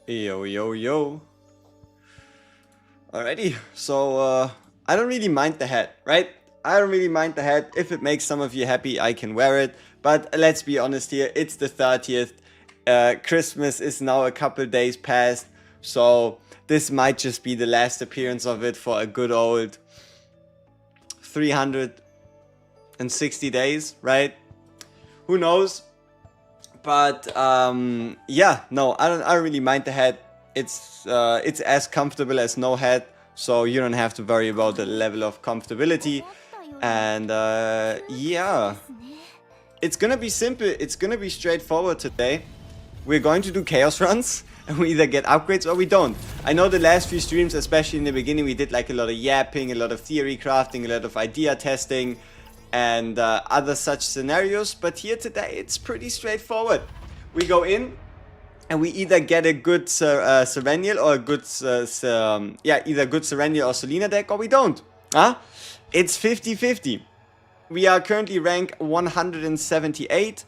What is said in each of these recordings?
Yo, yo, yo. Alrighty, so I don't really mind the hat, right? I don't really mind the hat. If it makes some of you happy, I can wear it. But let's be honest here, it's the 30th. Christmas is now a couple days past. So this might just be the last appearance of it for a good old 360 days, right? Who knows? But yeah, no, I don't really mind the hat. It's as comfortable as no hat, so you don't have to worry about the level of comfortability. And yeah, it's gonna be simple. It's gonna be straightforward today. We're going to do chaos runs, and we either get upgrades or we don't. I know the last few streams, especially in the beginning, we did like a lot of yapping, a lot of theory crafting, a lot of idea testing, and other such scenarios. But here today, it's pretty straightforward. We go in, and we either get a good Serenial or a good, either good Serenial or Selena deck, or we don't. Huh? It's 50-50. We are currently rank 178,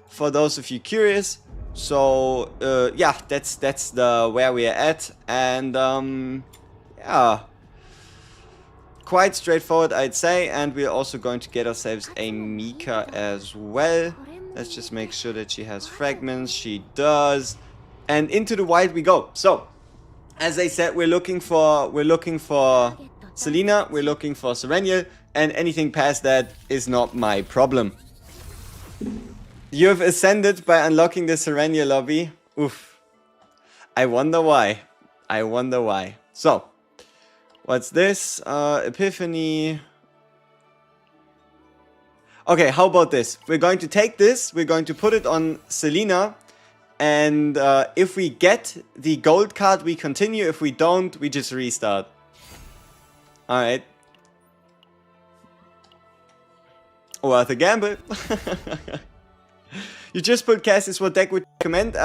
for those of you curious. So, yeah, that's the where we are at. And, yeah, quite straightforward, I'd say. And we're also going to get ourselves a Mika as well. Let's just make sure that she has fragments. She does. And into the wild we go. So, as I said, we're looking for Selena, we're looking for Serenial, and anything past that is not my problem. You have ascended by unlocking the Serenial lobby. Oof. I wonder why. I wonder why. So, what's this? Epiphany. Okay, how about this? We're going to take this, we're going to put it on Selena, and if we get the gold card, we continue. If we don't, we just restart. Alright. Worth a gamble. You just pulled Cassius. What deck would you recommend?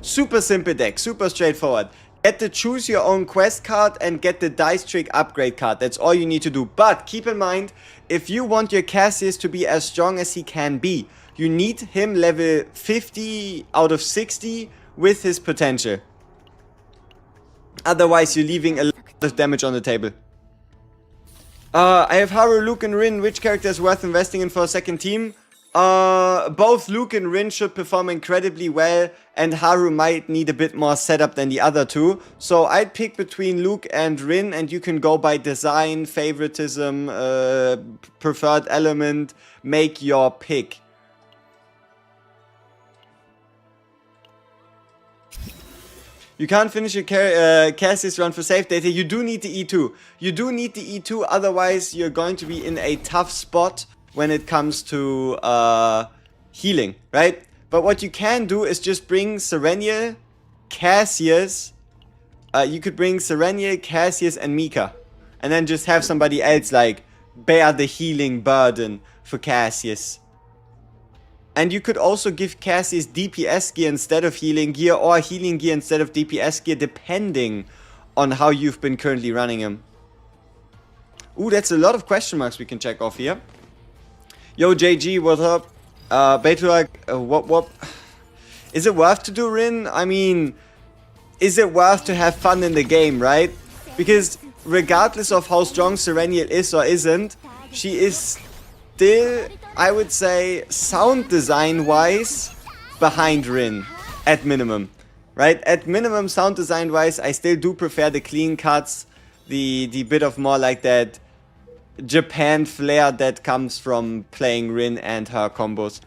Super simple deck. Super straightforward. Get the choose your own quest card and get the dice trick upgrade card. That's all you need to do. But keep in mind, if you want your Cassius to be as strong as he can be, you need him level 50 out of 60 with his potential. Otherwise, you're leaving a lot of damage on the table. I have Haru, Luke, and Rin. Which character is worth investing in for a second team? Both Luke and Rin should perform incredibly well, and Haru might need a bit more setup than the other two. So I'd pick between Luke and Rin, and you can go by design, favoritism, preferred element. Make your pick. You can't finish your Cassius run for safe data. You do need the E2. You do need the E2, otherwise you're going to be in a tough spot when it comes to healing, right? But what you can do is just bring Serenial, Cassius. You could bring Serenial, Cassius, and Mika. And then just have somebody else, like, bear the healing burden for Cassius. And you could also give Cassius DPS gear instead of healing gear, or healing gear instead of DPS gear, depending on how you've been currently running him. Ooh, that's a lot of question marks we can check off here. Yo, JG, what up? Betuak, what? Is it worth to do Rin? I mean, is it worth to have fun in the game, right? Because regardless of how strong Serenial is or isn't, she is still, I would say, sound design-wise, behind Rin, at minimum. Right? At minimum, sound design-wise, I still do prefer the clean cuts, the bit of more like that Japan flair that comes from playing Rin and her combos.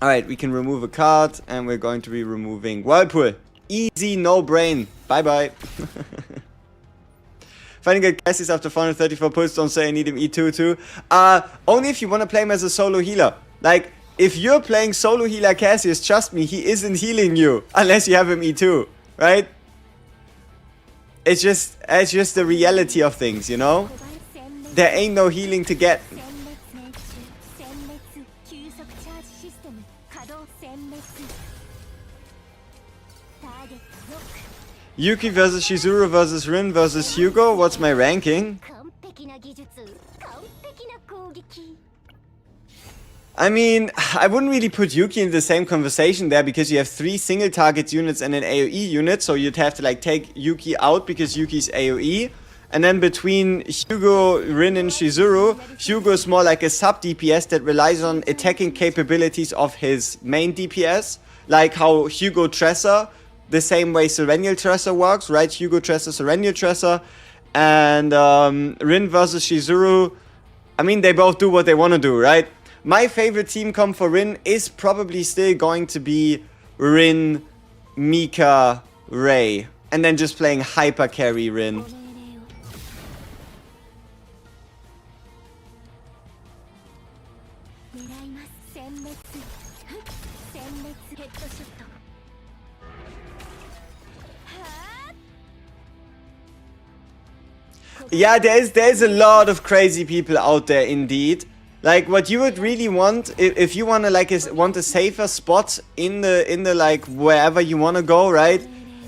Alright, we can remove a card, and we're going to be removing Whirlpool. Easy, no brain. Bye-bye. Finding a Cassius after 434 pulls, don't say I need him E2 too. Only if you want to play him as a solo healer. Like, if you're playing solo healer Cassius, trust me, he isn't healing you. Unless you have him E2, right? It's just the reality of things, you know? There ain't no healing to get. Yuki versus Shizuru versus Rin versus Hugo. What's my ranking? I mean, I wouldn't really put Yuki in the same conversation there because you have 3 single target units and an AoE unit, so you'd have to like take Yuki out because Yuki's AoE. And then between Hugo, Rin and Shizuru, Hugo is more like a sub DPS that relies on attacking capabilities of his main DPS, like how Hugo Tresor, the same way Serennial Tresor works, right? Hugo Tresor, Serennial Tresor. And Rin versus Shizuru, I mean, they both do what they want to do, right? My favorite team comp for Rin is probably still going to be Rin, Mika, Ray. And then just playing hyper carry Rin. Yeah, there's a lot of crazy people out there indeed. Like what you would really want if you want to like want a safer spot in the like wherever you want to go, right?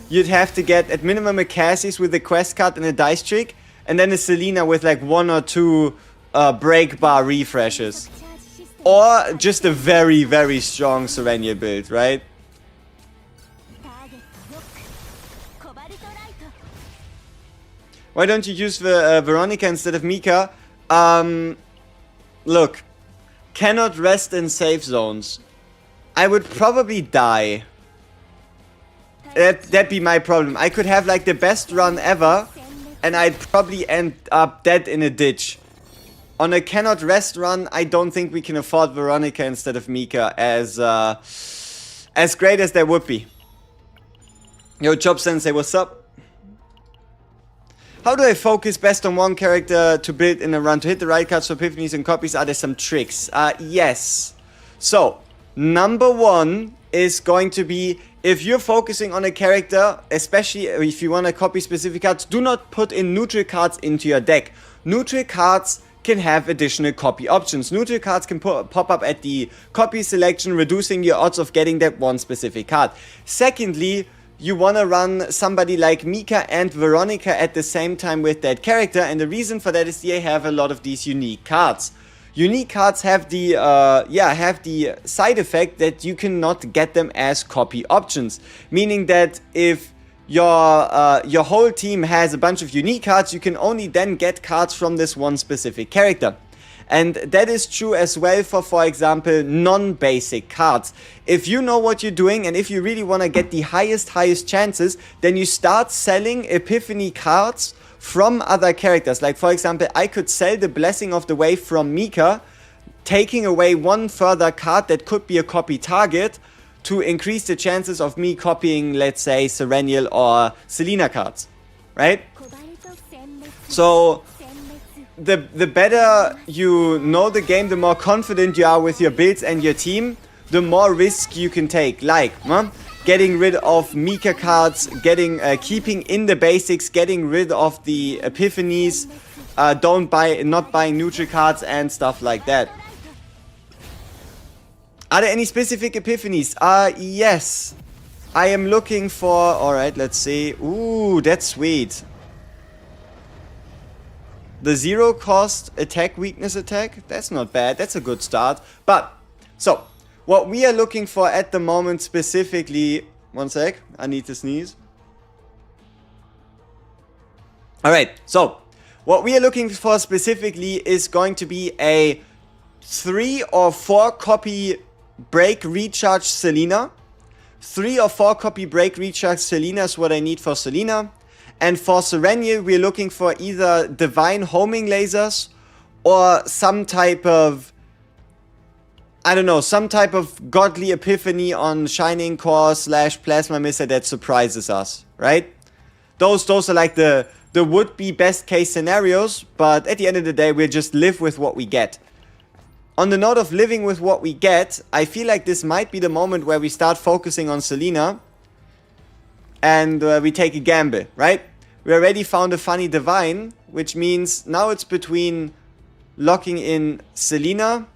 You'd have to get at minimum a Cassis with a quest card and a dice trick, and then a Selena with like 1 or 2 break bar refreshes, or just a very very strong Serenia build, right? Why don't you use the Veronica instead of Mika? Look, cannot rest in safe zones. I would probably die. That'd be my problem. I could have like the best run ever, and I'd probably end up dead in a ditch. On a cannot rest run, I don't think we can afford Veronica instead of Mika as great as that would be. Yo, Chop Sensei, what's up? How do I focus best on one character to build in a run? To hit the right cards for epiphanies and copies, are there some tricks? Yes. So, number 1 is going to be, if you're focusing on a character, especially if you want to copy specific cards, do not put in neutral cards into your deck. Neutral cards can have additional copy options. Neutral cards can pop up at the copy selection, reducing your odds of getting that one specific card. Secondly, you want to run somebody like Mika and Veronica at the same time with that character, and the reason for that is they have a lot of these unique cards. Unique cards have the side effect that you cannot get them as copy options, meaning that if your whole team has a bunch of unique cards, you can only then get cards from this one specific character. And that is true as well for example, non-basic cards. If you know what you're doing and if you really want to get the highest chances, then you start selling Epiphany cards from other characters. Like for example, I could sell the Blessing of the Wave from Mika, taking away one further card that could be a copy target to increase the chances of me copying, let's say, Serennial or Selena cards, right? So the better you know the game, the more confident you are with your builds and your team, the more risk you can take. Like, getting rid of Mika cards, keeping in the basics, getting rid of the Epiphanies, not buying neutral cards and stuff like that. Are there any specific Epiphanies? Yes. I am looking for... Alright, let's see. Ooh, that's sweet. The 0 cost attack weakness attack. That's not bad. That's a good start. But, so, what we are looking for at the moment specifically... One sec. I need to sneeze. Alright, so, what we are looking for specifically is going to be a 3 or 4 copy break recharge Selena. 3 or 4 copy break recharge Selena is what I need for Selena. And for Serenia, we're looking for either divine homing lasers or some type of, I don't know, some type of godly epiphany on Shining Core / Plasma Missile that surprises us, right? Those are like the would-be best case scenarios, but at the end of the day, we'll just live with what we get. On the note of living with what we get, I feel like this might be the moment where we start focusing on Selena and we take a gamble, right? We already found a funny divine, which means now it's between locking in Selena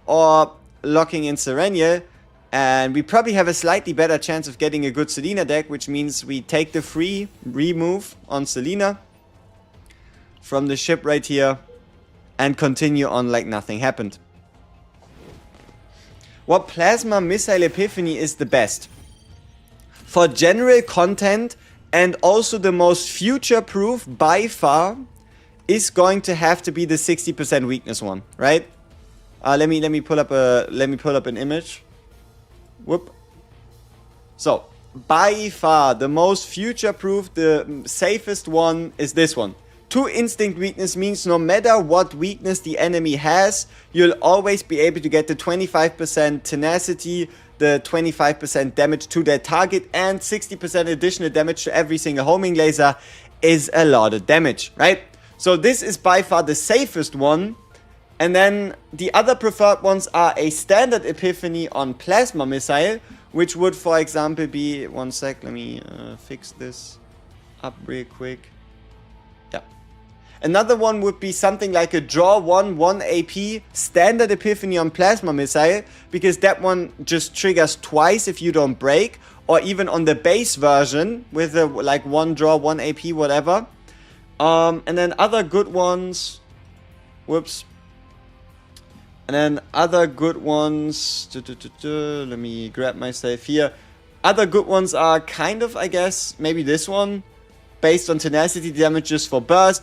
or locking in Serenia, and we probably have a slightly better chance of getting a good Selena deck, which means we take the free remove on Selena from the ship right here and continue on like nothing happened. what Plasma Missile Epiphany is the best. For general content and also the most future-proof by far is going to have to be the 60% weakness one, right? Let me pull up an image. Whoop. So, by far the most future-proof, the safest one is this one. 2 instinct weakness means no matter what weakness the enemy has, you'll always be able to get the 25% tenacity, the 25% damage to their target, and 60% additional damage to every single homing laser is a lot of damage, right? So this is by far the safest one. And then the other preferred ones are a standard Epiphany on Plasma Missile, which would, for example, be... One sec, let me fix this up real quick. Yeah. Another one would be something like a Draw 1 AP standard Epiphany on Plasma Missile, because that one just triggers twice if you don't break, or even on the base version with a, like 1 Draw 1 AP, whatever. And then other good ones... Whoops. And then other good ones, let me grab myself here. Other good ones are kind of, I guess, maybe this one, based on tenacity damages for burst.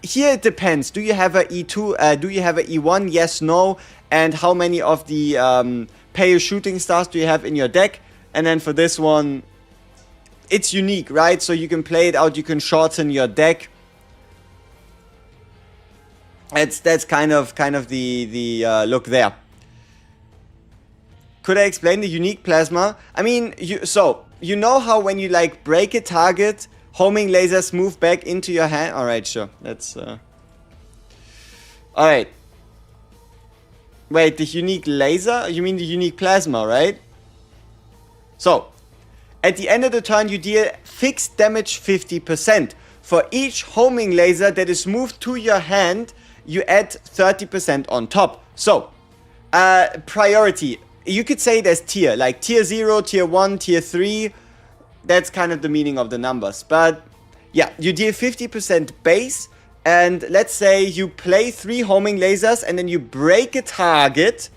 Here it depends. Do you have a E2, do you have a E1, yes, no? And how many of the pale shooting stars do you have in your deck? And then for this one, it's unique, right? So you can play it out, you can shorten your deck. That's kind of the look there. Could I explain the unique plasma? I mean, you know how when you like break a target, homing lasers move back into your hand? Alright, sure. That's alright. Wait, the unique laser? You mean the unique plasma, right? So, at the end of the turn you deal fixed damage 50%. For each homing laser that is moved to your hand, you add 30% on top. So, priority. You could say there's tier, like tier 0, tier 1, tier 3. That's kind of the meaning of the numbers. But, yeah, you deal 50% base. And let's say you play 3 homing lasers and then you break a target.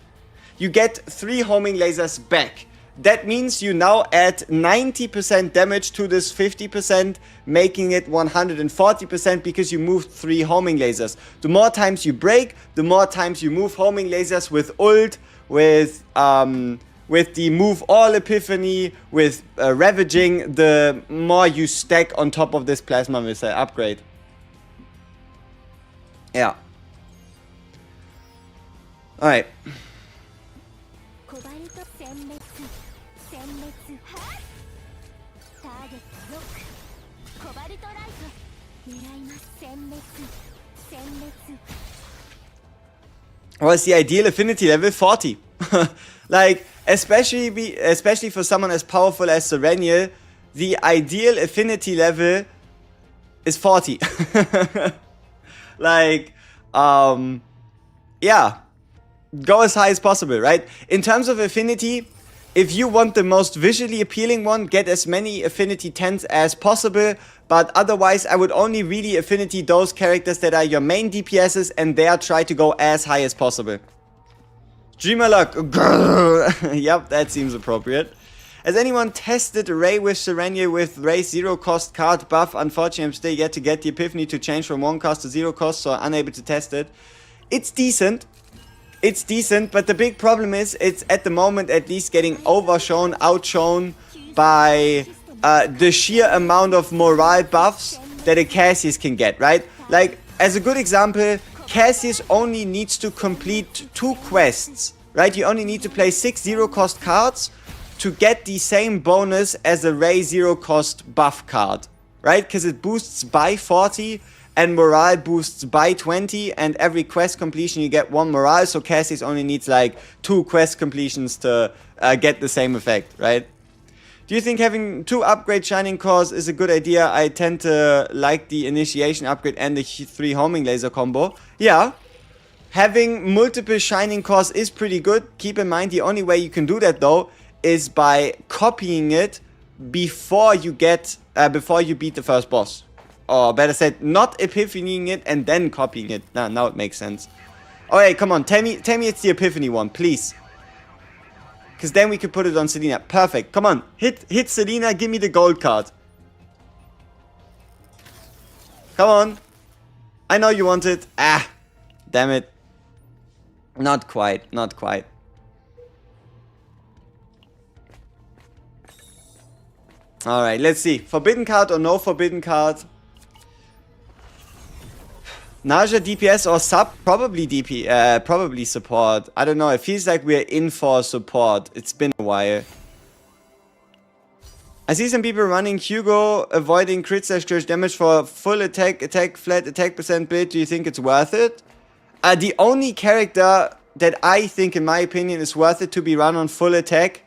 You get 3 homing lasers back. That means you now add 90% damage to this 50%, making it 140% because you moved 3 homing lasers. The more times you break, the more times you move homing lasers with ult, with the move all Epiphany, with ravaging, the more you stack on top of this plasma missile upgrade. Yeah. Alright. What's the ideal affinity level? 40. Like, especially for someone as powerful as Serenial, the ideal affinity level is 40. Like, yeah. Go as high as possible, right? In terms of affinity, if you want the most visually appealing one, get as many affinity 10s as possible. But otherwise, I would only really affinity those characters that are your main DPSs, and there try to go as high as possible. Dreamer luck. Yep, that seems appropriate. Has anyone tested Ray with Serenia with Ray's 0 cost card buff? Unfortunately, I'm still yet to get the Epiphany to change from 1 cost to 0 cost, so I'm unable to test it. It's decent. It's decent, but the big problem is it's at the moment at least getting overshown, outshone by the sheer amount of morale buffs that a Cassius can get, right? Like, as a good example, Cassius only needs to complete 2 quests, right? You only need to play 6 0 cost cards to get the same bonus as a Ray 0 cost buff card, right? Because it boosts by 40 and morale boosts by 20, and every quest completion you get 1 morale, so Cassius only needs like 2 quest completions to get the same effect, right? Do you think having 2 upgrade Shining Cores is a good idea? I tend to like the initiation upgrade and the 3 homing laser combo. Yeah. Having multiple Shining Cores is pretty good. Keep in mind, the only way you can do that though is by copying it before you get before you beat the first boss. Or better said, not epiphanying it and then copying it. Now it makes sense. Alright, come on, tell me it's the Epiphany one, please. Because then we could put it on Selena. Perfect. Come on. Hit Selena. Give me the gold card. Come on. I know you want it. Ah. Damn it. Not quite. Not quite. Alright, let's see. Forbidden card or no forbidden card? Naja DPS or sub? Probably DP, probably support. I don't know, it feels like we're in for support. It's been a while. I see some people running Hugo, avoiding crit slash curse damage for full attack, flat attack percent build. Do you think it's worth it? The only character that I think, in my opinion, is worth it to be run on full attack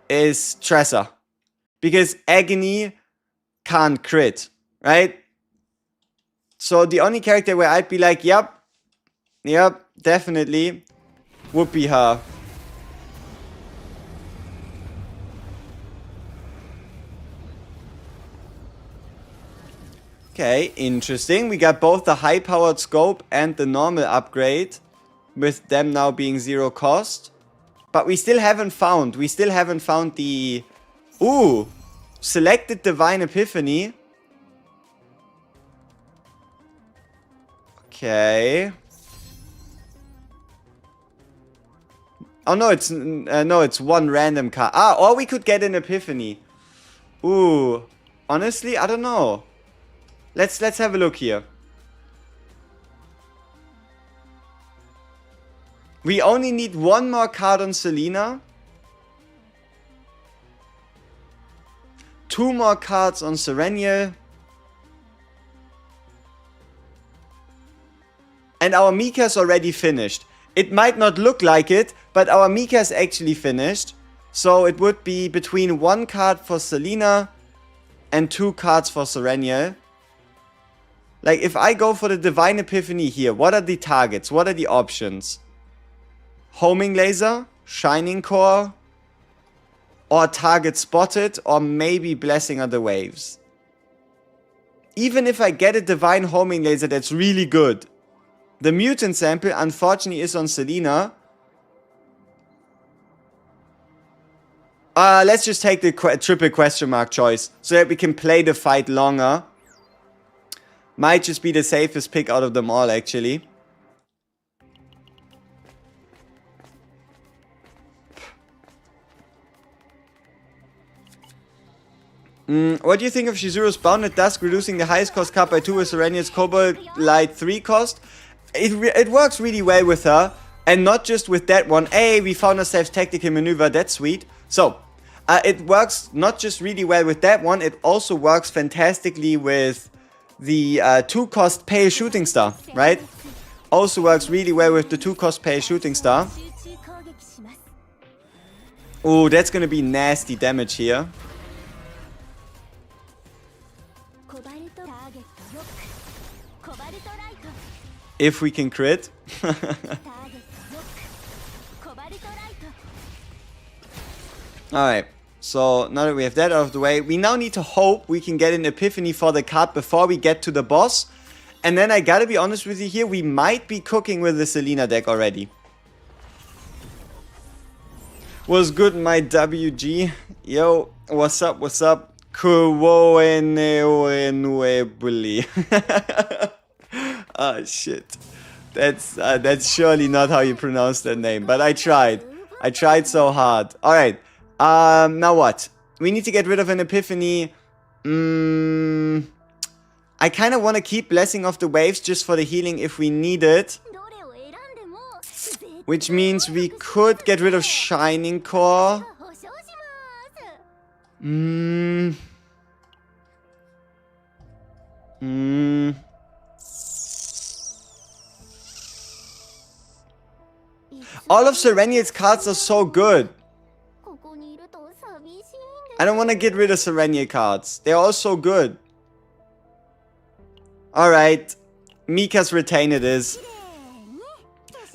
is Tressa. Because Agony can't crit, right? So the only character where I'd be like, yep, definitely, would be her. Okay, interesting. We got both the high-powered scope and the normal upgrade, with them now being 0 cost. But we still haven't found the... Ooh! Selected Divine Epiphany. Okay. Oh no, it's one random card. Ah, or we could get an Epiphany. Ooh. Honestly, I don't know. Let's have a look here. We only need one more card on Selena. 2 more cards on Serenial. And our Mika's already finished. It might not look like it, but our Mika's actually finished. So it would be between 1 card for Selena and 2 cards for Serenial. Like, if I go for the Divine Epiphany here, what are the targets? What are the options? Homing Laser, Shining Core, or Target Spotted, or maybe Blessing of the Waves. Even if I get a Divine Homing Laser that's really good, the Mutant sample unfortunately is on Selena. Let's just take the triple question mark choice, so that we can play the fight longer. Might just be the safest pick out of them all, actually. What do you think of Shizuru's Bounded Dusk reducing the highest cost card by 2 with Serenia's Cobalt Light 3 cost? It works really well with her. And not just with that one. Hey, we found ourselves Tactical Maneuver. That's sweet. So, it works not just really well with that one. It also works fantastically with the 2-cost Pale Shooting Star, right? Also works really well with the 2-cost Pale Shooting Star. Oh, that's gonna be nasty damage here. If we can crit. Alright, so now that we have that out of the way, we now need to hope we can get an Epiphany for the card before we get to the boss. And then I gotta be honest with you here, we might be cooking with the Selena deck already. Was good, my WG. Yo, what's up, what's up? Oh shit. That's surely not how you pronounce that name, but I tried. I tried so hard. Alright. Now what? We need to get rid of an Epiphany. I kind of want to keep Blessing of the Waves just for the healing if we need it. Which means we could get rid of Shining Core. All of Serenial's cards are so good. I don't want to get rid of Serenial cards. They're all so good. Alright. Mika's Retain it is.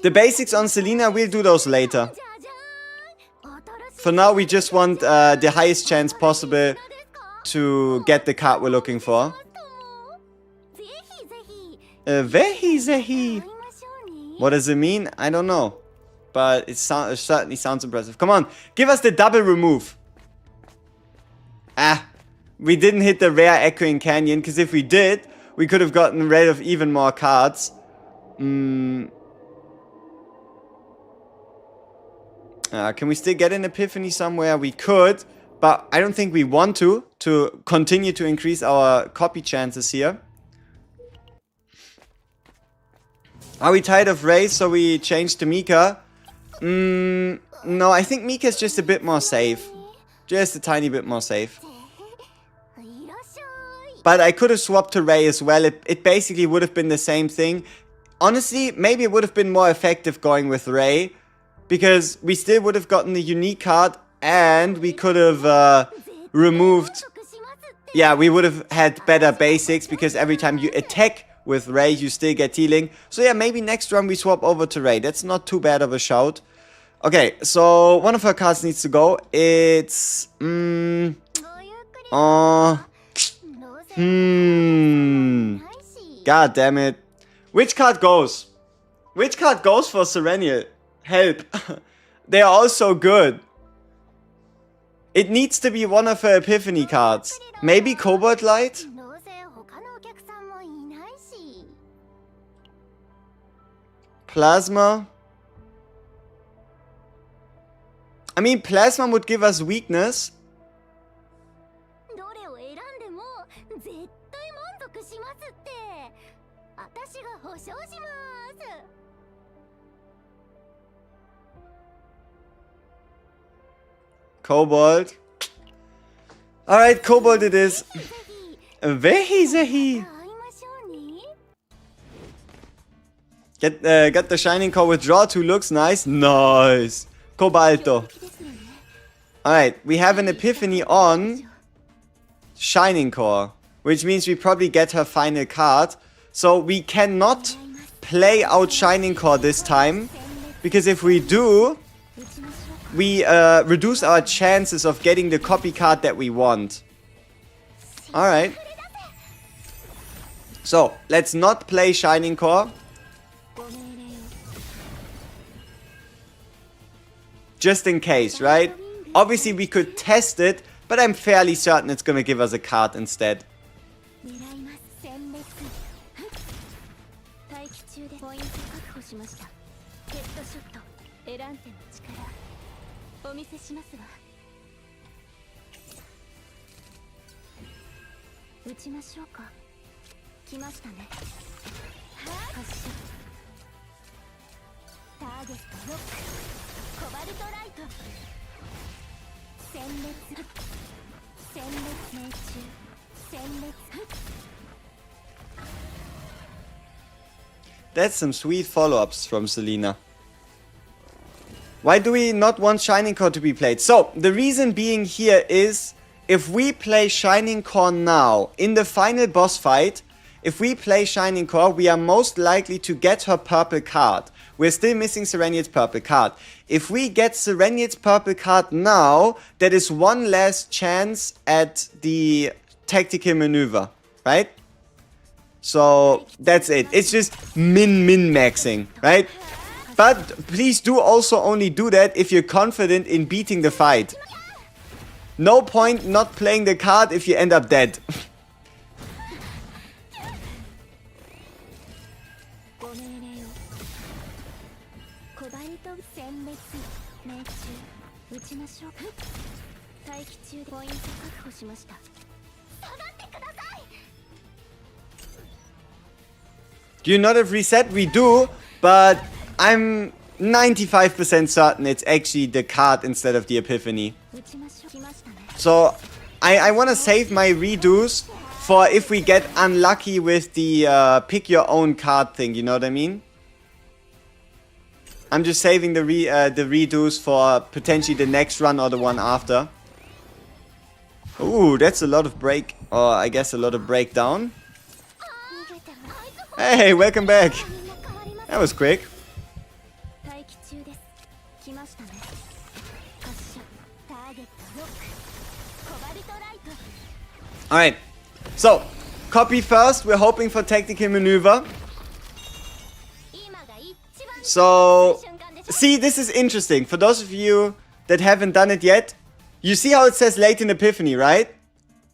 The basics on Selena, we'll do those later. For now, we just want the highest chance possible to get the card we're looking for. Vehi Zehi. What does it mean? I don't know. but it certainly sounds impressive. Come on, give us the double remove. Ah, we didn't hit the rare Echoing Canyon, because if we did, we could have gotten rid of even more cards. Can we still get an Epiphany somewhere? We could, but I don't think we want to continue to increase our copy chances here. Are we tired of Ray, so we changed to Mika? No, I think Mika's just a bit more safe. Just a tiny bit more safe. But I could have swapped to Ray as well. It basically would have been the same thing. Honestly, maybe it would have been more effective going with Ray, because we still would have gotten the unique card, and we could have removed... Yeah, we would have had better basics, because every time you attack with Ray, you still get healing. So yeah, maybe next run we swap over to Ray. That's not too bad of a shout. Okay, so one of her cards needs to go. It's... God damn it. Which card goes? Which card goes for Serenial? Help. They are all so good. It needs to be one of her Epiphany cards. Maybe Cobalt Light? Plasma? I mean, Plasma would give us weakness. Cobalt. Alright, Cobalt it is. Vehi. Got the Shining Core withdraw 2, looks nice. Nice. Cobalto. Alright, we have an Epiphany on Shining Core, which means we probably get her final card. So we cannot play out Shining Core this time, because if we do, we reduce our chances of getting the copy card that we want. Alright. So, let's not play Shining Core. Just in case, right? Obviously we could test it, but I'm fairly certain it's gonna give us a card instead. That's some sweet follow-ups from Selena. Why do we not want Shining Core to be played? So, the reason being here is, if we play Shining Core now, in the final boss fight, if we play Shining Core, we are most likely to get her purple card. We're still missing Serenial's purple card. If we get Serenial's purple card now, that is one last chance at the tactical maneuver, right? So, that's it. It's just min-maxing, right? But please do also only do that if you're confident in beating the fight. No point not playing the card if you end up dead. Do you not have reset? We do, but I'm 95% certain it's actually the card instead of the Epiphany. So I want to save my redos for if we get unlucky with the pick your own card thing, you know what I mean? I'm just saving the redos for potentially the next run or the one after. Ooh, that's a lot of break, or I guess a lot of breakdown. Hey, welcome back. That was quick. Alright, so, copy first, we're hoping for tactical maneuver. So, see, this is interesting. For those of you that haven't done it yet, you see how it says Latent Epiphany, right?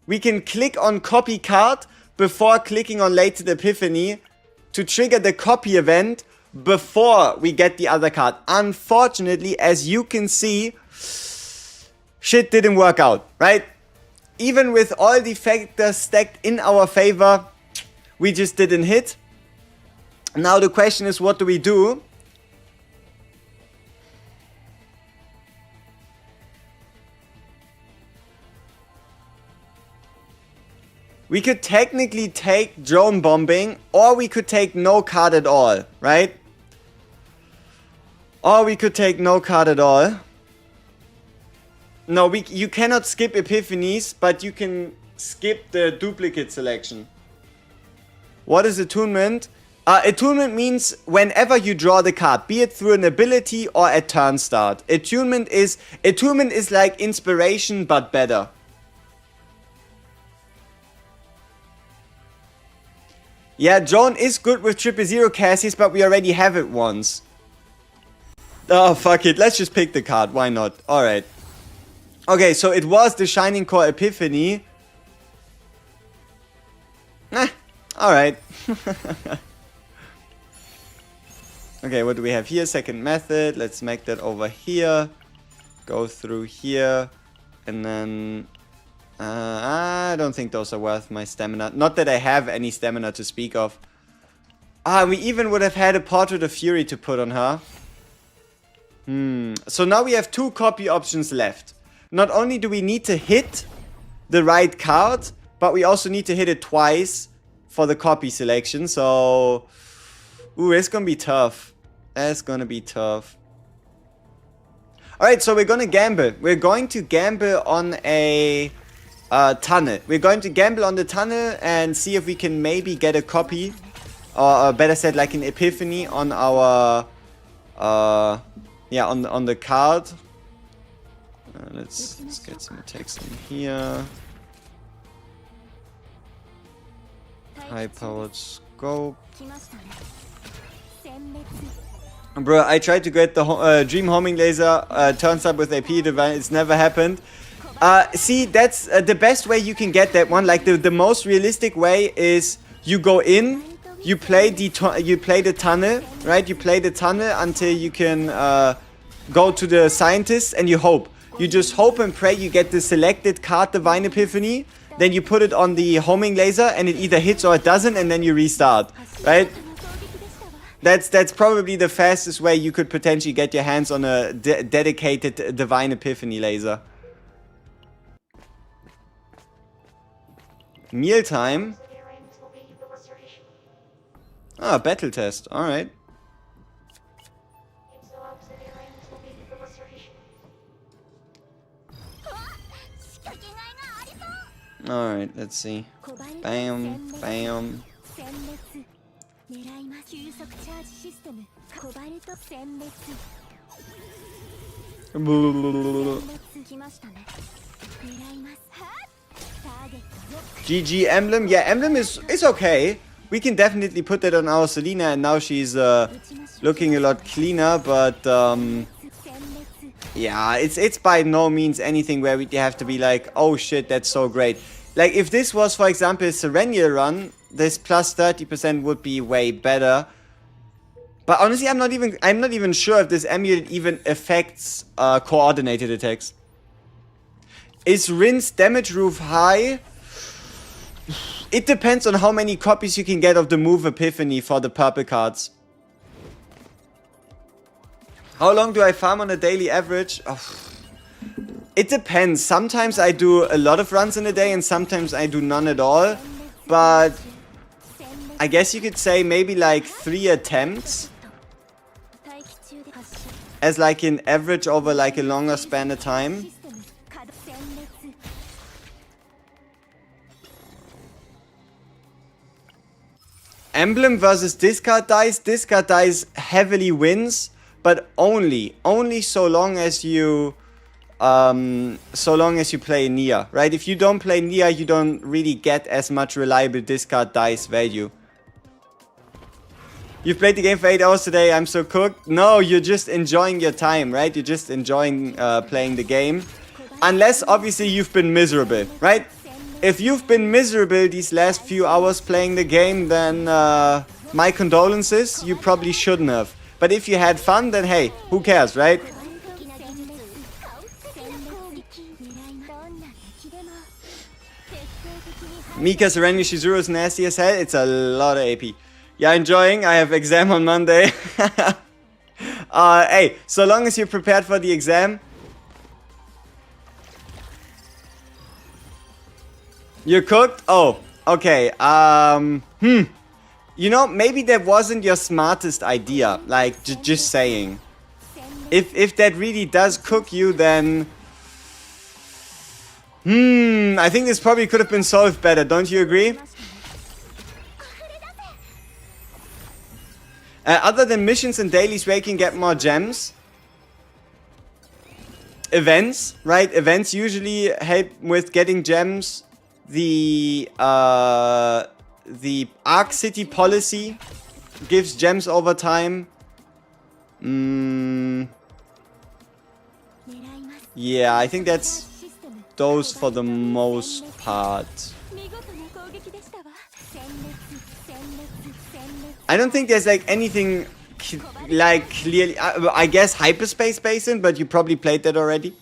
We can click on copy card before clicking on Latent Epiphany to trigger the copy event before we get the other card. Unfortunately, as you can see, shit didn't work out, right? Even with all the factors stacked in our favor, we just didn't hit. Now the question is, what do we do? We could technically take drone bombing, or we could take no card at all, right? Or we could take no card at all. No, you cannot skip Epiphanies, but you can skip the duplicate selection. What is attunement? Attunement means whenever you draw the card, be it through an ability or at turn start. Attunement is like inspiration, but better. Yeah, drone is good with 000 Cassies, but we already have it once. Oh, fuck it. Let's just pick the card. Why not? Alright. Okay, so it was the Shining Core Epiphany. Alright. Okay, what do we have here? Second method. Let's make that over here. Go through here. And then... I don't think those are worth my stamina. Not that I have any stamina to speak of. We even would have had a Portrait of Fury to put on her. So now we have 2 copy options left. Not only do we need to hit the right card, but we also need to hit it twice for the copy selection. So, ooh, it's gonna be tough. That's gonna be tough. Alright, so we're gonna gamble. We're going to gamble on a tunnel. We're going to gamble on the tunnel and see if we can maybe get a copy, or better said, like an Epiphany on our, yeah, on the card. Let's get some text in here. High-powered scope. Bro, I tried to get the Dream Homing Laser turns up with AP device. It's never happened. See, that's the best way you can get that one. Like the most realistic way is you go in, you play the tunnel, right? You play the tunnel until you can go to the scientist, and you hope. You just hope and pray you get the selected card, Divine Epiphany. Then you put it on the homing laser, and it either hits or it doesn't, and then you restart, right? That's probably the fastest way you could potentially get your hands on a dedicated Divine Epiphany laser. Mealtime. Ah, battle test. Alright. Alright, let's see. Bam, bam. GG Emblem. Yeah, Emblem is okay. We can definitely put that on our Selena, and now she's looking a lot cleaner, but yeah, it's by no means anything where we have to be like, oh shit, that's so great. Like, if this was, for example, a Serenial run, this plus 30% would be way better. But honestly, I'm not even sure if this amulet even affects coordinated attacks. Is Rin's damage roof high? It depends on how many copies you can get of the move Epiphany for the purple cards. How long do I farm on a daily average? Oh. It depends. Sometimes I do a lot of runs in a day and sometimes I do none at all. But I guess you could say maybe like 3 attempts as like an average over like a longer span of time. Emblem versus discard dice. Discard dice heavily wins, but only so long as you play Nia, right? If you don't play Nia, you don't really get as much reliable discard dice value. You've played the game for 8 hours today, I'm so cooked. No, you're just enjoying your time, right? You're just enjoying playing the game. Unless, obviously, you've been miserable, right? If you've been miserable these last few hours playing the game, then my condolences, you probably shouldn't have. But if you had fun, then hey, who cares, right? Mika Serenia Shizuru is nasty as hell. It's a lot of AP. Yeah, enjoying. I have exam on Monday. Hey, so long as you're prepared for the exam. You're cooked? Oh, okay. You know, maybe that wasn't your smartest idea. Like, just saying. If that really does cook you, then... I think this probably could have been solved better, don't you agree? Other than missions and dailies where you can get more gems. Events, right? Events usually help with getting gems. The Arc City policy gives gems over time. Yeah, I think that's those for the most part. I don't think there's like anything like clearly. I guess Hyperspace Basin, but you probably played that already.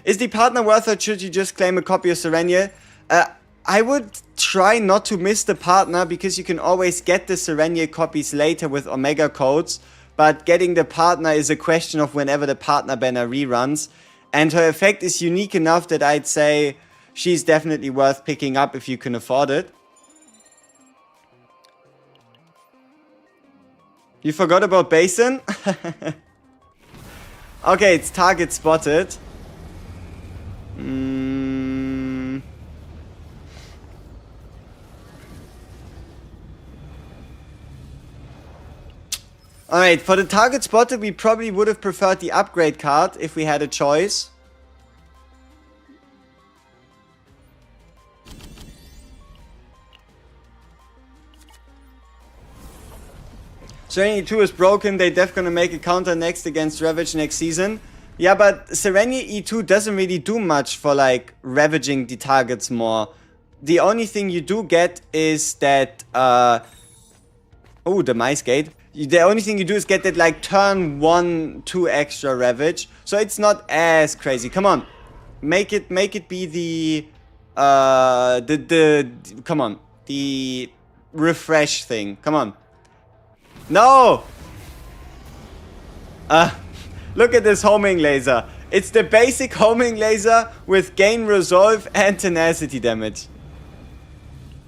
Is the partner worth it? Should you just claim a copy of Serenia? I would try not to miss the partner because you can always get the Serenia copies later with Omega codes. But getting the partner is a question of whenever the partner banner reruns. And her effect is unique enough that I'd say she's definitely worth picking up if you can afford it. You forgot about Basin? Okay, it's target spotted. Alright, for the target spotted, we probably would have preferred the upgrade card if we had a choice. Serenia 2 is broken, they def gonna make a counter next against Ravage next season. Yeah, but Serenia E2 doesn't really do much for like ravaging the targets more. The only thing you do get is that, oh, the Mice Gate. The only thing you do is get that like turn 1, 2 extra Ravage. So it's not as crazy. Come on. Make it be the come on. The refresh thing. Come on. No! Look at this homing laser. It's the basic homing laser with gain resolve and tenacity damage.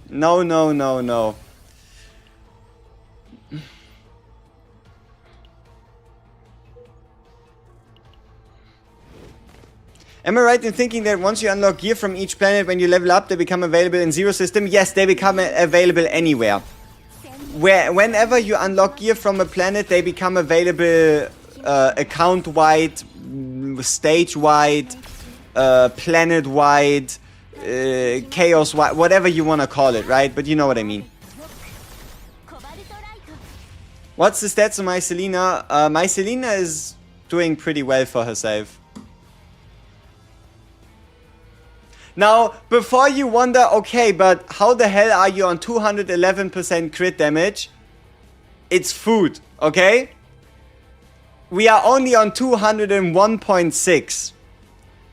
No, no, no, no. Am I right in thinking that once you unlock gear from each planet, when you level up, they become available in Zero System? Yes, they become available anywhere. Whenever you unlock gear from a planet, they become available account-wide, stage-wide, planet-wide, chaos-wide, whatever you want to call it, right? But you know what I mean. What's the stats of my Selena? My Selena is doing pretty well for herself. Now, before you wonder, okay, but how the hell are you on 211% crit damage? It's food, okay? We are only on 201.6.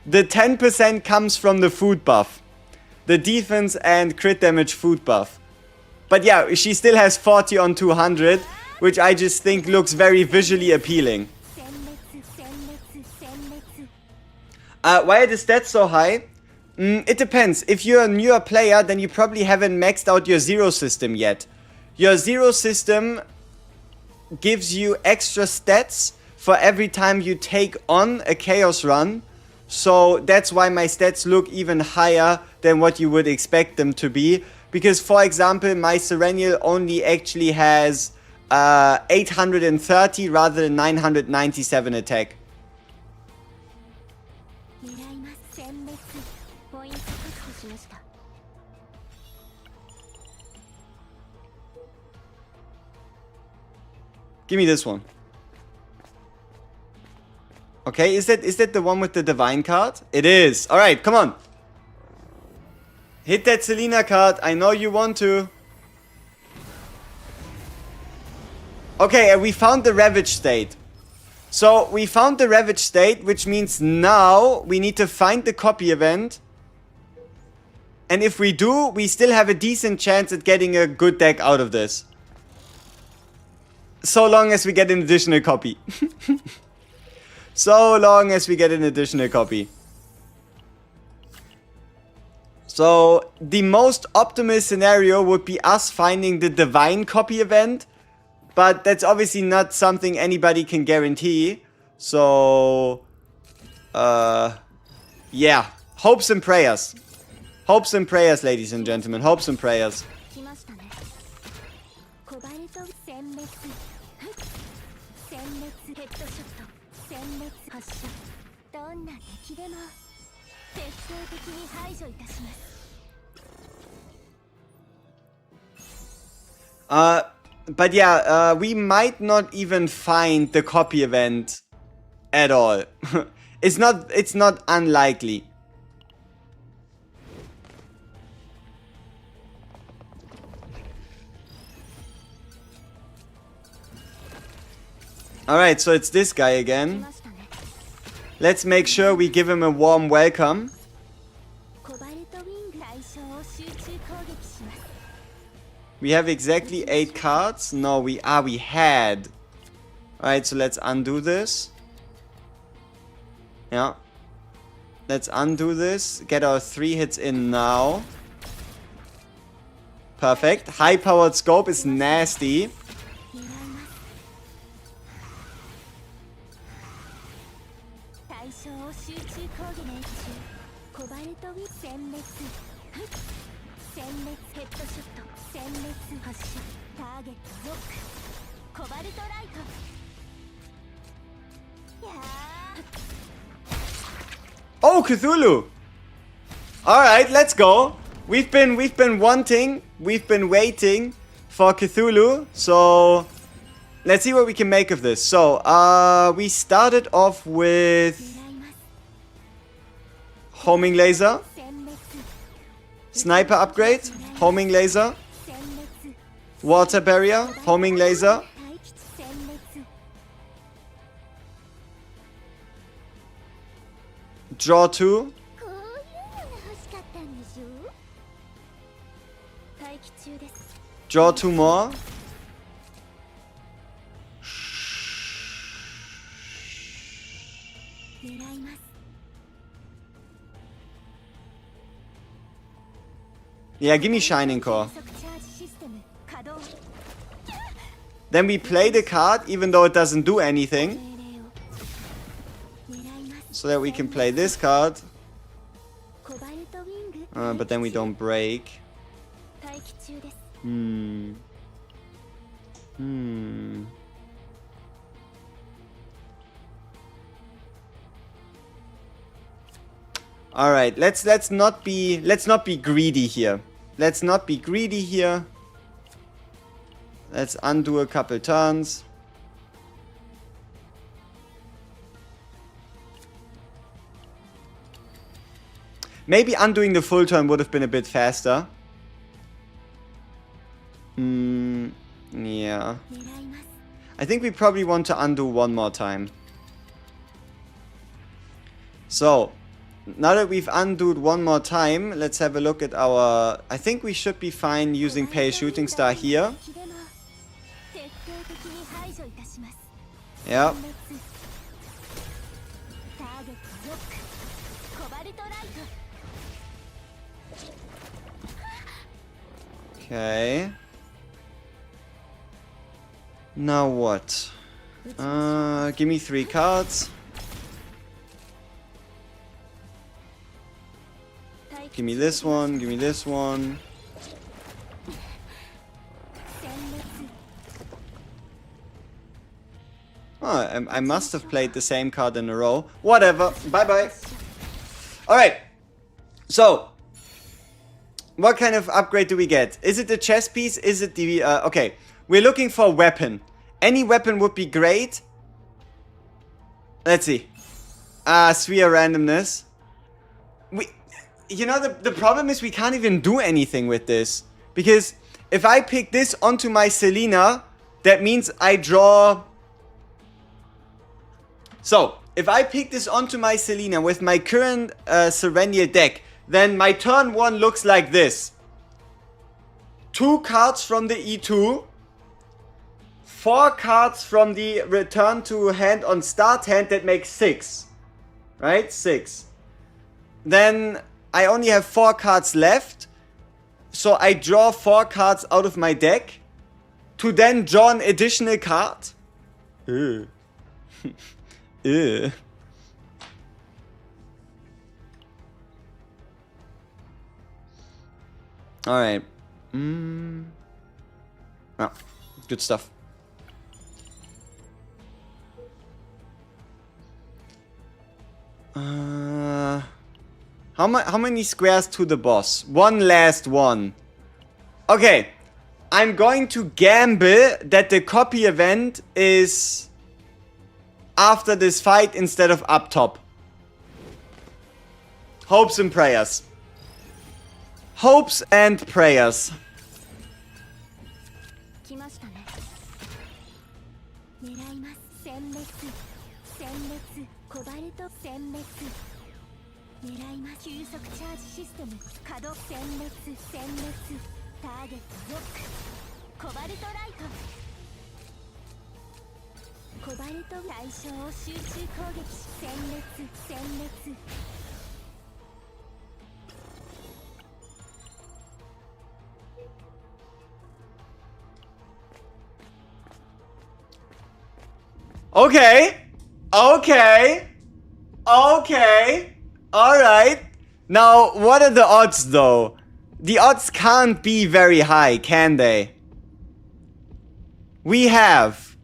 The 10% comes from the food buff. The defense and crit damage food buff. But yeah, she still has 40 on 200, which I just think looks very visually appealing. Why are the stats so high? It depends. If you're a newer player, then you probably haven't maxed out your Zero System yet. Your Zero System gives you extra stats for every time you take on a Chaos run. So that's why my stats look even higher than what you would expect them to be. Because, for example, my Serenial only actually has 830 rather than 997 attack. Give me this one. Okay, is that the one with the divine card? It is. Alright, come on. Hit that Selena card. I know you want to. Okay, and we found the Ravage state. So, we found the Ravage state, which means now we need to find the copy event. And if we do, we still have a decent chance at getting a good deck out of this. So long as we get an additional copy. So long as we get an additional copy. So, the most optimal scenario would be us finding the divine copy event. But that's obviously not something anybody can guarantee. So, yeah. Hopes and prayers. Hopes and prayers, ladies and gentlemen. Hopes and prayers. But yeah, we might not even find the copy event at all. It's not unlikely. Alright, so it's this guy again. Let's make sure we give him a warm welcome. We have exactly 8 cards. No, we had. Alright, so let's undo this. Yeah. Let's undo this. Get our 3 hits in now. Perfect. High-powered scope is nasty. Oh, Cthulhu! Alright, let's go. We've been waiting for Cthulhu. So let's see what we can make of this. So, we started off with homing laser, sniper upgrade, homing laser, water barrier, homing laser, draw 2, draw 2 more, yeah, give me Shining Core. Then we play the card, even though it doesn't do anything. So that we can play this card. But then we don't break. Alright, let's not be greedy here. Let's not be greedy here. Let's undo a couple turns. Maybe undoing the full turn would have been a bit faster. Yeah. I think we probably want to undo one more time. So, now that we've undoed one more time, let's have a look at our... I think we should be fine using Pale Shooting Star here. Yeah. Okay. Now what? Give me 3 cards. Give me this one, give me this one. Oh, I must have played the same card in a row. Whatever. Bye-bye. Alright. So, what kind of upgrade do we get? Is it the chess piece? Is it the... okay, we're looking for a weapon. Any weapon would be great. Let's see. Sphere randomness. You know, the problem is we can't even do anything with this. Because if I pick this onto my Selena, that means I draw... So, if I pick this onto my Selena with my current Serenial deck, then my turn 1 looks like this. 2 cards from the E2. 4 cards from the return to hand on start hand, that makes 6. Right? 6. Then I only have 4 cards left. So I draw 4 cards out of my deck. To then draw an additional card. Ew. Ew. Alright. Oh, good stuff. How many squares to the boss? One last one. Okay. I'm going to gamble that the copy event is after this fight instead of up top. Hopes and prayers. Hopes and prayers. Okay. Okay. Okay. Alright. Now, what are the odds though? The odds can't be very high, can they? We have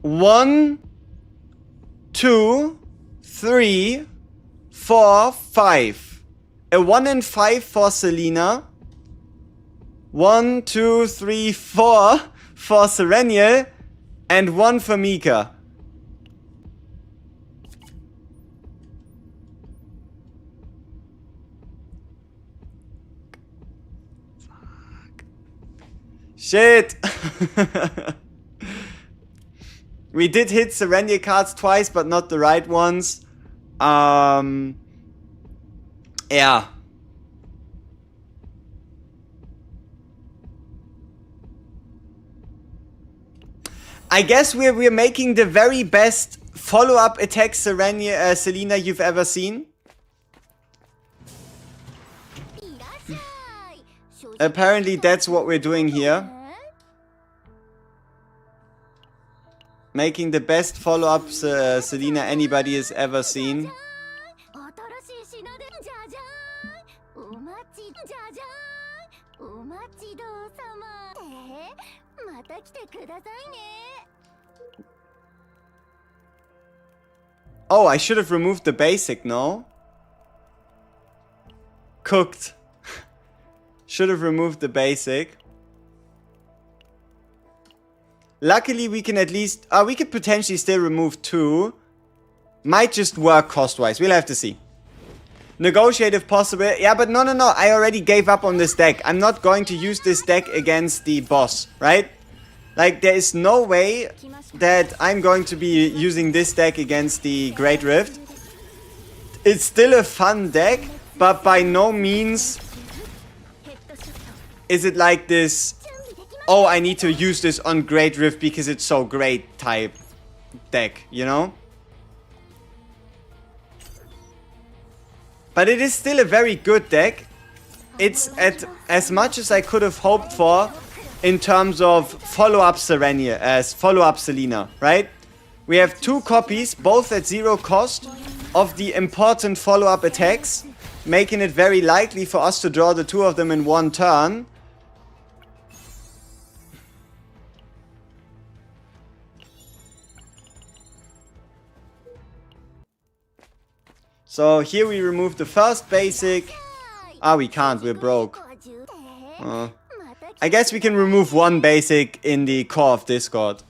1, 2, 3, 4, 5. A 1 in 5 for Selena. 1, 2, 3, 4 for Serenial. And 1 for Mika. Fuck. Shit. We did hit Serenial cards twice, but not the right ones. Yeah. I guess we're making the very best follow-up attack Selena you've ever seen. Apparently that's what we're doing here. Making the best follow-up Selena anybody has ever seen. Oh, I should have removed the basic, no? Cooked. Should have removed the basic. Luckily, we can at least... we could potentially still remove 2. Might just work cost-wise. We'll have to see. Negotiate if possible. Yeah, but no. I already gave up on this deck. I'm not going to use this deck against the boss, right? Like, there is no way that I'm going to be using this deck against the Great Rift. It's still a fun deck, but by no means is it like this, oh, I need to use this on Great Rift because it's so great type deck, you know? But it is still a very good deck. It's at as much as I could have hoped for in terms of follow-up Selena, right? We have 2 copies, both at 0 cost, of the important follow-up attacks, making it very likely for us to draw the 2 of them in 1 turn. So here we remove the first basic. We can't, we're broke. I guess we can remove one basic in the core of Discord.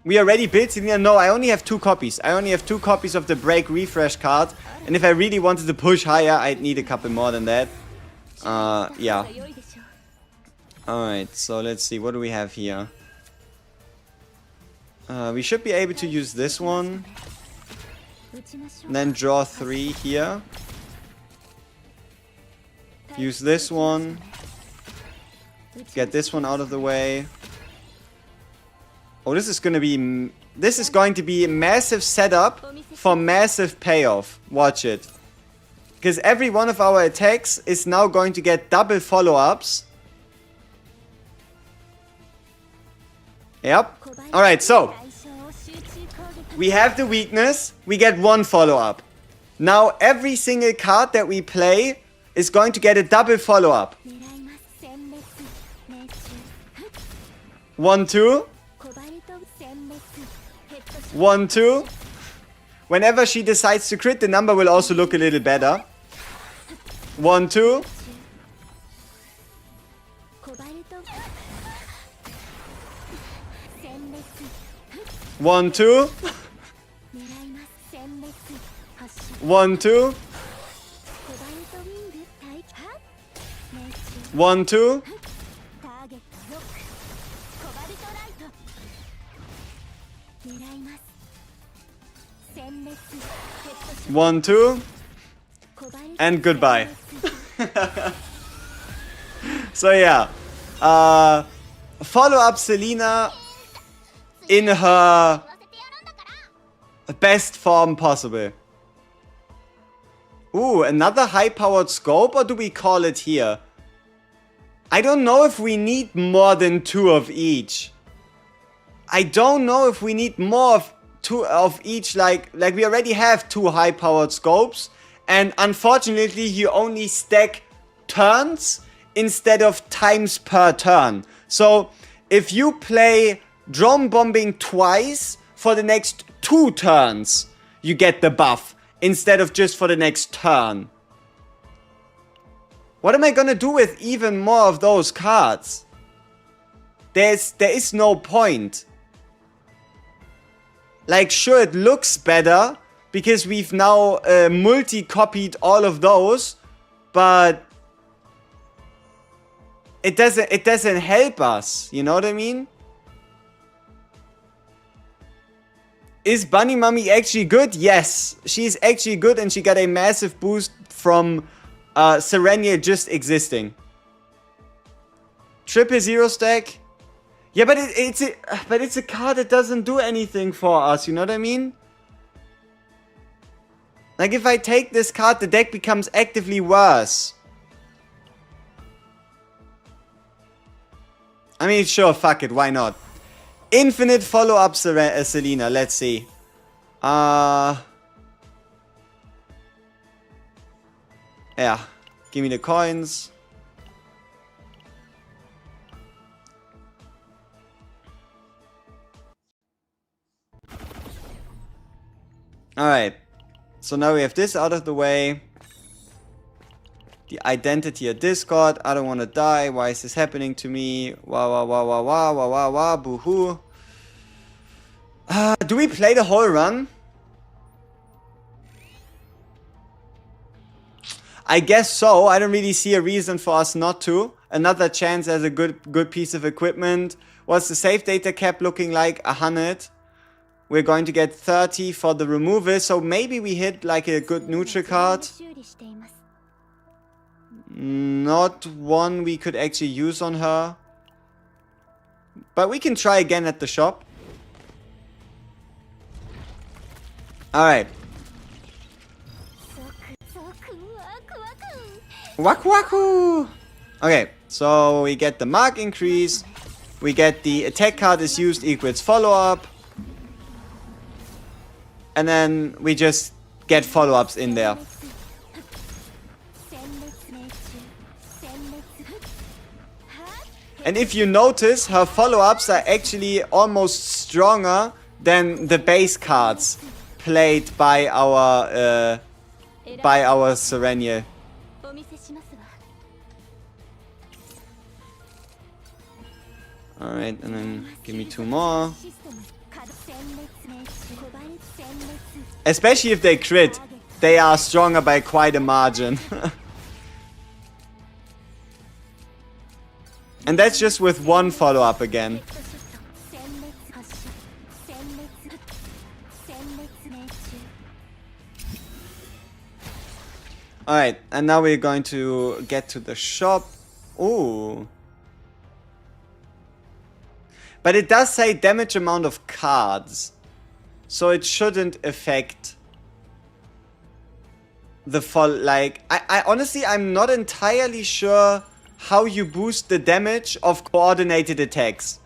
We already built Selena. No, I only have 2 copies. I only have 2 copies of the Break Refresh card. And if I really wanted to push higher, I'd need a couple more than that. Yeah. Alright, so let's see. What do we have here? We should be able to use this one. And then draw 3 here. Use this one. Get this one out of the way. Oh, this is going to be a massive setup for massive payoff. Watch it. Because every one of our attacks is now going to get double follow-ups. Yep. Alright, so. We have the weakness. We get 1 follow-up. Now, every single card that we play is going to get a double follow-up. 1, 2. 1, 2. Whenever she decides to crit, the number will also look a little better. 1, 2. 1, 2. 1, 2. 1, 2. 1, 2. And goodbye. So yeah. Follow up Selena in her best form possible. Ooh, another high-powered scope, or do we call it here? I don't know if we need more than 2 of each. I don't know if we need more of 2 of each, like we already have 2 high-powered scopes, and unfortunately you only stack turns instead of times per turn. So if you play drone bombing twice for the next 2 turns, you get the buff instead of just for the next turn. What am I gonna do with even more of those cards? There is no point. Like, sure, it looks better because we've now multi-copied all of those, but it doesn't help us. You know what I mean? Is Bunny Mummy actually good? Yes, she's actually good, and she got a massive boost from Serenia just existing. Triple 0 stack. Yeah, but it's a card that doesn't do anything for us, you know what I mean? Like, if I take this card, the deck becomes actively worse. I mean, sure, fuck it, why not? Infinite follow-up Selena, let's see. Yeah, give me the coins. Alright, so now we have this out of the way. The identity of Discord. I don't want to die. Why is this happening to me? Wah wah wah wah wah wah wah wah. Boo-hoo. Do we play the whole run? I guess so. I don't really see a reason for us not to. Another chance as a good piece of equipment. What's the save data cap looking like? 100. We're going to get 30 for the removal, so maybe we hit like a good neutral card. Not one we could actually use on her. But we can try again at the shop. Alright. Waku waku! Okay, so we get the mark increase. We get the attack card is used equals follow up. And then we just get follow-ups in there. And if you notice, her follow-ups are actually almost stronger than the base cards played by our Serenia. Alright, and then give me 2 more. Especially if they crit, they are stronger by quite a margin. And that's just with 1 follow-up again. Alright, and now we're going to get to the shop. Ooh. But it does say damage amount of cards. So it shouldn't affect the fall. Like, I honestly, I'm not entirely sure how you boost the damage of coordinated attacks.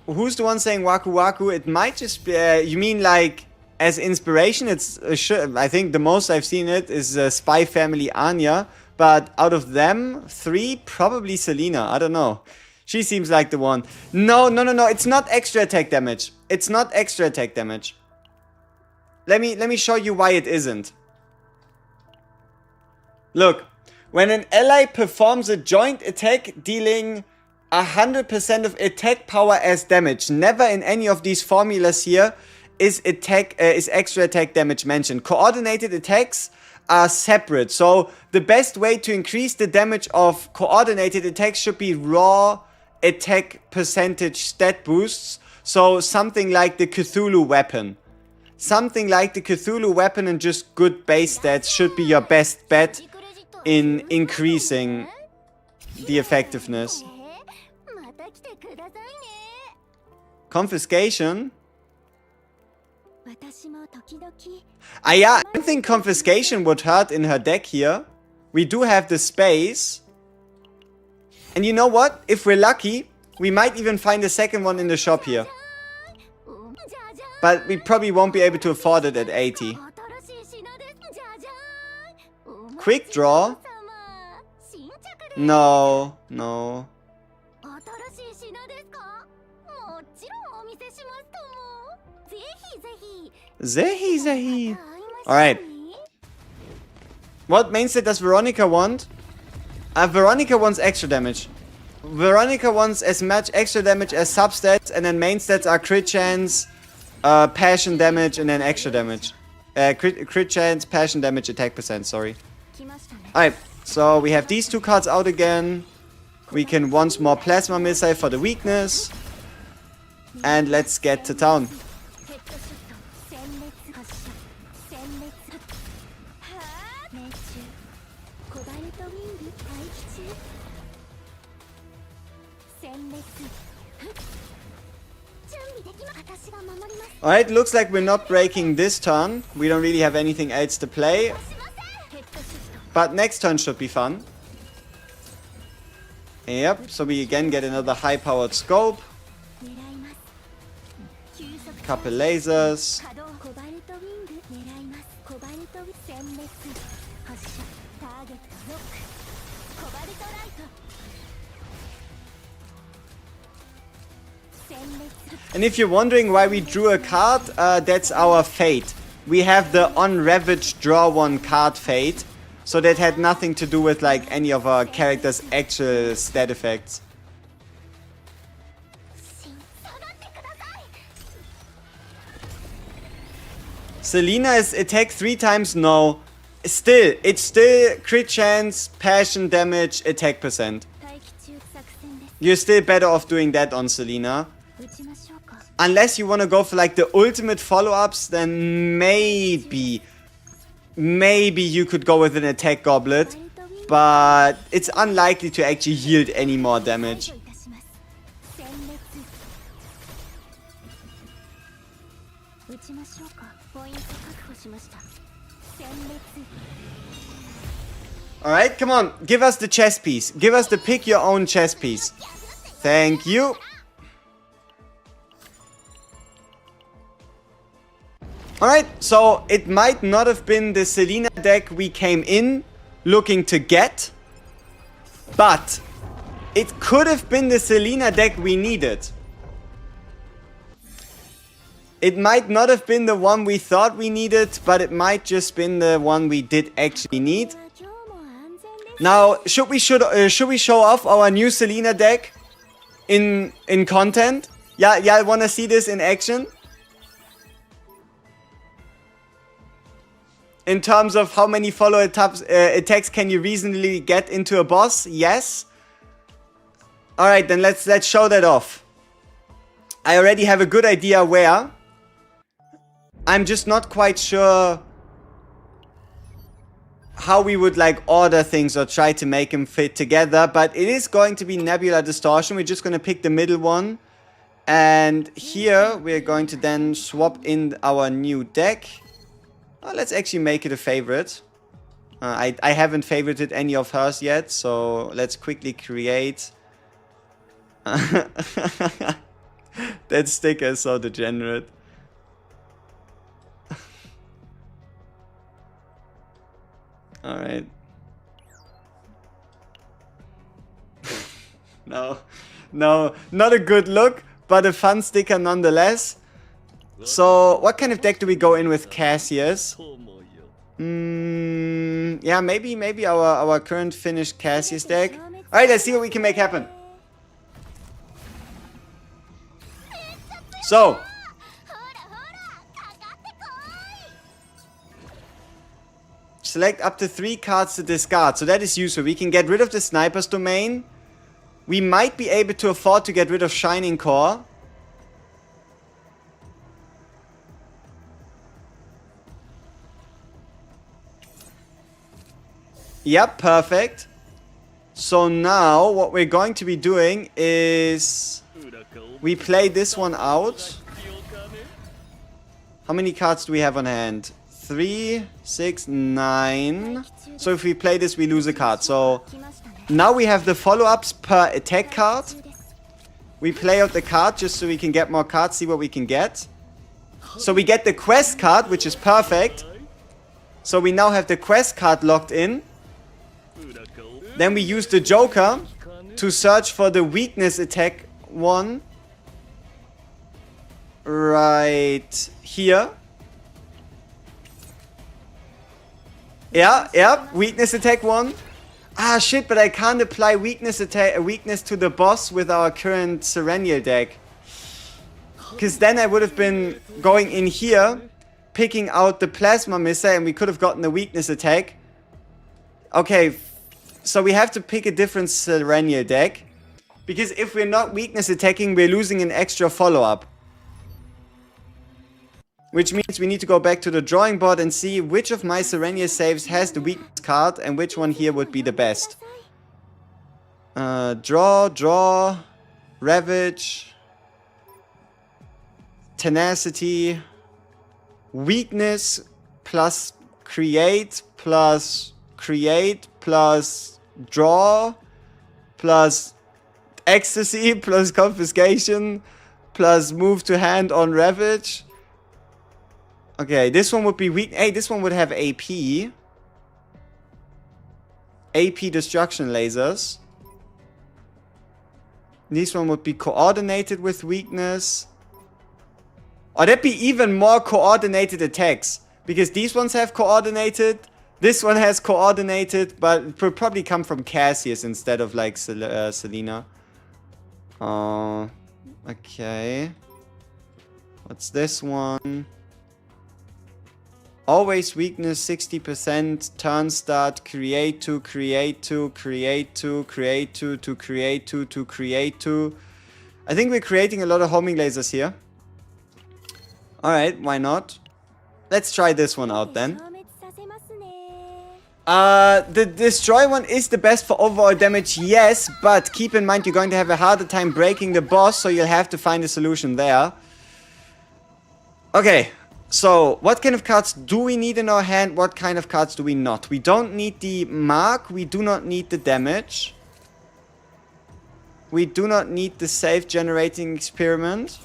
Who's the one saying Waku Waku? It might just be, you mean like as inspiration? It's I think the most I've seen it is Spy Family Anya. But out of them, 3, probably Selena. I don't know. She seems like the one. No. It's not extra attack damage. It's not extra attack damage. Let me show you why it isn't. Look. When an ally performs a joint attack dealing 100% of attack power as damage, never in any of these formulas here is extra attack damage mentioned. Coordinated attacks are separate. So the best way to increase the damage of coordinated attacks should be raw attack percentage stat boosts. So something like the Cthulhu weapon. Something like the Cthulhu weapon and just good base stats should be your best bet in increasing the effectiveness. Confiscation? Yeah, I don't think confiscation would hurt in her deck here. We do have the space. And you know what? If we're lucky, we might even find a second one in the shop here. But we probably won't be able to afford it at 80. Quick draw? No. Zehi. Alright. What main stat does Veronica want? Veronica wants extra damage. Veronica wants as much extra damage as substats, and then main stats are crit chance, passion damage, and then extra damage. Crit chance, passion damage, attack percent, sorry. Alright, so we have these 2 cards out again. We can once more Plasma Missile for the weakness. And let's get to town. Alright, looks like we're not breaking this turn. We don't really have anything else to play. But next turn should be fun. Yep, so we again get another high-powered scope. Couple lasers. And if you're wondering why we drew a card, that's our fate. We have the on Ravage draw 1 card fate. So that had nothing to do with like any of our characters' actual stat effects. Selena is attack 3 times? No. Still, it's still crit chance, passion damage, attack percent. You're still better off doing that on Selena. Unless you want to go for like the ultimate follow-ups, then maybe you could go with an attack goblet. But it's unlikely to actually yield any more damage. Alright, come on. Give us the chess piece. Give us the pick your own chess piece. Thank you. Alright, so it might not have been the Selena deck we came in looking to get. But it could have been the Selena deck we needed. It might not have been the one we thought we needed, but it might just been the one we did actually need. Now, should we show off our new Selena deck in content? Yeah, I wanna see this in action. In terms of how many follow attacks can you reasonably get into a boss? Yes. Alright, then let's show that off. I already have a good idea where. I'm just not quite sure how we would like order things or try to make them fit together. But it is going to be Nebula Distortion. We're just going to pick the middle one. And here we're going to then swap in our new deck. Oh, let's actually make it a favorite. I haven't favorited any of hers yet, so let's quickly create. That sticker is so degenerate. Alright. No, not a good look, but a fun sticker nonetheless. So, what kind of deck do we go in with Cassius? Yeah, maybe our current finished Cassius deck. Alright, let's see what we can make happen. So. Select up to 3 cards to discard. So that is useful. We can get rid of the Sniper's Domain. We might be able to afford to get rid of Shining Core. Yep, perfect. So now what we're going to be doing is we play this one out. How many cards do we have on hand? 3, 6, 9. So if we play this, we lose a card. So now we have the follow-ups per attack card. We play out the card just so we can get more cards, see what we can get. So we get the quest card, which is perfect. So we now have the quest card locked in. Then we use the Joker to search for the weakness attack one. Right here. Yeah, weakness attack 1. Ah, shit, but I can't apply weakness to the boss with our current Serenial deck. Because then I would have been going in here, picking out the Plasma Missile, and we could have gotten the weakness attack. Okay, so we have to pick a different Serenial deck. Because if we're not weakness attacking, we're losing an extra follow-up. Which means we need to go back to the drawing board and see which of my Serenia saves has the weakness card and which one here would be the best. Draw, Ravage, Tenacity, Weakness plus Create plus Draw plus Ecstasy plus Confiscation plus Move to Hand on Ravage. Okay, this one would be weak. Hey, this one would have AP. AP Destruction Lasers. This one would be coordinated with weakness. Or that'd be even more coordinated attacks. Because these ones have coordinated. This one has coordinated. But it would probably come from Cassius instead of like Selena. Okay. What's this one? Always weakness 60%, turn start, create 2, create 2, create 2, create 2, to create 2, to create 2. I think we're creating a lot of homing lasers here. Alright, why not? Let's try this one out then. The destroy one is the best for overall damage, yes, but keep in mind you're going to have a harder time breaking the boss, so you'll have to find a solution there. Okay. So, what kind of cards do we need in our hand? What kind of cards do we not? We don't need the mark. We do not need the damage. We do not need the save generating experiment.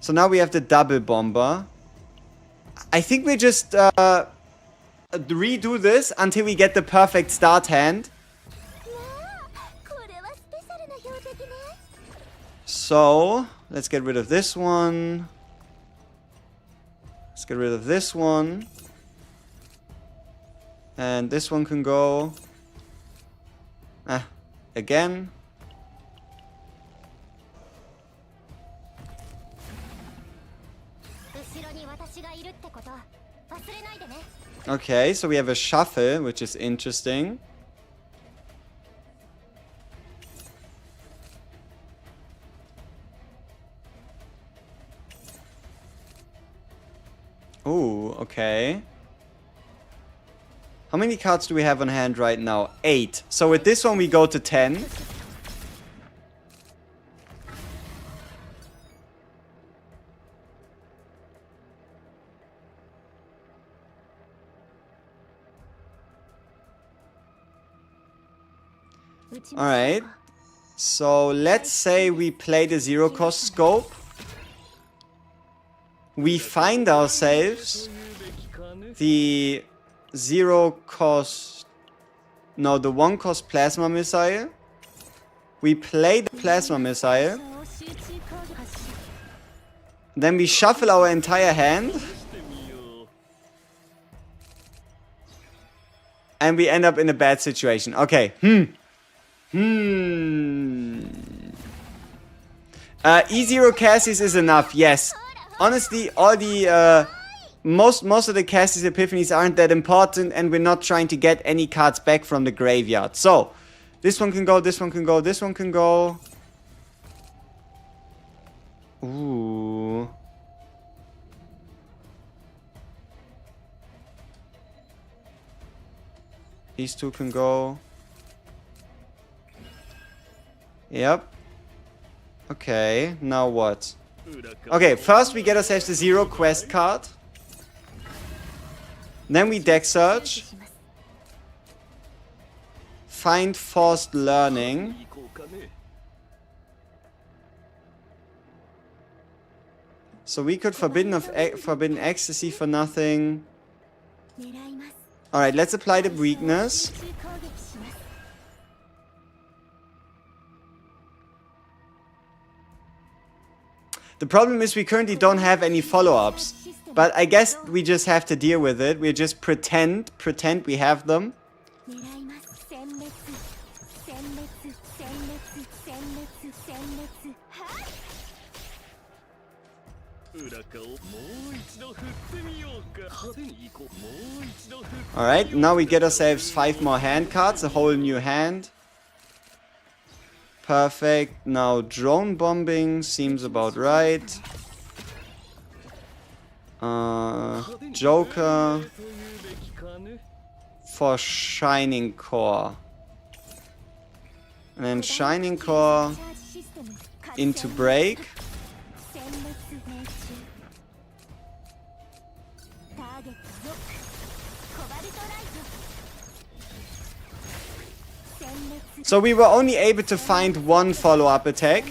So now we have the double bomber. I think we just redo this until we get the perfect start hand. So, let's get rid of this one. Let's get rid of this one. And this one can go. Again. Okay, so we have a shuffle, which is interesting. Ooh, okay. How many cards do we have on hand right now? 8. So with this one we go to 10. Alright. So let's say we play the 0-cost scope. We find ourselves the 0-cost... No, the 1-cost plasma missile. We play the plasma missile. Then we shuffle our entire hand. And we end up in a bad situation. Okay. E0 Cassis is enough, yes. Honestly, all the most of the Cassis Epiphanies aren't that important, and we're not trying to get any cards back from the graveyard. So, this one can go, this one can go, this one can go. Ooh. These two can go. Yep. Okay, now what? Okay, first we get ourselves the 0 quest card. Then we deck search. Find forced learning. So we could forbidden ecstasy for nothing. Alright, let's apply the weakness. The problem is we currently don't have any follow-ups. But I guess we just have to deal with it. We just pretend we have them. Alright, now we get ourselves 5 more hand cards, a whole new hand. Perfect. Now drone bombing seems about right. Joker for Shining Core. And then Shining Core into break. So we were only able to find one follow-up attack.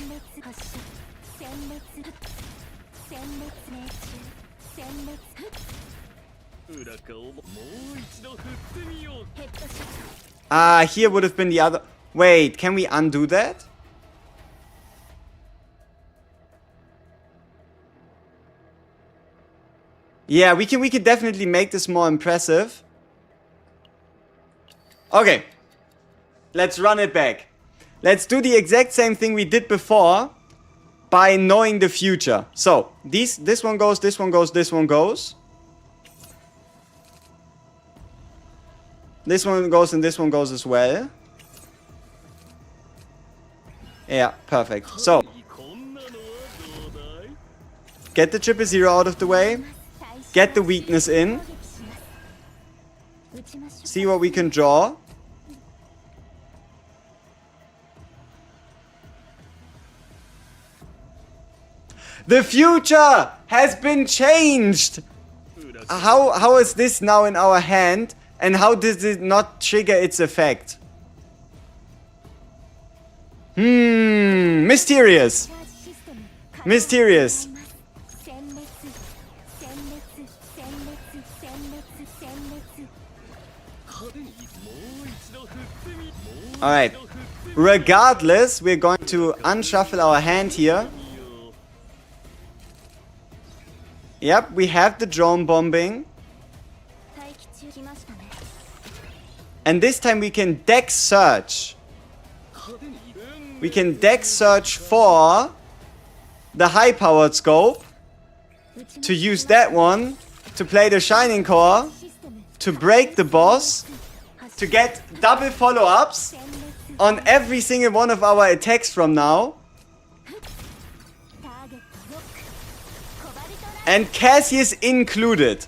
Here would have been the other... Wait, can we undo that? Yeah, we can definitely make this more impressive. Okay. Let's run it back. Let's do the exact same thing we did before by knowing the future. So, this one goes, this one goes, this one goes. This one goes and this one goes as well. Yeah, perfect. So, get the 000 out of the way. Get the weakness in. See what we can draw. The future has been changed! How is this now in our hand? And how does it not trigger its effect? Mysterious. Mysterious. Alright. Regardless, we're going to unshuffle our hand here. Yep, we have the drone bombing. And this time we can deck search. We can deck search for the high-powered scope. To use that one to play the Shining Core. To break the boss. To get double follow-ups on every single one of our attacks from now. And Cassius included.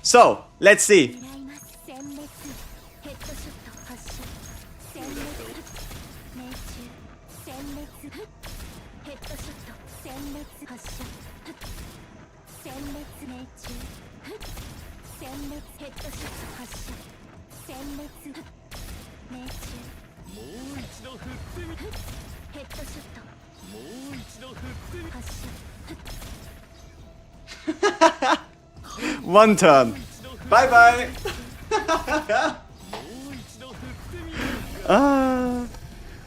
So, let's see. One turn. Bye bye.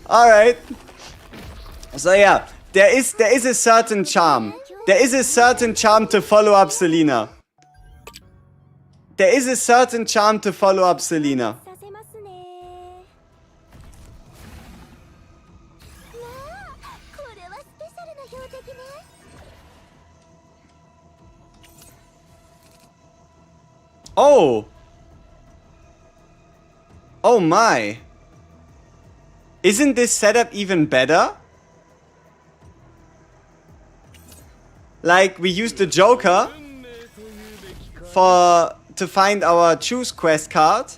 Alright. So yeah, there is a certain charm. There is a certain charm to follow up Selena. There is a certain charm to follow up Selena. Oh! Oh my! Isn't this setup even better? Like, we use the Joker to find our choose quest card.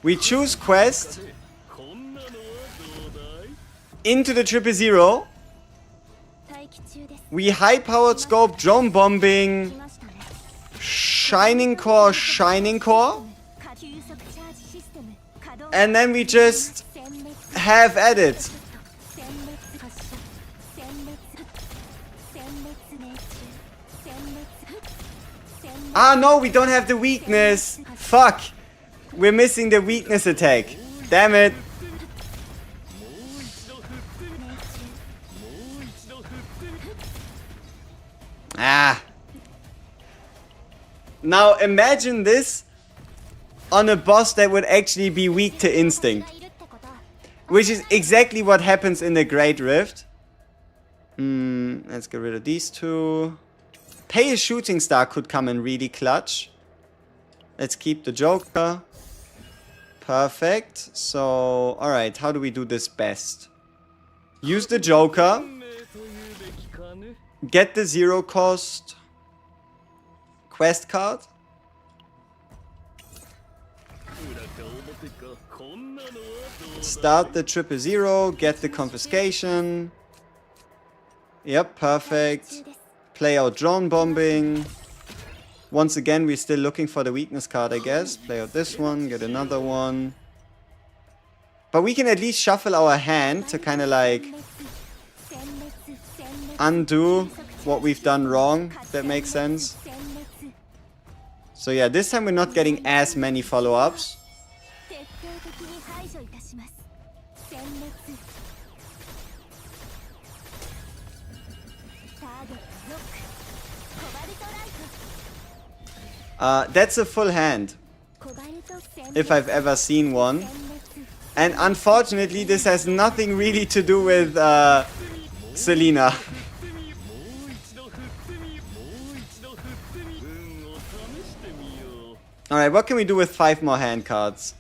We choose quest into the 000. We high-powered scope, drone bombing, Shining Core, and then we just have at it. Ah no, we don't have the weakness. Fuck. We're missing the weakness attack. Damn it. Ah. Now imagine this on a boss that would actually be weak to instinct. Which is exactly what happens in the Great Rift. Let's get rid of these two. Pay a Shooting Star could come in really clutch. Let's keep the Joker. Perfect. So, alright, how do we do this best? Use the Joker. Get the 0 cost quest card. Start the 000, get the confiscation. Yep, perfect. Play out drone bombing. Once again, we're still looking for the weakness card, I guess. Play out this one, get another one. But we can at least shuffle our hand to kind of like undo what we've done wrong, if that makes sense. So yeah, this time we're not getting as many follow-ups. That's a full hand, if I've ever seen one. And unfortunately, this has nothing really to do with Selena. Alright, what can we do with 5 more hand cards?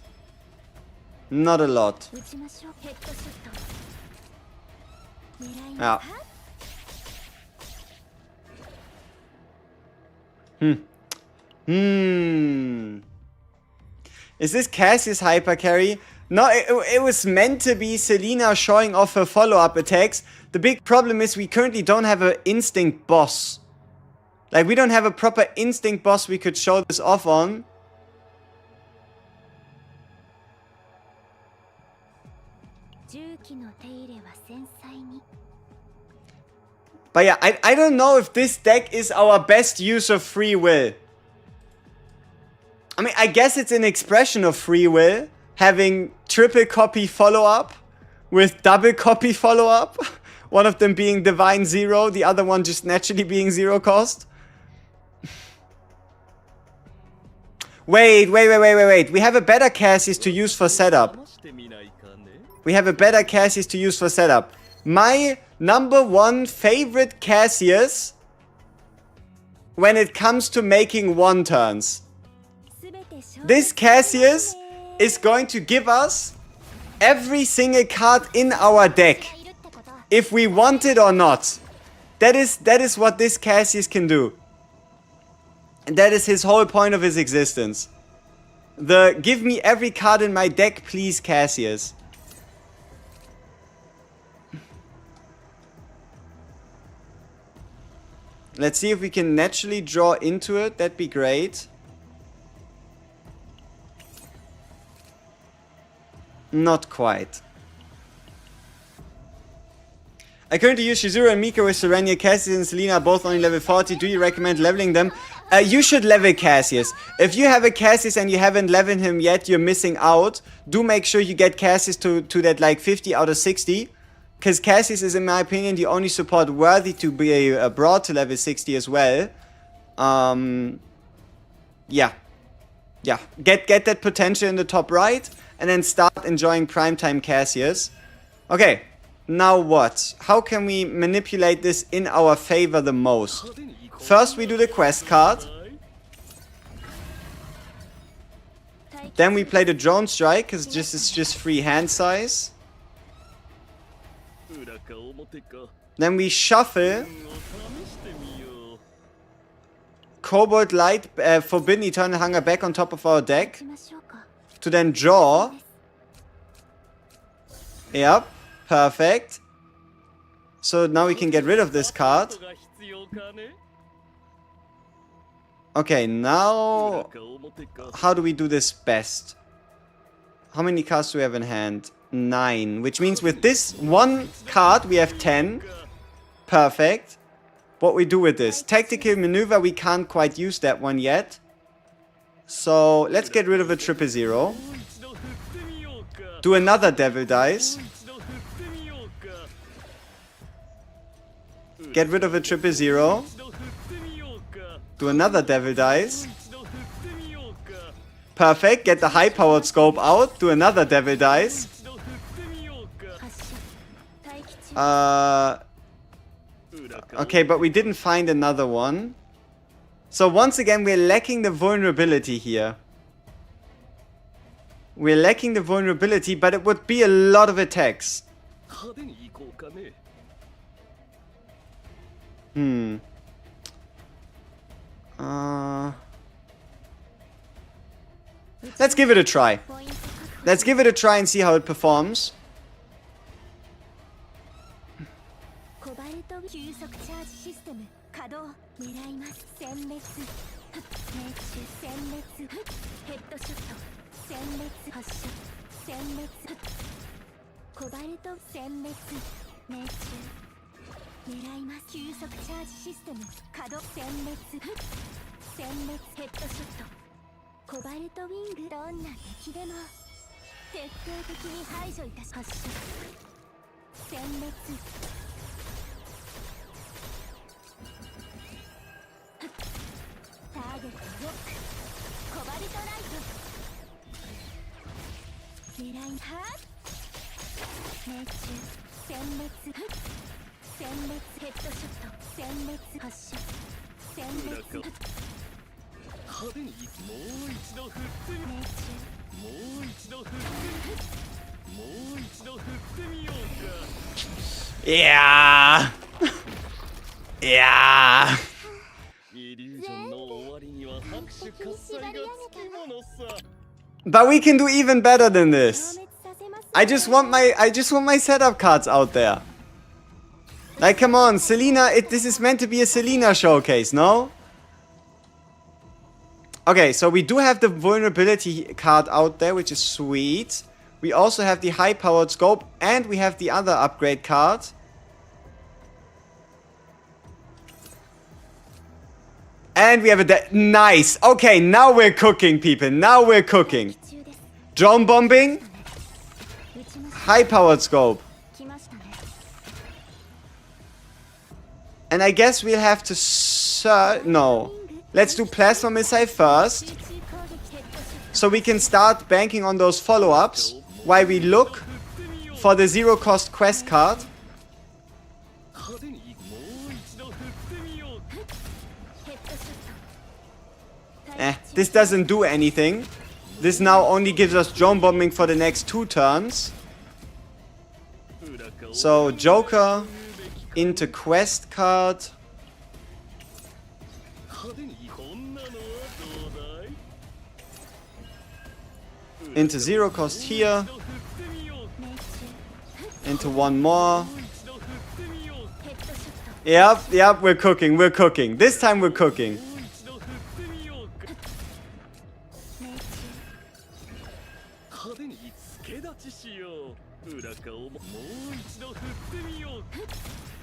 Not a lot. Yeah. Is this Cassius hyper carry? No, it was meant to be Selena showing off her follow-up attacks. The big problem is we currently don't have an instinct boss. Like, we don't have a proper instinct boss we could show this off on. But yeah, I don't know if this deck is our best use of free will. I mean, I guess it's an expression of free will. Having triple copy follow-up with double copy follow-up. One of them being Divine 0, the other one just naturally being 0 cost. Wait. We have a better Cassius to use for setup. My number one favorite Cassius when it comes to making 1 turns. This Cassius is going to give us every single card in our deck, if we want it or not. That is what this Cassius can do. And that is his whole point of his existence. The give me every card in my deck, please, Cassius. Let's see if we can naturally draw into it. That'd be great. Not quite. I currently use Shizuru and Mika with Serenia. Cassius and Selena are both only level 40. Do you recommend leveling them? You should level Cassius. If you have a Cassius and you haven't leveled him yet, you're missing out. Do make sure you get Cassius to that like 50 out of 60. Because Cassius is, in my opinion, the only support worthy to be brought to level 60 as well. Yeah. Get that potential in the top right. And then start enjoying primetime Cassius. Okay. Now what? How can we manipulate this in our favor the most? First we do the quest card. Then we play the drone strike, because it's just free hand size. Then we shuffle Cobalt Light, Forbidden Eternal Hunger back on top of our deck. To then draw. Yep. Perfect. So now we can get rid of this card. Okay, now how do we do this best? How many cards do we have in hand? 9. Which means with this one card we have 10. Perfect. What we do with this? Tactical maneuver, we can't quite use that one yet. So let's get rid of a 000. Do another devil dice. Get rid of a 000. Do another devil dice. Perfect. Get the high powered scope out. Do another devil dice. Okay, but we didn't find another one. So once again, we're lacking the vulnerability here. We're lacking the vulnerability, but it would be a lot of attacks. Let's give it a try. Let's give it a try and see how it performs. Yeah. Yeah. But we can do even better than this. I just want my setup cards out there. Like, come on, Selena, this is meant to be a Selena showcase, no? Okay, so we do have the vulnerability card out there, which is sweet. We also have the high-powered scope, and we have the other upgrade card. And we have a nice. Okay, now we're cooking, people. Now we're cooking. Drone bombing. High-powered scope. And I guess we'll have to no. Let's do plasma missile first. so we can start banking on those follow-ups while we look for the zero cost quest card. This doesn't do anything. This now only gives us drone bombing for the next 2 turns. So Joker into quest card. Into zero cost here. Into one more. Yep, we're cooking. This time we're cooking.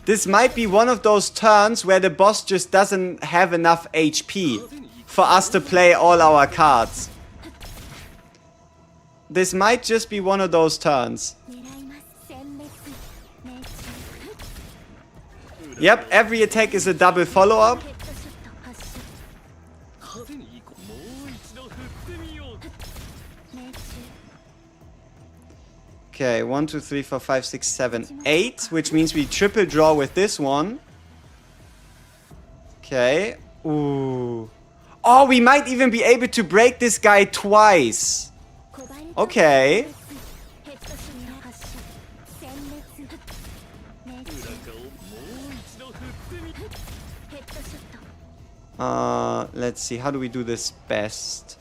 This might be one of those turns where the boss just doesn't have enough HP for us to play all our cards. This might just be one of those turns. Yep, every attack is a double follow-up. Okay, 1, 2, 3, 4, 5, 6, 7, 8, which means we triple draw with this one. Okay. Ooh. Oh, we might even be able to break this guy twice. Okay. Let's see, how do we do this best?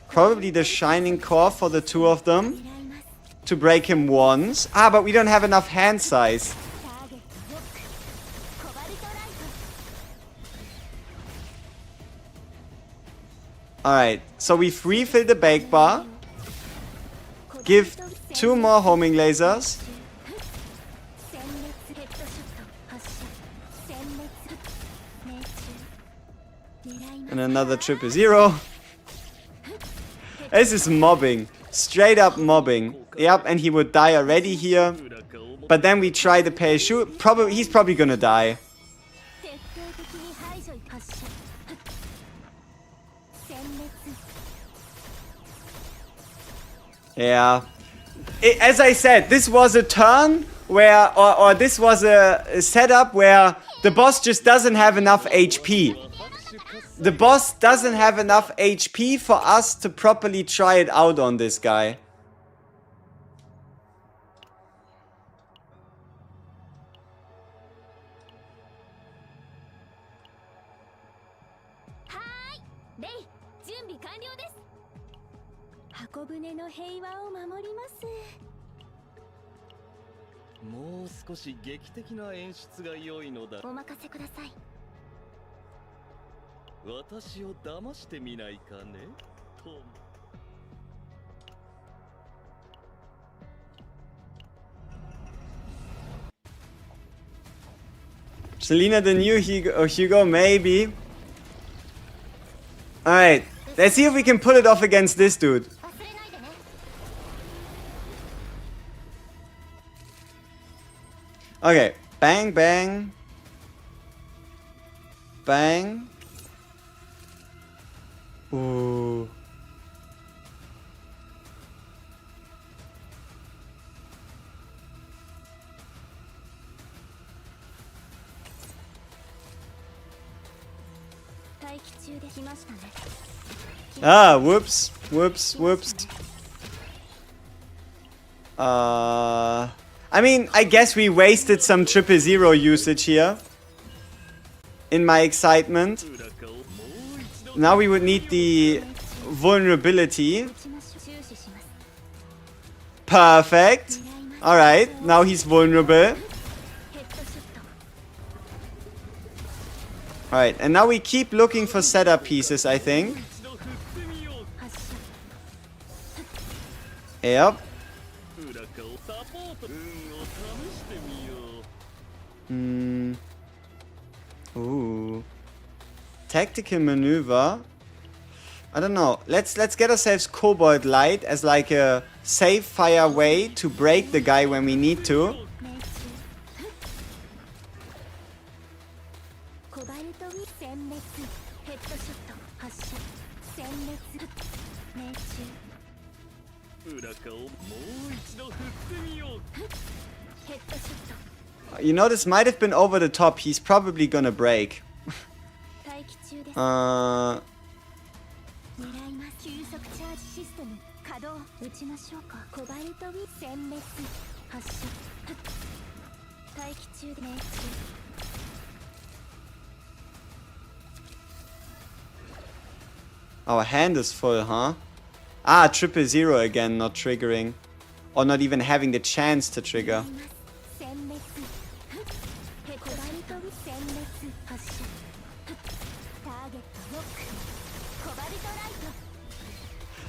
Probably the Shining Core for the 2 of them. To break him once. But we don't have enough hand size. Alright, so we've refilled the bake bar. Give 2 more homing lasers. And another 000. This is mobbing. Straight up mobbing. Yep, and he would die already here. But then we try the parachute. He's probably gonna die. Yeah. As I said, this was a turn where, or this was a setup where the boss just doesn't have enough HP. The boss doesn't have enough HP for us to properly try it out on this guy. Selena the new Hugo, maybe. Alright, let's see if we can pull it off against this dude. Okay, bang, bang. Bang. Ooh. Whoops. Whoops. I mean, I guess we wasted some 000 usage here. In my excitement. Now we would need the vulnerability. Perfect. Alright, now he's vulnerable. Alright, and now we keep looking for setup pieces, I think. Yep. Ooh. Tactical maneuver. I don't know. Let's get ourselves Cobalt Light as like a safe fire way to break the guy when we need to. You know, this might have been over the top. He's probably gonna break. Our hand is full, huh? Ah, 000 again, not triggering. Or not even having the chance to trigger.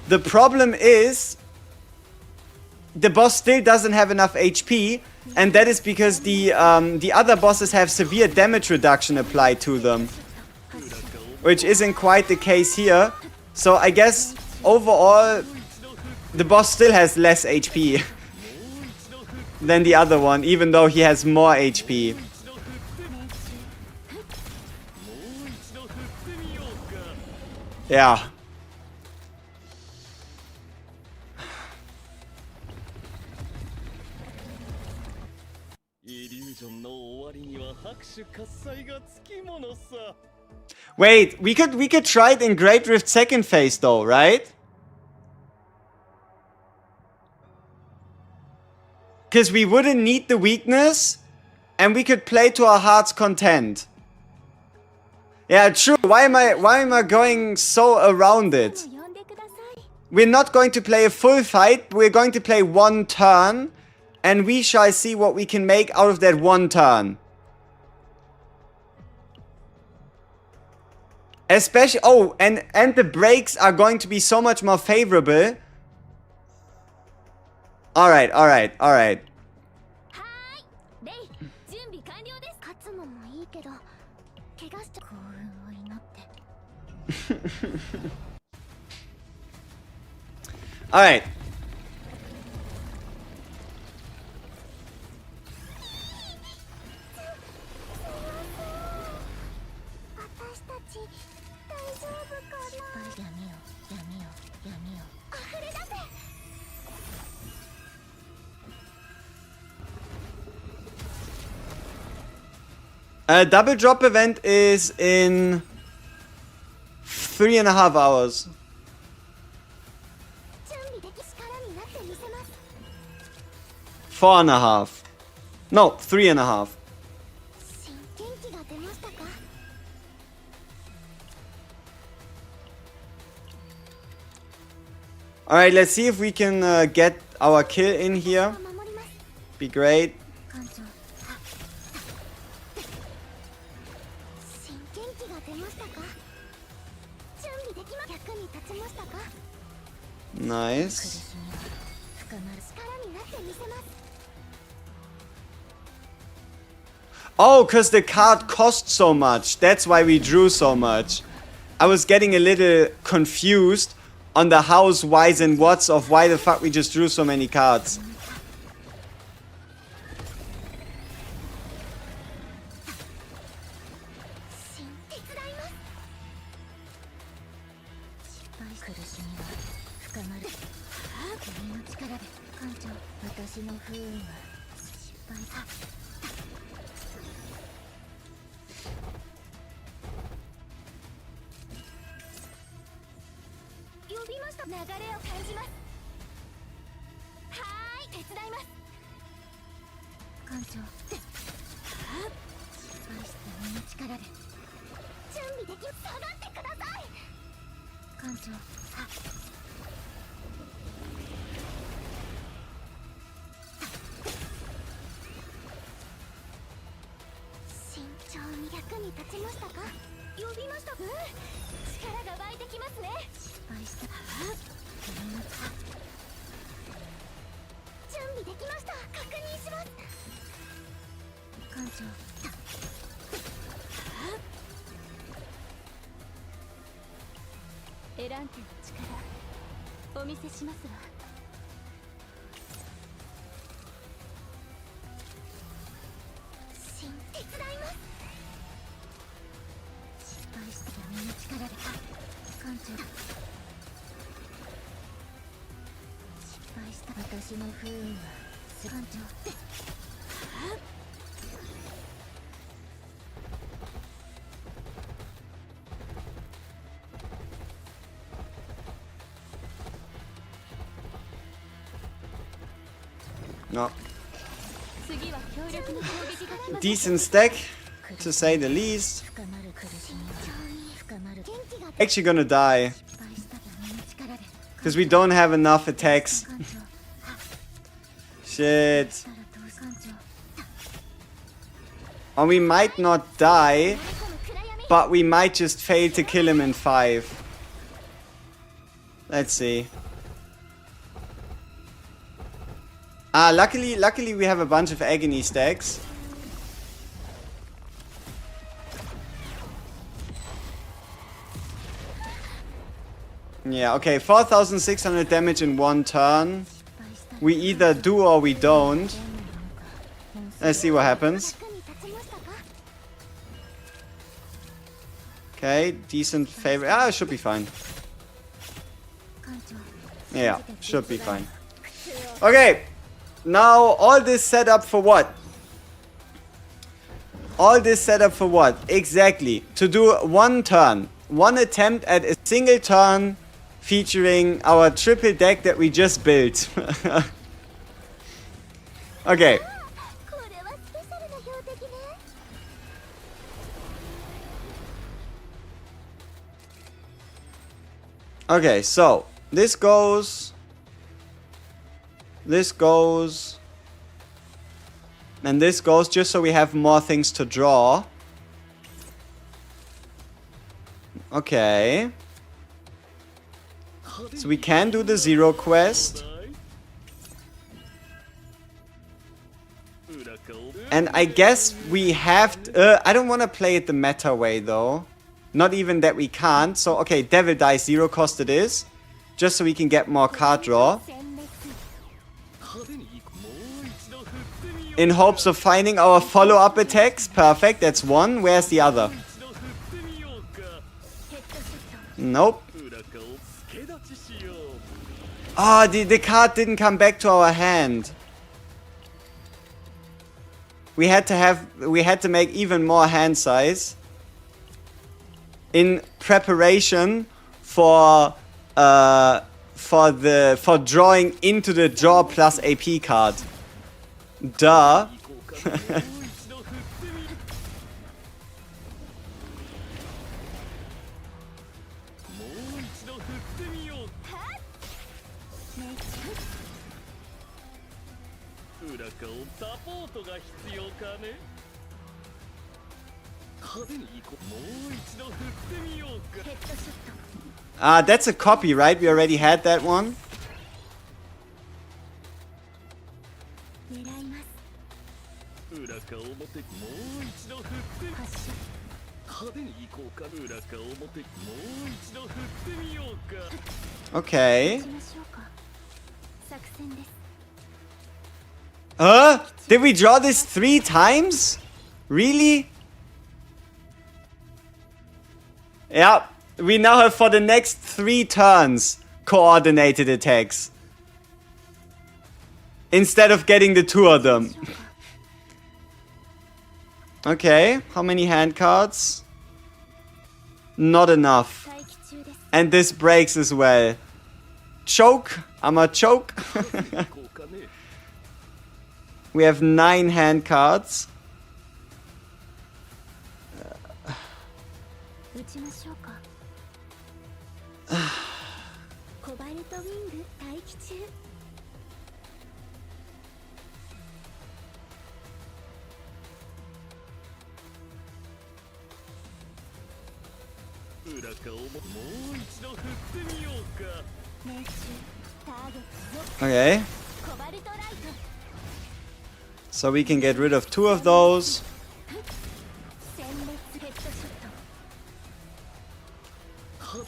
The problem is, the boss still doesn't have enough HP, and that is because the other bosses have severe damage reduction applied to them. Which isn't quite the case here. So I guess, overall, the boss still has less HP than the other one, even though he has more HP. Yeah. Wait, we could try it in Great Rift second phase though, right? Because we wouldn't need the weakness, and we could play to our heart's content. Yeah, true. Why am I going so around it? We're not going to play a full fight. We're going to play one turn, and we shall see what we can make out of that one turn. Especially, oh, and the breaks are going to be so much more favorable. Alright, alright, alright. Alright. Double drop event is in 3.5 hours. 4.5. No, 3.5. Alright, let's see if we can get our kill in here. Be great. Nice. Oh, because the card cost so much. That's why we drew so much. I was getting a little confused on the hows, whys, and whats of why the fuck we just drew so many cards. No. Decent stack, to say the least. Actually gonna die. Because we don't have enough attacks. Shit. Or we might not die, but we might just fail to kill him in 5. Let's see. Luckily we have a bunch of agony stacks. Yeah, okay, 4,600 damage in 1 turn. We either do or we don't. Let's see what happens. Okay, decent favor. Ah, it should be fine. Yeah, should be fine. Okay, now all this setup for what? All this setup for what? Exactly. To do 1 turn. 1 attempt at a single turn featuring our triple deck that we just built. Okay. Okay, so this goes, and this goes just so we have more things to draw. Okay. So we can do the 0 quest. And I guess we have to, I don't want to play it the meta way though. Not even that we can't. So okay, Devil Dice 0 cost it is. Just so we can get more card draw. In hopes of finding our follow-up attacks. Perfect, that's 1. Where's the other? Nope. Oh, the card didn't come back to our hand. We had to make even more hand size in preparation for drawing into the draw plus AP card. Duh. That's a copy, right? We already had that one. Okay. Did we draw this 3 times? Really? Yeah, we now have for the next 3 turns coordinated attacks. Instead of getting the 2 of them. Okay, how many hand cards? Not enough. And this breaks as well. Choke. I'm a choke. We have 9 hand cards. Okay. So we can get rid of 2 of those.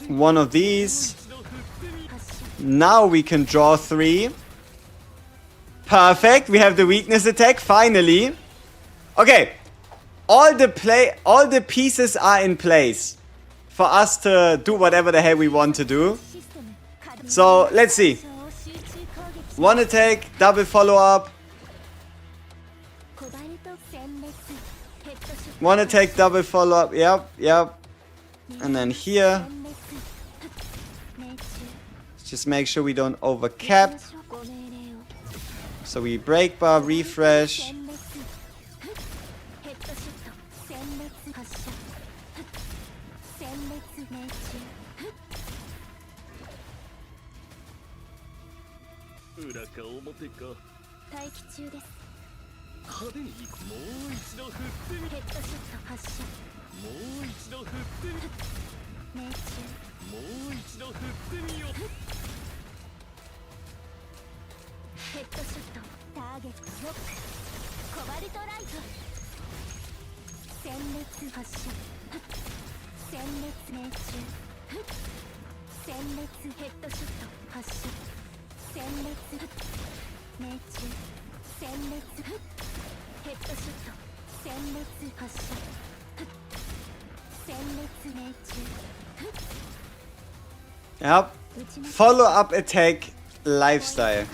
One of these. Now we can draw 3. Perfect. We have the weakness attack finally. Okay. All the pieces are in place for us to do whatever the hell we want to do. So let's see. One attack, double follow-up. One attack, double follow-up. Yep, yep. And then here. Just make sure we don't overcap. So we break bar, refresh. Yep. Follow-up attack lifestyle.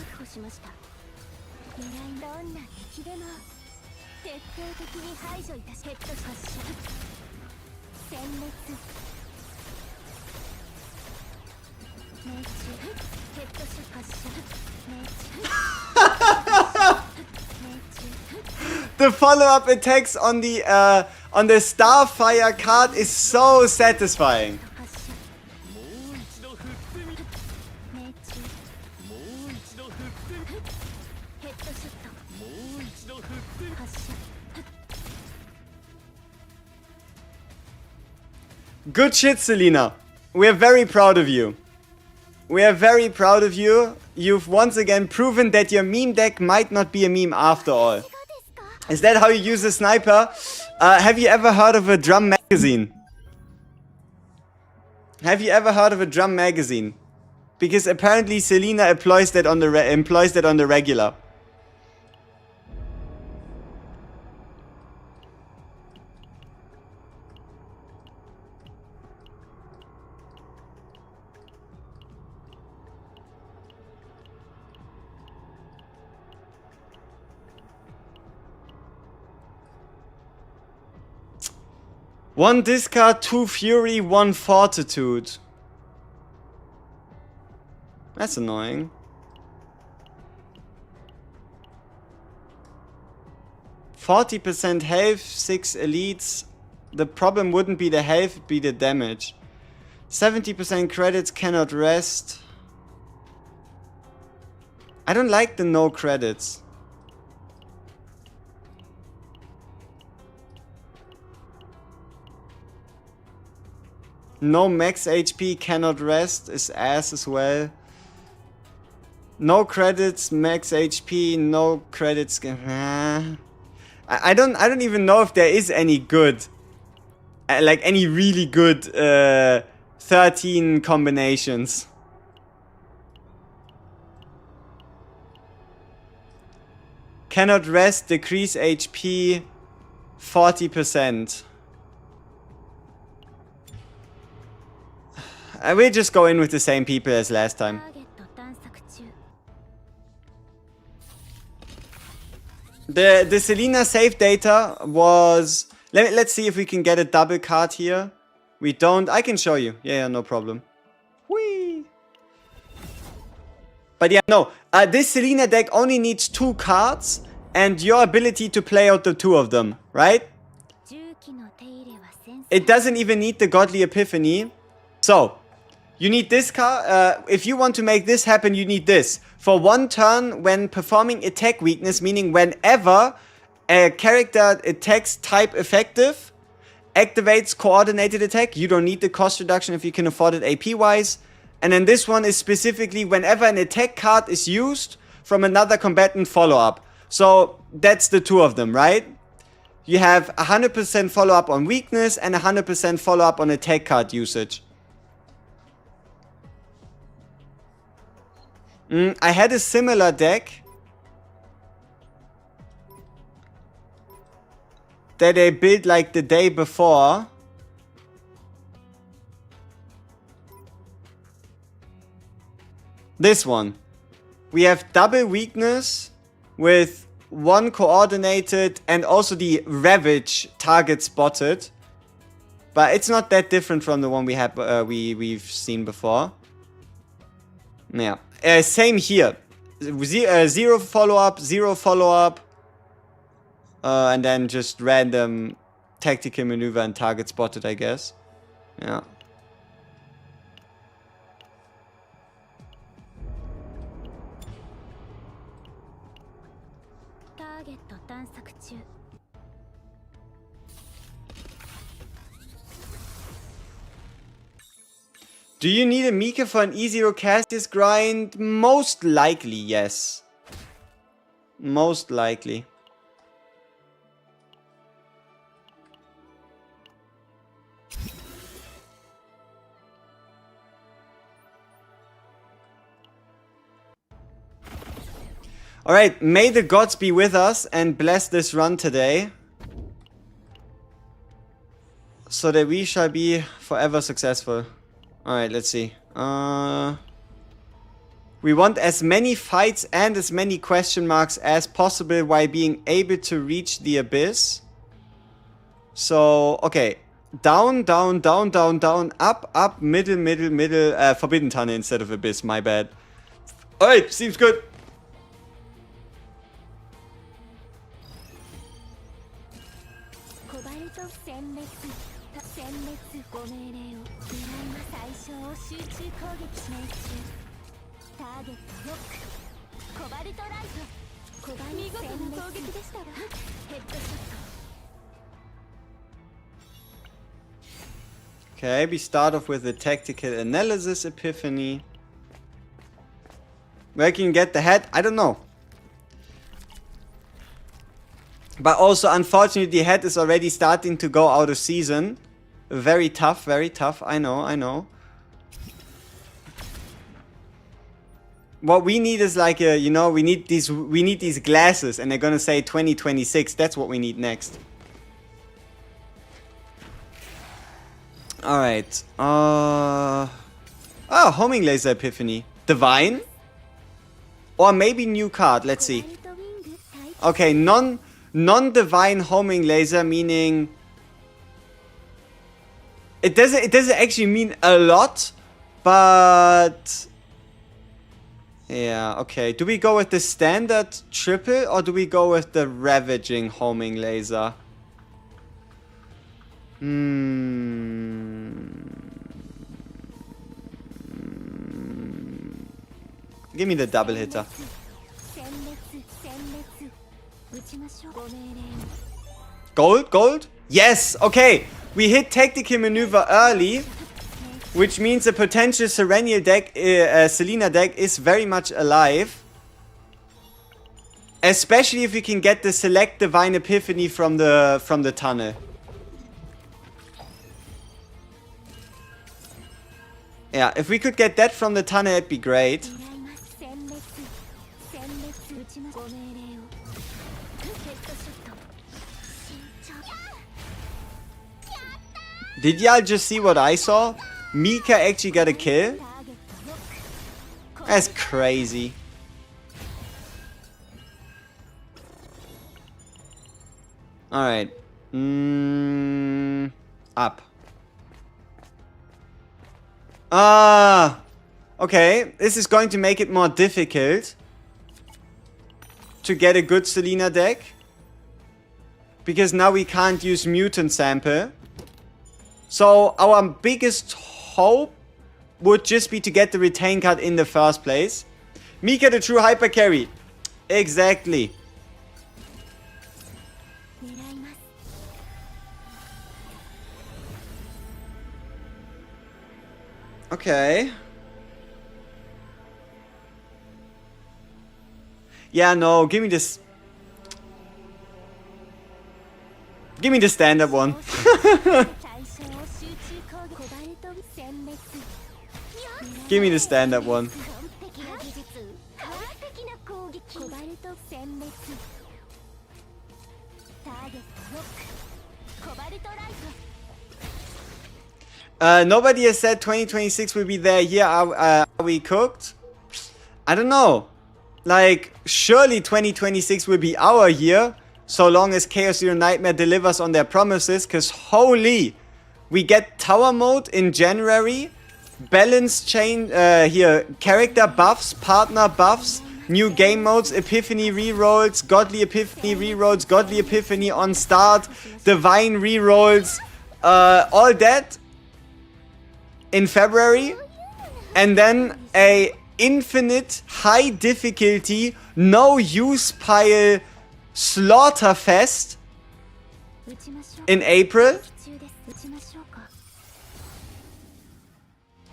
The follow-up attacks on the Starfire card is so satisfying. Good shit, Selena. We are very proud of you. We are very proud of you. You've once again proven that your meme deck might not be a meme after all. Is that how you use a sniper? Have you ever heard of a drum magazine? Have you ever heard of a drum magazine? Because apparently Selena employs that on the regular. One discard, 2 fury, 1 fortitude. That's annoying. 40% health, 6 elites. The problem wouldn't be the health, it'd be the damage. 70% credits, cannot rest. I don't like the no credits. No max HP, cannot rest is ass as well. No credits, max HP, no credits. I don't even know if there is any good, like any really good 13 combinations. Cannot rest, decrease HP 40%. We'll just go in with the same people as last time. The Selena save data was... Let's see if we can get a double card here. We don't... I can show you. Yeah, no problem. Whee! But yeah, no. This Selena deck only needs 2 cards and your ability to play out the 2 of them, right? It doesn't even need the Godly Epiphany. So... you need this card. If you want to make this happen, you need this. For 1 turn, when performing attack weakness, meaning whenever a character attacks type effective, activates coordinated attack, you don't need the cost reduction if you can afford it AP-wise. And then this one is specifically whenever an attack card is used from another combatant follow-up. So that's the 2 of them, right? You have 100% follow-up on weakness and 100% follow-up on attack card usage. I had a similar deck that I built like the day before. This one. We have double weakness with 1 coordinated and also the Ravage target spotted. But it's not that different from the one we had we've seen before. Yeah. Same here. 0 follow-up, 0 follow-up. And then just random tactical maneuver and target spotted, I guess. Yeah. Do you need a Mika for an E0 Cassius grind? Most likely, yes. Most likely. Alright, may the gods be with us and bless this run today. So that we shall be forever successful. Alright, let's see. We want as many fights and as many question marks as possible while being able to reach the abyss. So, okay. Down, down, down, down, down, up, up, middle, middle, middle. Forbidden Tunnel instead of abyss, my bad. Alright, seems good. Okay, we start off with the tactical analysis Epiphany. Where can you get the head? I don't know. But also, unfortunately, the head is already starting to go out of season. Very tough, I know, I know. What we need is like a, you know, we need these glasses, and they're gonna say 2026. That's what we need next. Alright. Oh, homing laser Epiphany. Divine? Or maybe new card, let's see. Okay, non-divine homing laser, meaning it doesn't actually mean a lot, but yeah, okay. Do we go with the standard triple or do we go with the ravaging homing laser? Give me the double hitter. Gold? Gold? Yes! Okay! We hit tactical maneuver early, which means the potential Serenial deck, Selena deck is very much alive. Especially if we can get the select Divine Epiphany from the tunnel. Yeah, if we could get that from the tunnel, it'd be great. Did y'all just see what I saw? Mika actually got a kill? That's crazy. Alright. Up. Okay. This is going to make it more difficult to get a good Selena deck. Because now we can't use Mutant Sample. So our biggest hope would just be to get the retain card in the first place. Mika the true hyper carry. Exactly. Okay. Yeah, no, give me this. Give me the standard one. Give me the standard one. Nobody has said 2026 will be their year. Are we cooked? I don't know. like, surely 2026 will be our year, so long as Chaos Zero Nightmare delivers on their promises, because holy, we get Tower Mode in January, balance chain, character buffs, partner buffs, new game modes, Epiphany rerolls, Godly Epiphany rerolls, Godly Epiphany on start, Divine rerolls, all that in February, and then a infinite high difficulty no use pile Slaughterfest in April.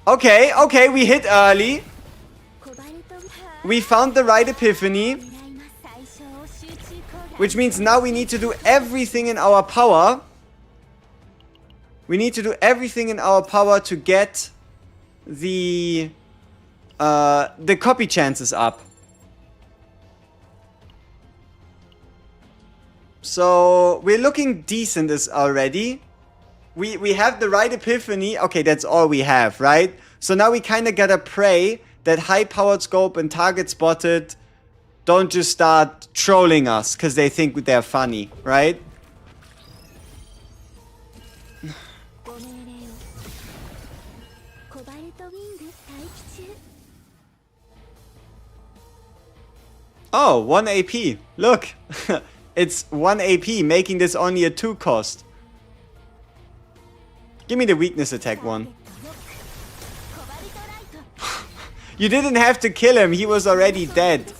Okay, we hit early. We found the right Epiphany, which means now we need to do everything in our power. We need to do everything in our power to get the copy chances up. So we're looking decent as already. We have the right Epiphany. Okay, that's all we have, right? So now we kind of gotta pray that high-powered scope and target spotted don't just start trolling us because they think they're funny, right? Oh, 1 AP. Look. It's 1 AP, making this only a 2 cost. Give me the weakness attack one. You didn't have to kill him, he was already dead.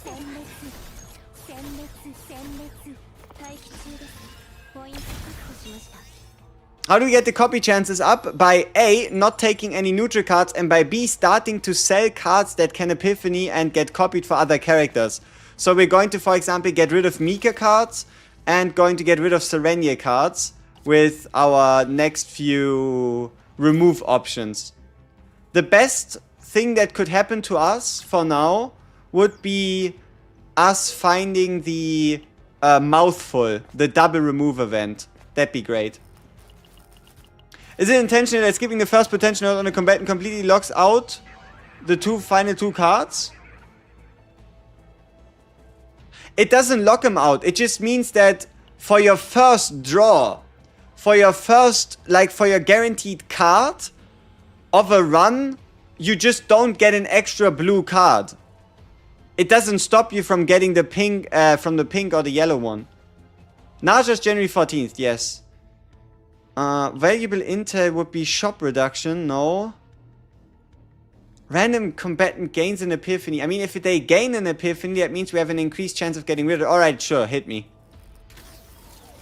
How do we get the copy chances up? By A, not taking any neutral cards, and by B, starting to sell cards that can Epiphany and get copied for other characters. So we're going to, for example, get rid of Mika cards and going to get rid of Serenia cards with our next few remove options. The best thing that could happen to us for now would be us finding the mouthful, the double remove event. That'd be great. Is it intentional that skipping the first potential node on a combatant completely locks out the final two cards? It doesn't lock him out. It just means that for your first draw, for your first, like for your guaranteed card of a run, you just don't get an extra blue card. It doesn't stop you from getting the pink, from the pink or the yellow one. Naja's January 14th, yes. Valuable intel would be shop reduction, no. Random combatant gains an Epiphany. I mean, if they gain an Epiphany, that means we have an increased chance of getting rid of it. Alright, sure, hit me.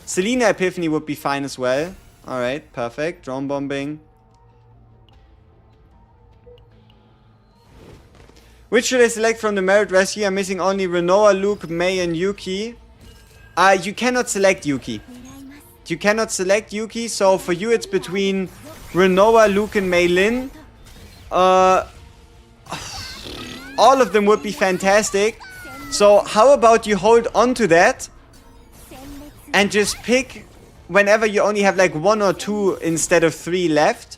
Selena Epiphany would be fine as well. Alright, perfect. Drone bombing. Which should I select from the Merit Rescue? I'm missing only Renoa, Luke, Mei, and Yuki. You cannot select Yuki. You cannot select Yuki, so for you it's between Renoa, Luke, and Mei Lin. All of them would be fantastic. So how about you hold on to that and just pick whenever you only have like 1 or 2 instead of 3 left.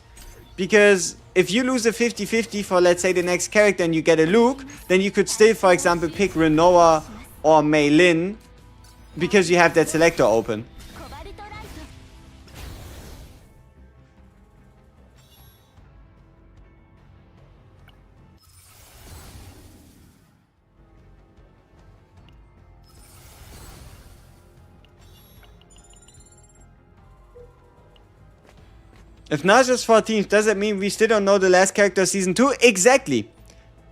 Because if you lose a 50-50 for, let's say, the next character and you get a Luke, then you could still, for example, pick Renoa or Mei Lin because you have that selector open. If Naja's 14th, does that mean we still don't know the last character of Season 2? Exactly!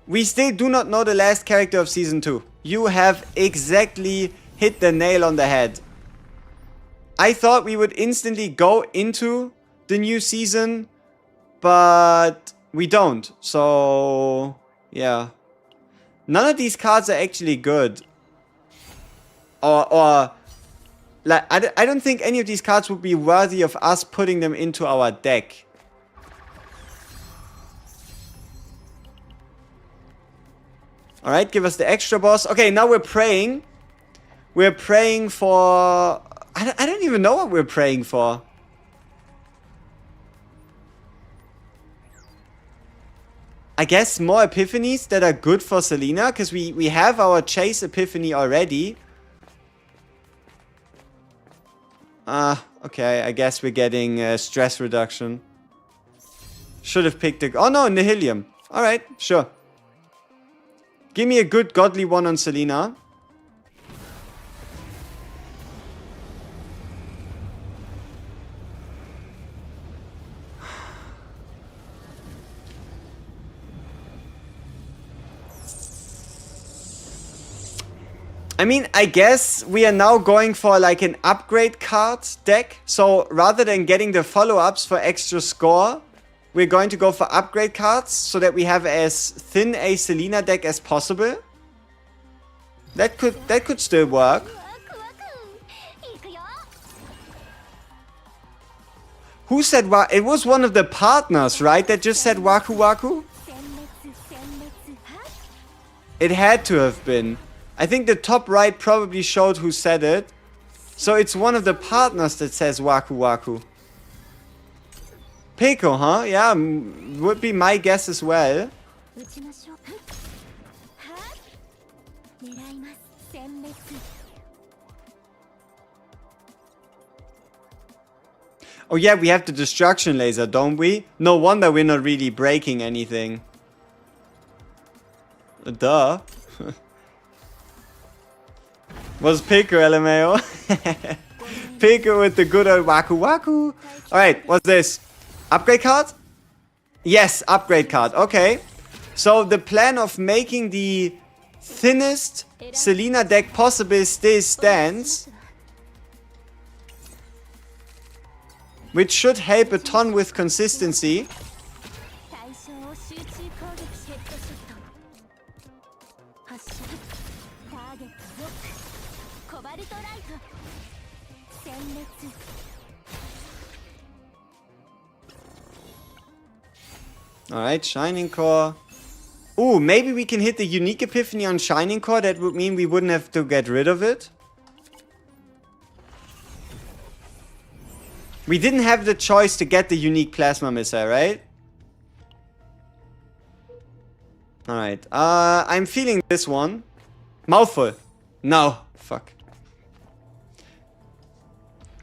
We still do not know the last character of Season 2. You have exactly hit the nail on the head. I thought we would instantly go into the new season, but we don't. So, yeah. None of these cards are actually good. Like, I don't think any of these cards would be worthy of us putting them into our deck. Alright, give us the extra boss. Okay, now we're praying. We're praying for... I don't even know what we're praying for. I guess more Epiphanies that are good for Selena, because we have our Chase Epiphany already. Okay, I guess we're getting stress reduction. Should have picked a... Oh no, Nihilium. Alright, sure. Give me a good godly one on Selena. I mean, I guess we are now going for like an upgrade card deck. So rather than getting the follow-ups for extra score, we're going to go for upgrade cards so that we have as thin a Selena deck as possible. That could still work. Who said Waku? It was one of the partners, right? That just said Waku Waku? It had to have been. I think the top right probably showed who said it. So it's one of the partners that says Waku Waku. Peko, huh? Yeah, would be my guess as well. Oh yeah, we have the destruction laser, don't we? No wonder we're not really breaking anything. Duh. Was Peko LMAO? Peko with the good old Waku Waku. Alright, what's this? Upgrade card? Yes, upgrade card. Okay. So the plan of making the thinnest Selena deck possible still stands. Which should help a ton with consistency. Alright, Shining Core. Ooh, maybe we can hit the unique Epiphany on Shining Core. That would mean we wouldn't have to get rid of it. We didn't have the choice to get the unique Plasma Missile, right? Alright, I'm feeling this one. Mouthful. No, fuck.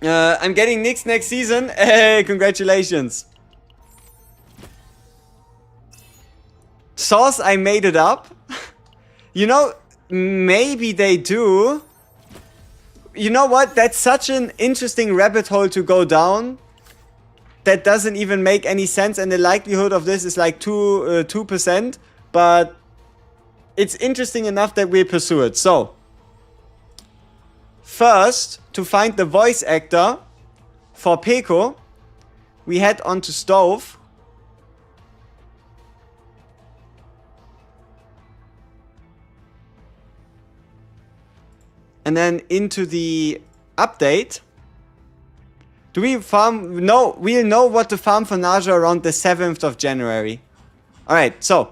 I'm getting Nyx next season. Hey, congratulations. Sauce, I made it up. You know, maybe they do. You know what? That's such an interesting rabbit hole to go down. That doesn't even make any sense, and the likelihood of this is like 2%. But it's interesting enough that we pursue it. So, first, to find the voice actor for Peko, we head onto Stove. And then into the update. Do we farm? No, we'll know what to farm for Naja around the 7th of January. Alright, so.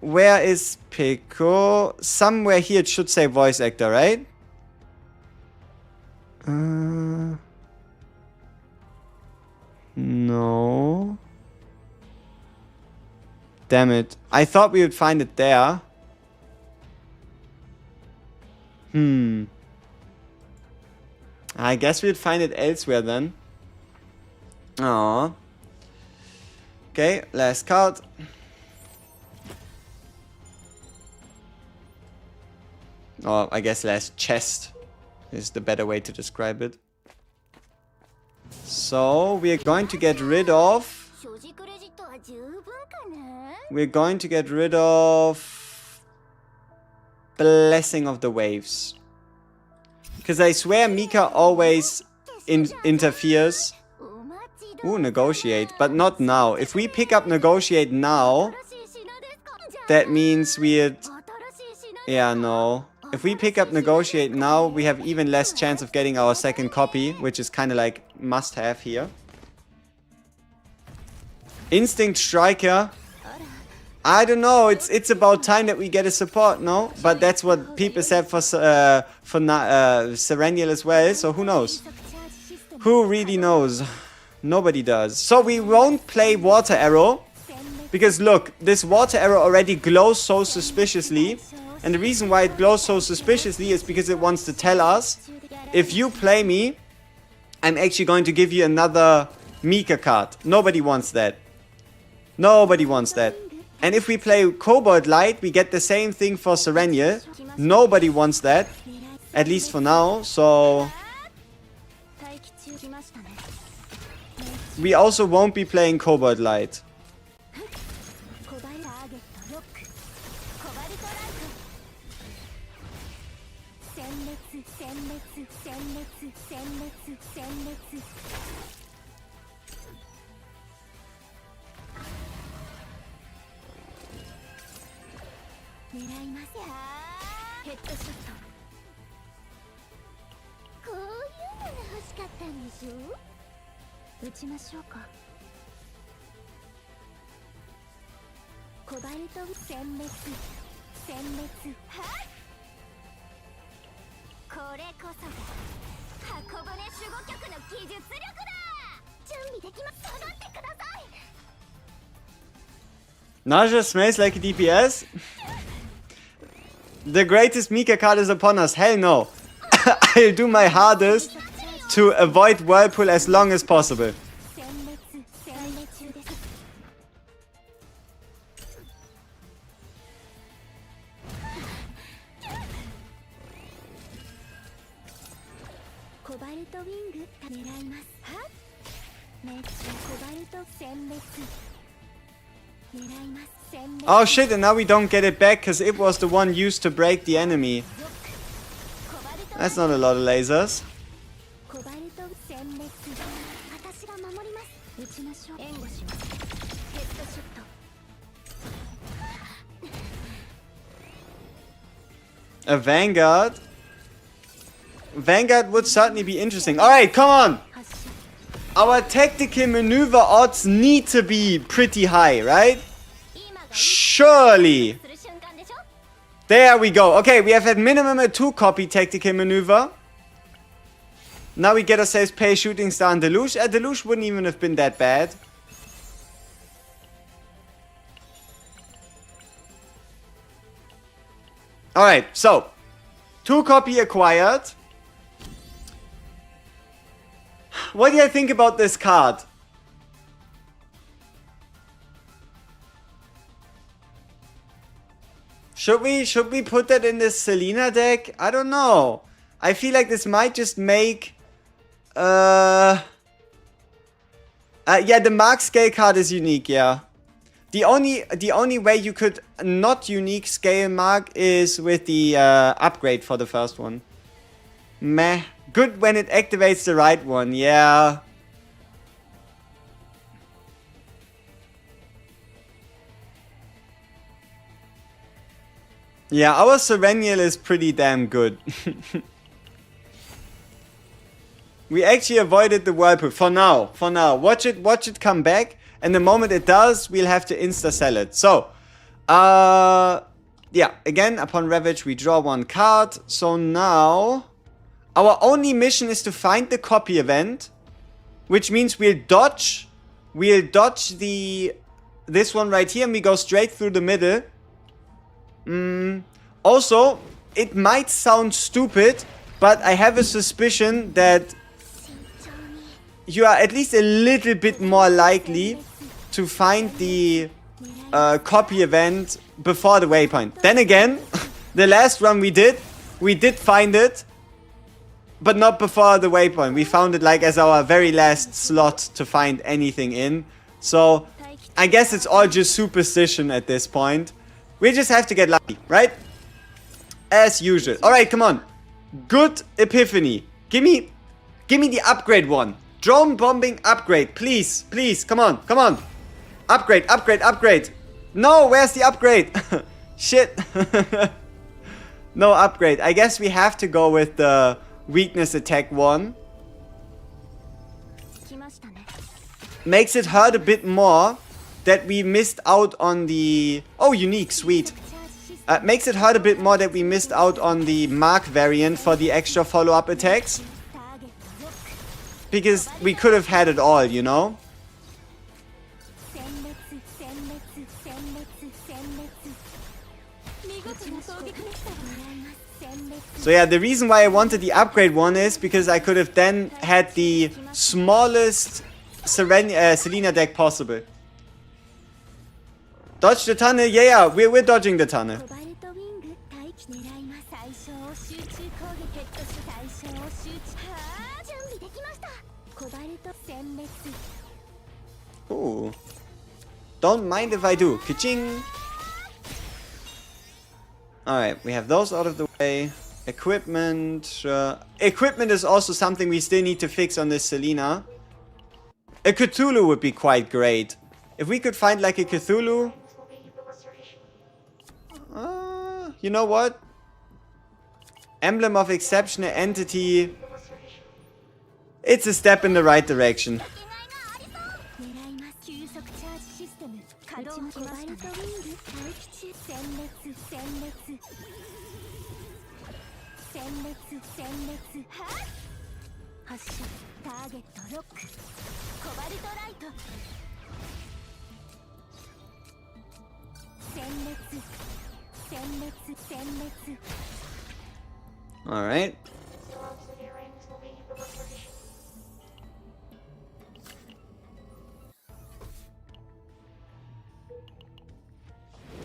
Where is Peko? Somewhere here it should say voice actor, right? No. Damn it. I thought we would find it there. I guess we'd find it elsewhere then. Aww. Okay, last card. Or I guess last chest is the better way to describe it. So we're going to get rid of... We're going to get rid of... Blessing of the Waves. Because I swear Mika always interferes. Ooh, Negotiate. But not now. If we pick up Negotiate now, that means we'd... Yeah, no. If we pick up Negotiate now, we have even less chance of getting our second copy, which is kind of like must-have here. Instinct Striker. I don't know, it's about time that we get a support, no? But that's what people said for Serenial as well, so who knows? Who really knows? Nobody does. So we won't play Water Arrow, Because look, this water arrow already glows so suspiciously. And the reason why it glows so suspiciously is because it wants to tell us, if you play me, I'm actually going to give you another Mika card. Nobody wants that. Nobody wants that. And if we play Cobalt Light, we get the same thing for Serenial. Nobody wants that. At least for now. So we also won't be playing Cobalt Light. Naja smells like a DPS. The greatest Mika card is upon us. Hell no. I'll do my hardest to avoid Whirlpool as long as possible. Oh shit, and now we don't get it back because it was the one used to break the enemy. That's not a lot of lasers. A Vanguard? Vanguard would certainly be interesting. Alright, come on! Our tactical maneuver odds need to be pretty high, right? Surely. There we go. Okay, we have at minimum a 2-copy tactical maneuver. Now we get ourselves Pay Shooting Star and Deluge. Deluge wouldn't even have been that bad. Alright, so 2-copy acquired. What do you think about this card? Should we put that in this Selena deck? I don't know. I feel like this might just make yeah, the Mark Scale card is unique, yeah. The only way you could not unique Scale Mark is with the upgrade for the first one. Meh. Good when it activates the right one, yeah. Yeah, our Serenial is pretty damn good. We actually avoided the Whirlpool for now. For now, watch it come back, and the moment it does, we'll have to insta sell it. So, yeah, again, upon Ravage, we draw one card. So now, our only mission is to find the copy event, which means we'll dodge this one right here, and we go straight through the middle. Also, it might sound stupid, but I have a suspicion that you are at least a little bit more likely to find the copy event before the waypoint. Then again, the last run we did find it, but not before the waypoint. We found it like as our very last slot to find anything in. So I guess it's all just superstition at this point. We just have to get lucky, right? As usual. Alright, come on. Good Epiphany. Give me the upgrade one. Drone bombing upgrade. Please, please. Come on, come on. Upgrade, upgrade, upgrade. No, where's the upgrade? Shit. No upgrade. I guess we have to go with the weakness attack one. Makes it hurt a bit more that we missed out on the... Oh, unique, sweet. Makes it hurt a bit more that we missed out on the Mark variant for the extra follow-up attacks. Because we could have had it all, you know? So yeah, the reason why I wanted the upgrade one is because I could have then had the smallest Selena deck possible. Dodge the tunnel? Yeah, we're dodging the tunnel. Ooh. Don't mind if I do. Ka-ching! Alright, we have those out of the way. Equipment. Equipment is also something we still need to fix on this Selena. A Cthulhu would be quite great. If we could find like a Cthulhu. You know what? Emblem of Exceptional Entity. It's a step in the right direction. Alright.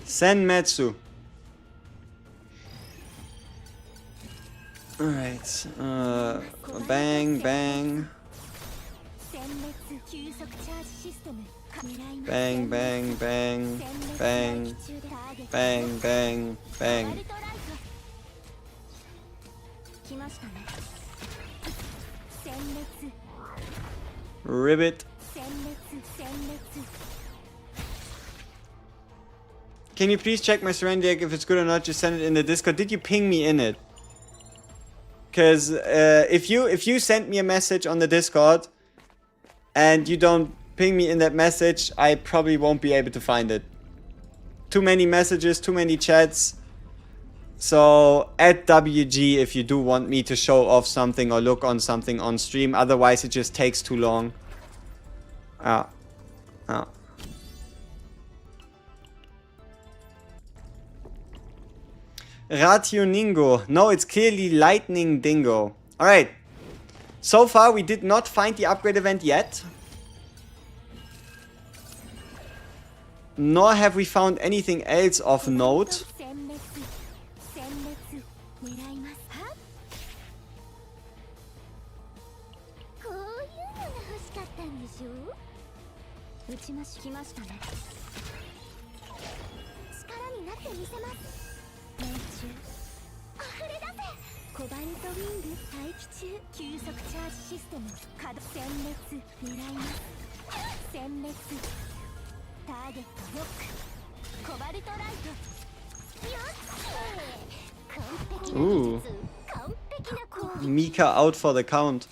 Senmetsu. Alright. Bang, bang. Bang, bang, bang. Bang. Bang, bang, bang. Ribbit. Can you please check my Serenity deck if it's good or not? Just send it in the Discord. Did you ping me in it? Because if you sent me a message on the Discord and you don't ping me in that message, I probably won't be able to find it. Too many messages, too many chats. So at WG if you do want me to show off something or look on something on stream. Otherwise it just takes too long. Rationingo. No, it's clearly Lightning Dingo. Alright. So far we did not find the upgrade event yet. Nor have we found anything else of note. Ooh. Mika out for the count.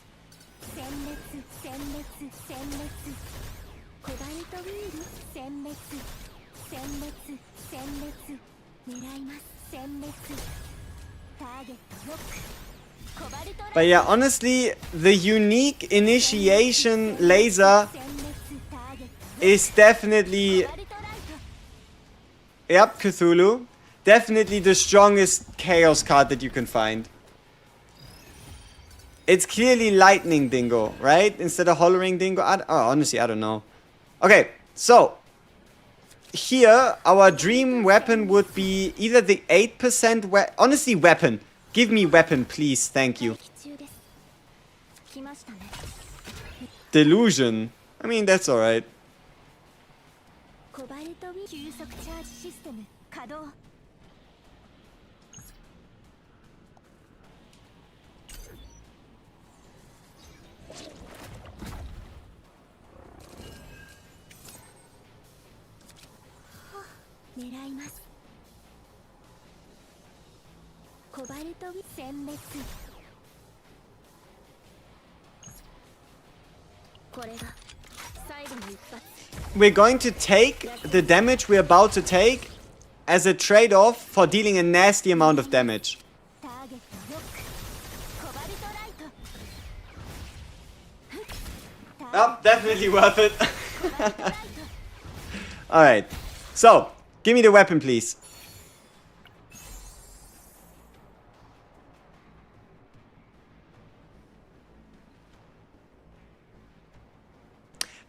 But yeah, honestly, the unique initiation laser is definitely... Yep, Cthulhu. Definitely the strongest Chaos card that you can find. It's clearly Lightning Dingo, right? Instead of Hollering Dingo. Honestly, I don't know. Okay, so... Here, our dream weapon would be either the 8% honestly, weapon. Give me weapon, please. Thank you. Delusion. I mean, that's alright. We're going to take the damage we're about to take as a trade-off for dealing a nasty amount of damage. Oh, definitely worth it. Alright, so, give me the weapon, please.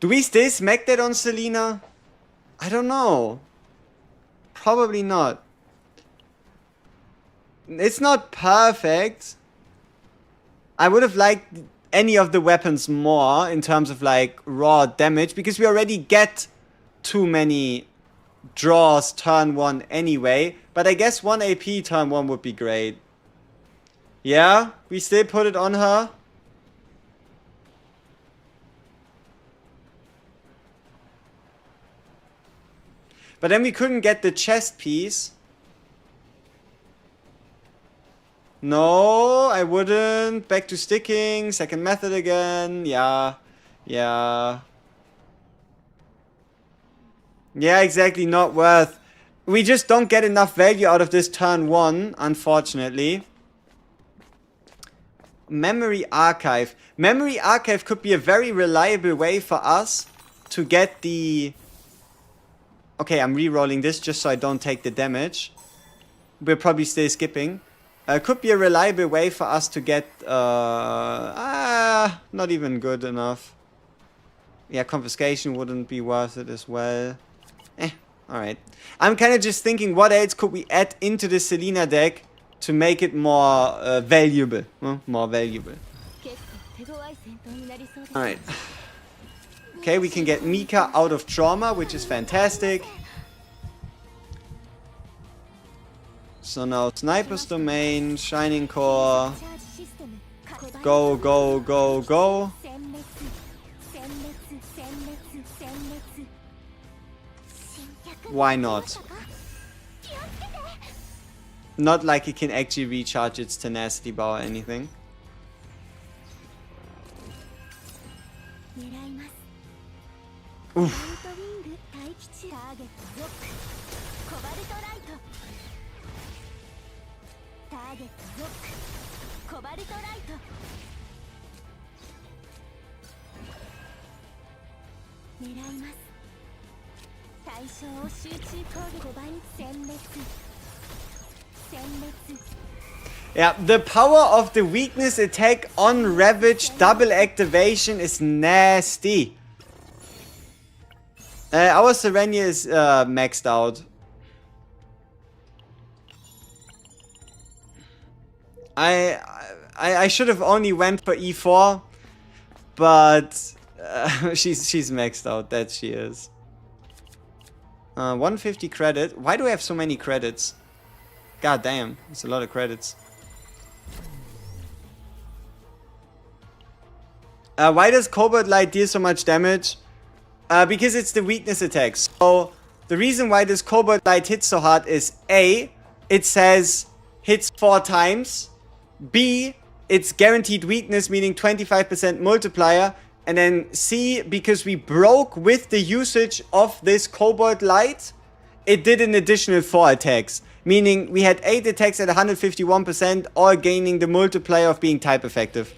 Do we still smack that on Selena? I don't know. Probably not. It's not perfect. I would have liked any of the weapons more in terms of like raw damage, because we already get too many draws turn 1 anyway. But I guess 1 AP turn 1 would be great. Yeah, we still put it on her. But then we couldn't get the chest piece. No, I wouldn't. Back to sticking. Second method again. Yeah. Yeah. Yeah, exactly. Not worth. We just don't get enough value out of this turn 1, unfortunately. Memory Archive. Memory Archive could be a very reliable way for us to get the... Okay, I'm re-rolling this just so I don't take the damage. We'll probably stay skipping. Could be a reliable way for us to get... not even good enough. Yeah, confiscation wouldn't be worth it as well. Alright. I'm kind of just thinking, what else could we add into the Selena deck to make it more valuable? More valuable. Alright. Okay, we can get Mika out of trauma, which is fantastic. So now Sniper's Domain, Shining Core. Go, go, go, go. Why not? Not like it can actually recharge its tenacity bar or anything. Oof. Yeah, the power of the weakness attack on Ravage double activation is nasty. Our Serenia is maxed out. I should have only went for E4, but she's maxed out. That she is. 150 credit. Why do I have so many credits? God damn, it's a lot of credits. Why does Cobalt Light deal so much damage? Because it's the weakness attacks. So the reason why this Cobalt Light hits so hard is A, it says hits 4 times. B, it's guaranteed weakness, meaning 25% multiplier. And then C, because we broke with the usage of this Cobalt Light, it did an additional 4 attacks. Meaning we had 8 attacks at 151%, all gaining the multiplier of being type effective.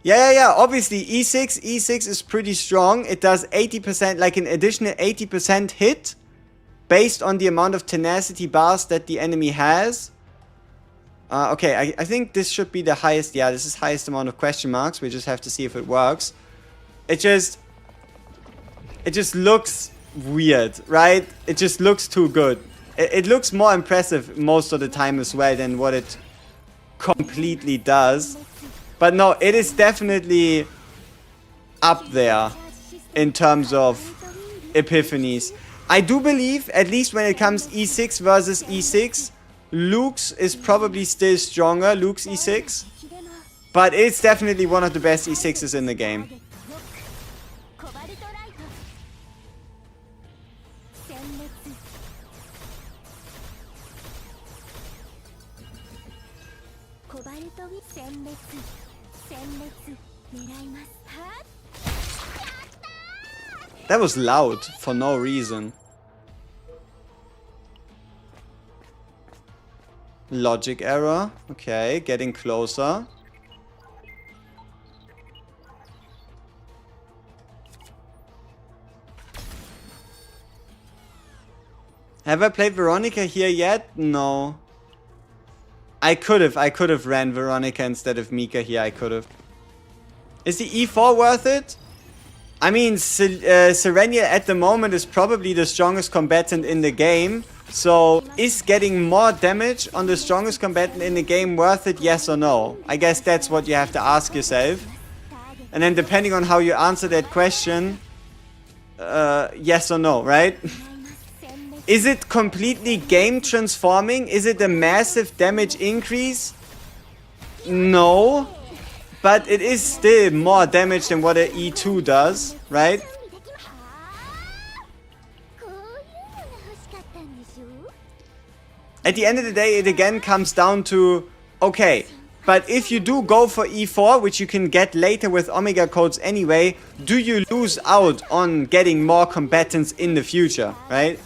Yeah, obviously E6 is pretty strong. It does 80%, like an additional 80% hit based on the amount of tenacity bars that the enemy has. Okay, I think this should be the highest. Yeah, this is highest amount of question marks. We just have to see if it works. It just looks weird, right? It just looks too good. It looks more impressive most of the time as well than what it completely does. But no, it is definitely up there in terms of epiphanies. I do believe, at least when it comes E6 versus E6, Luke's is probably still stronger, Luke's E6. But it's definitely one of the best E6s in the game. That was loud for no reason. Logic error. Okay, getting closer. Have I played Veronica here yet? No. I could have ran Veronica instead of Mika here. I could have. Is the E4 worth it? I mean, Serenia at the moment is probably the strongest combatant in the game. So, is getting more damage on the strongest combatant in the game worth it, yes or no? I guess that's what you have to ask yourself. And then depending on how you answer that question, yes or no, right? Is it completely game transforming? Is it a massive damage increase? No. But it is still more damage than what an E2 does, right? At the end of the day, it again comes down to, okay, but if you do go for E4, which you can get later with Omega codes anyway, do you lose out on getting more combatants in the future, right?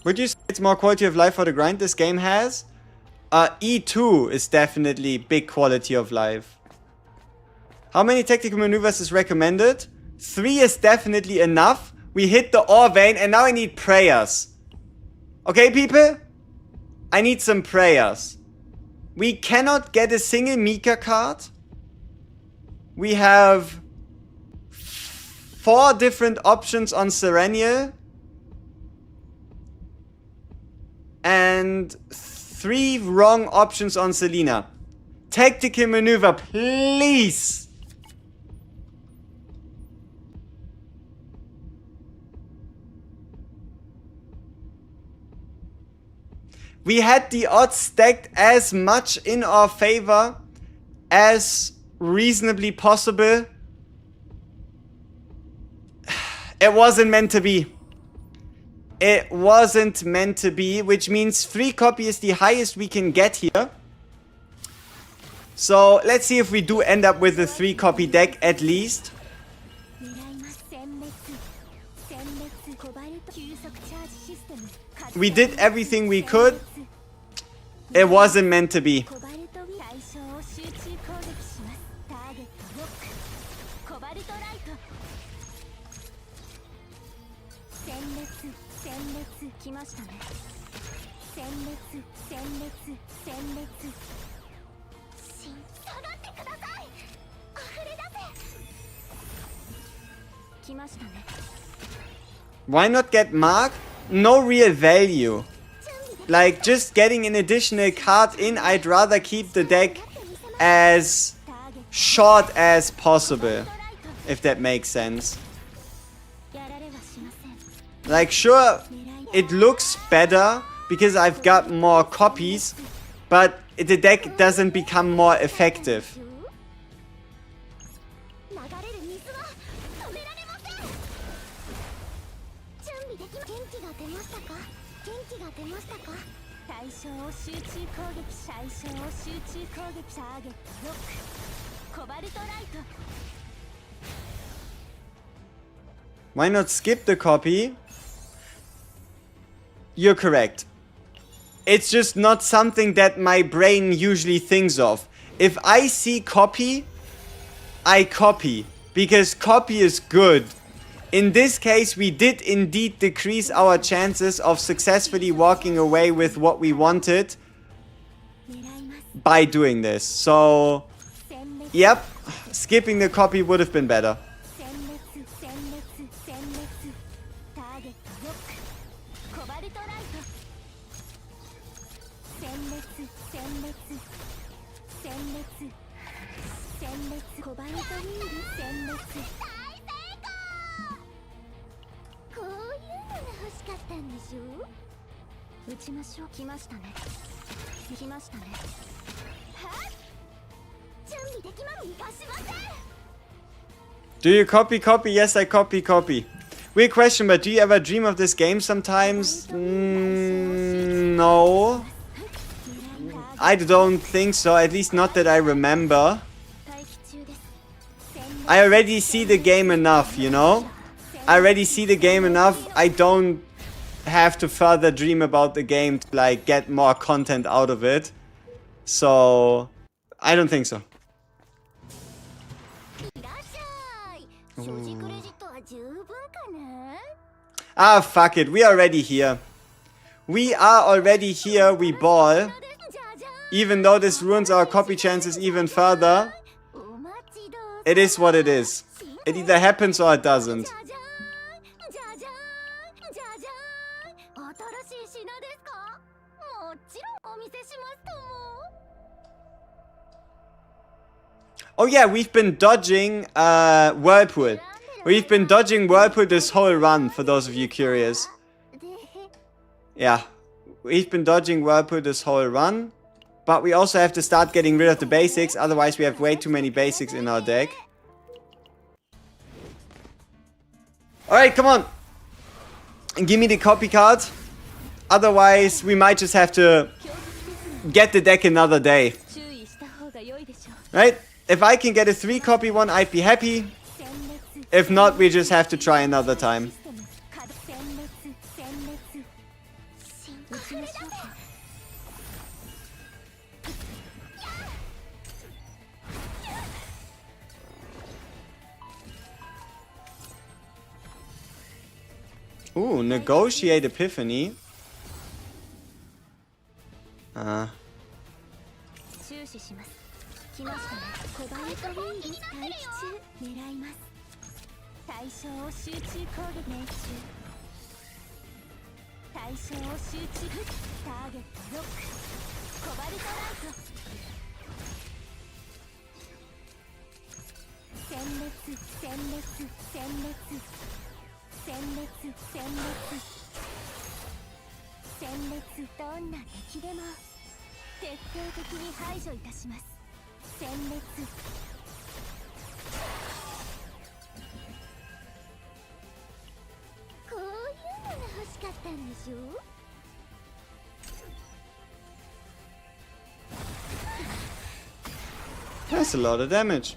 Would you say it's more quality of life for the grind this game has? E2 is definitely big quality of life. How many tactical maneuvers is recommended? 3 is definitely enough. We hit the ore vein and now I need prayers. Okay, people? I need some prayers. We cannot get a single Mika card. We have 4 different options on Serenial. And 3 wrong options on Selena. Tactical maneuver, please. We had the odds stacked as much in our favor as reasonably possible. It wasn't meant to be. It wasn't meant to be, which means 3 copy is the highest we can get here. So let's see if we do end up with a 3 copy deck at least. We did everything we could. It wasn't meant to be. Why not get Mark? No real value. Like, just getting an additional card in, I'd rather keep the deck as short as possible. If that makes sense. Like, sure, it looks better because I've got more copies, but the deck doesn't become more effective. Why not skip the copy? You're correct. It's just not something that my brain usually thinks of. If I see copy, I copy. Because copy is good. In this case, we did indeed decrease our chances of successfully walking away with what we wanted by doing this. So, yep, skipping the copy would have been better. Do you copy? Yes, I copy. Weird question, but do you ever dream of this game sometimes? No. I don't think so, at least not that I remember. I already see the game enough, you know? I already see the game enough. I don't have to further dream about the game to, like, get more content out of it. So, I don't think so. Ah, fuck it. We are already here. We are already here. We ball. Even though this ruins our copy chances even further, it is what it is. It either happens or it doesn't. Oh yeah, we've been dodging Whirlpool. We've been dodging Whirlpool this whole run, for those of you curious. Yeah, we've been dodging Whirlpool this whole run. But we also have to start getting rid of the basics, otherwise we have way too many basics in our deck. Alright, come on. Give me the copy card. Otherwise, we might just have to get the deck another day. Right? If I can get a 3 copy one, I'd be happy. If not, we just have to try another time. Ooh, negotiate Epiphany. That's a lot of damage.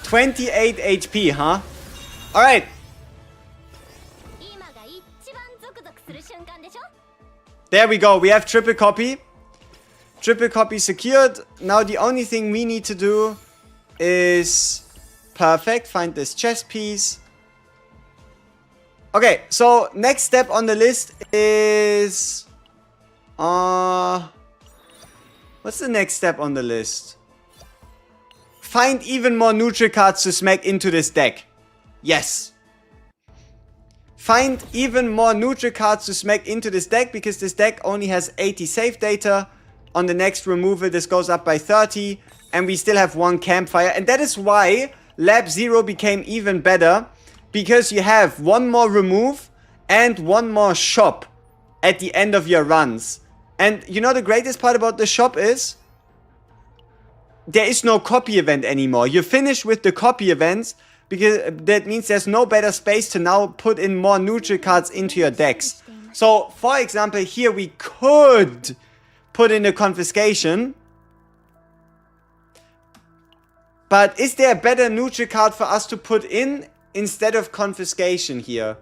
$28 HP, huh? Alright. There we go. We have triple copy. Triple copy secured. Now the only thing we need to do is... Perfect. Find this chest piece. Okay, so next step on the list is... What's the next step on the list? Find even more neutral cards to smack into this deck. Yes. Find even more neutral cards to smack into this deck, because this deck only has 80 save data. On the next removal, this goes up by 30. And we still have 1 campfire. And that is why Lab 0 became even better. Because you have 1 more remove and 1 more shop at the end of your runs. And you know the greatest part about the shop is... there is no copy event anymore. You finish with the copy events, because that means there's no better space to now put in more neutral cards into your decks. So, for example, here we could put in a confiscation. But is there a better neutral card for us to put in instead of confiscation here?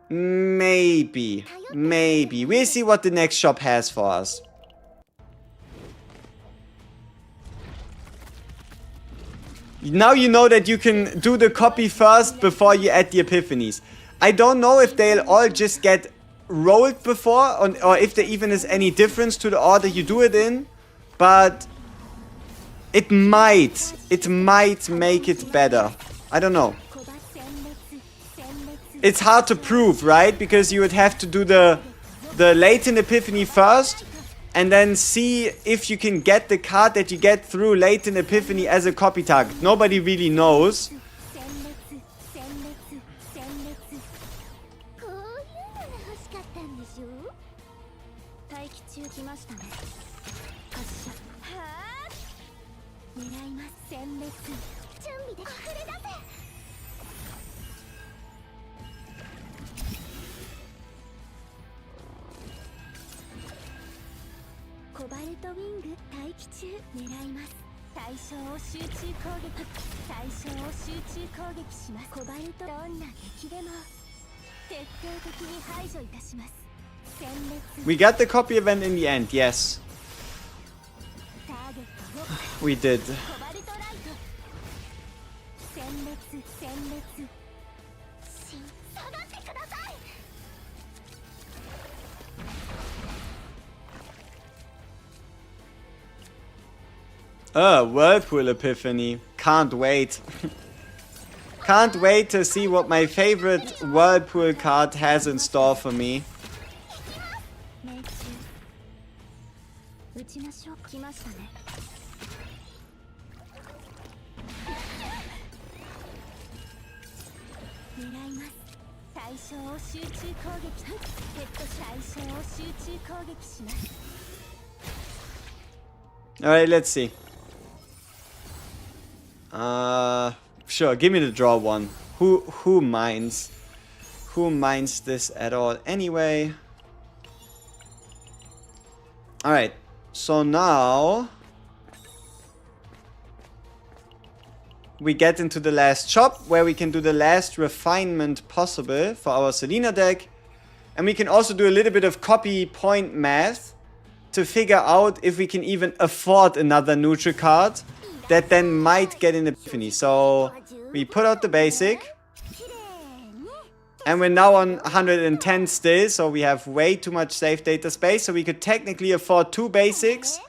Maybe. Maybe. We'll see what the next shop has for us. Now you know that you can do the copy first before you add the epiphanies. I don't know if they'll all just get rolled before, or if there even is any difference to the order you do it in. But it might make it better. I don't know. It's hard to prove, right? Because you would have to do the latent epiphany first, and then see if you can get the card that you get through latent epiphany as a copy target. Nobody really knows. 待機中来ましたね。発射。はあ。狙います。殲滅。準備で溢れ出せ。コバルトウィング待機中。狙います。対象を集中攻撃。対象を集中攻撃します。コバルト、どんな敵でも徹底的に排除いたします。殲滅。 We got the copy event in the end, yes. ターゲットを We did. コバルトライト。殲滅。殲滅。下がってください。Whirlpool Epiphany. Can't wait. Can't wait to see what my favorite Whirlpool card has in store for me. 命中。撃ちましょう。来ましたね。狙います。対象を集中攻撃。ヘッド対象を集中攻撃します。 Alright, let's see. Sure, give me the draw one. Who minds? Who minds this at all anyway? Alright, so now we get into the last shop where we can do the last refinement possible for our Selena deck. And we can also do a little bit of copy point math to figure out if we can even afford another neutral card that then might get an Epiphany. So we put out the basic. And we're now on 110 still, so we have way too much safe data space. So we could technically afford 2 basics,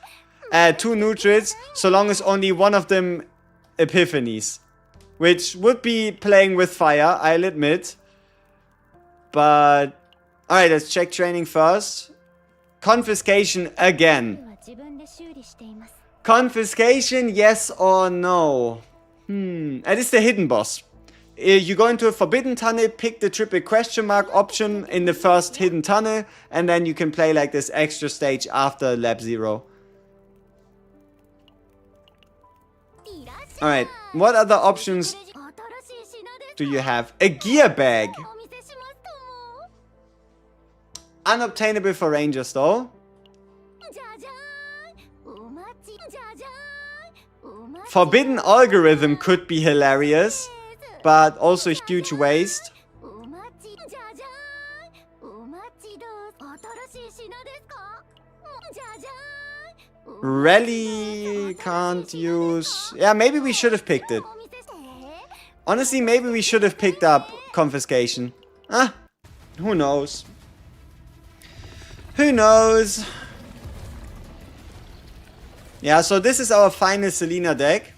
2 neutrals, so long as only one of them Epiphanies. Which would be playing with fire, I'll admit. But, alright, let's check training first. Confiscation again. Confiscation, yes or no? That is the hidden boss. You go into a forbidden tunnel, pick the triple question mark option in the first hidden tunnel, and then you can play like this extra stage after lap 0. Alright, what other options do you have? A gear bag. Unobtainable for rangers though. Forbidden algorithm could be hilarious, but also huge waste. Rally can't use. Yeah, maybe we should have picked it. Honestly, maybe we should have picked up confiscation. Who knows? Who knows? Yeah, so this is our final Selena deck.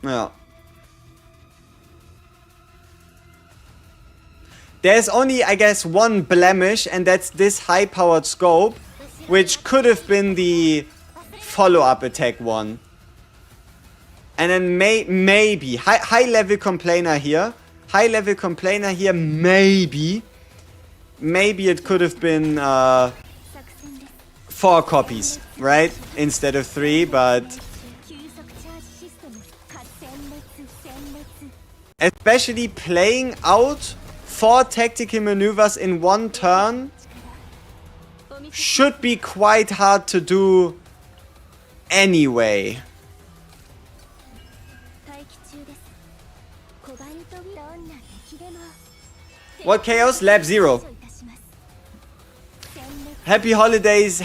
Yeah. There's only, I guess, one blemish, and that's this high-powered scope, which could have been the follow-up attack one. And then maybe high-level complainer here. High-level complainer here, maybe. Maybe it could have been 4 copies, right? Instead of 3, but... Especially playing out 4 tactical maneuvers in 1 turn should be quite hard to do anyway. What chaos? Lab 0. Happy holidays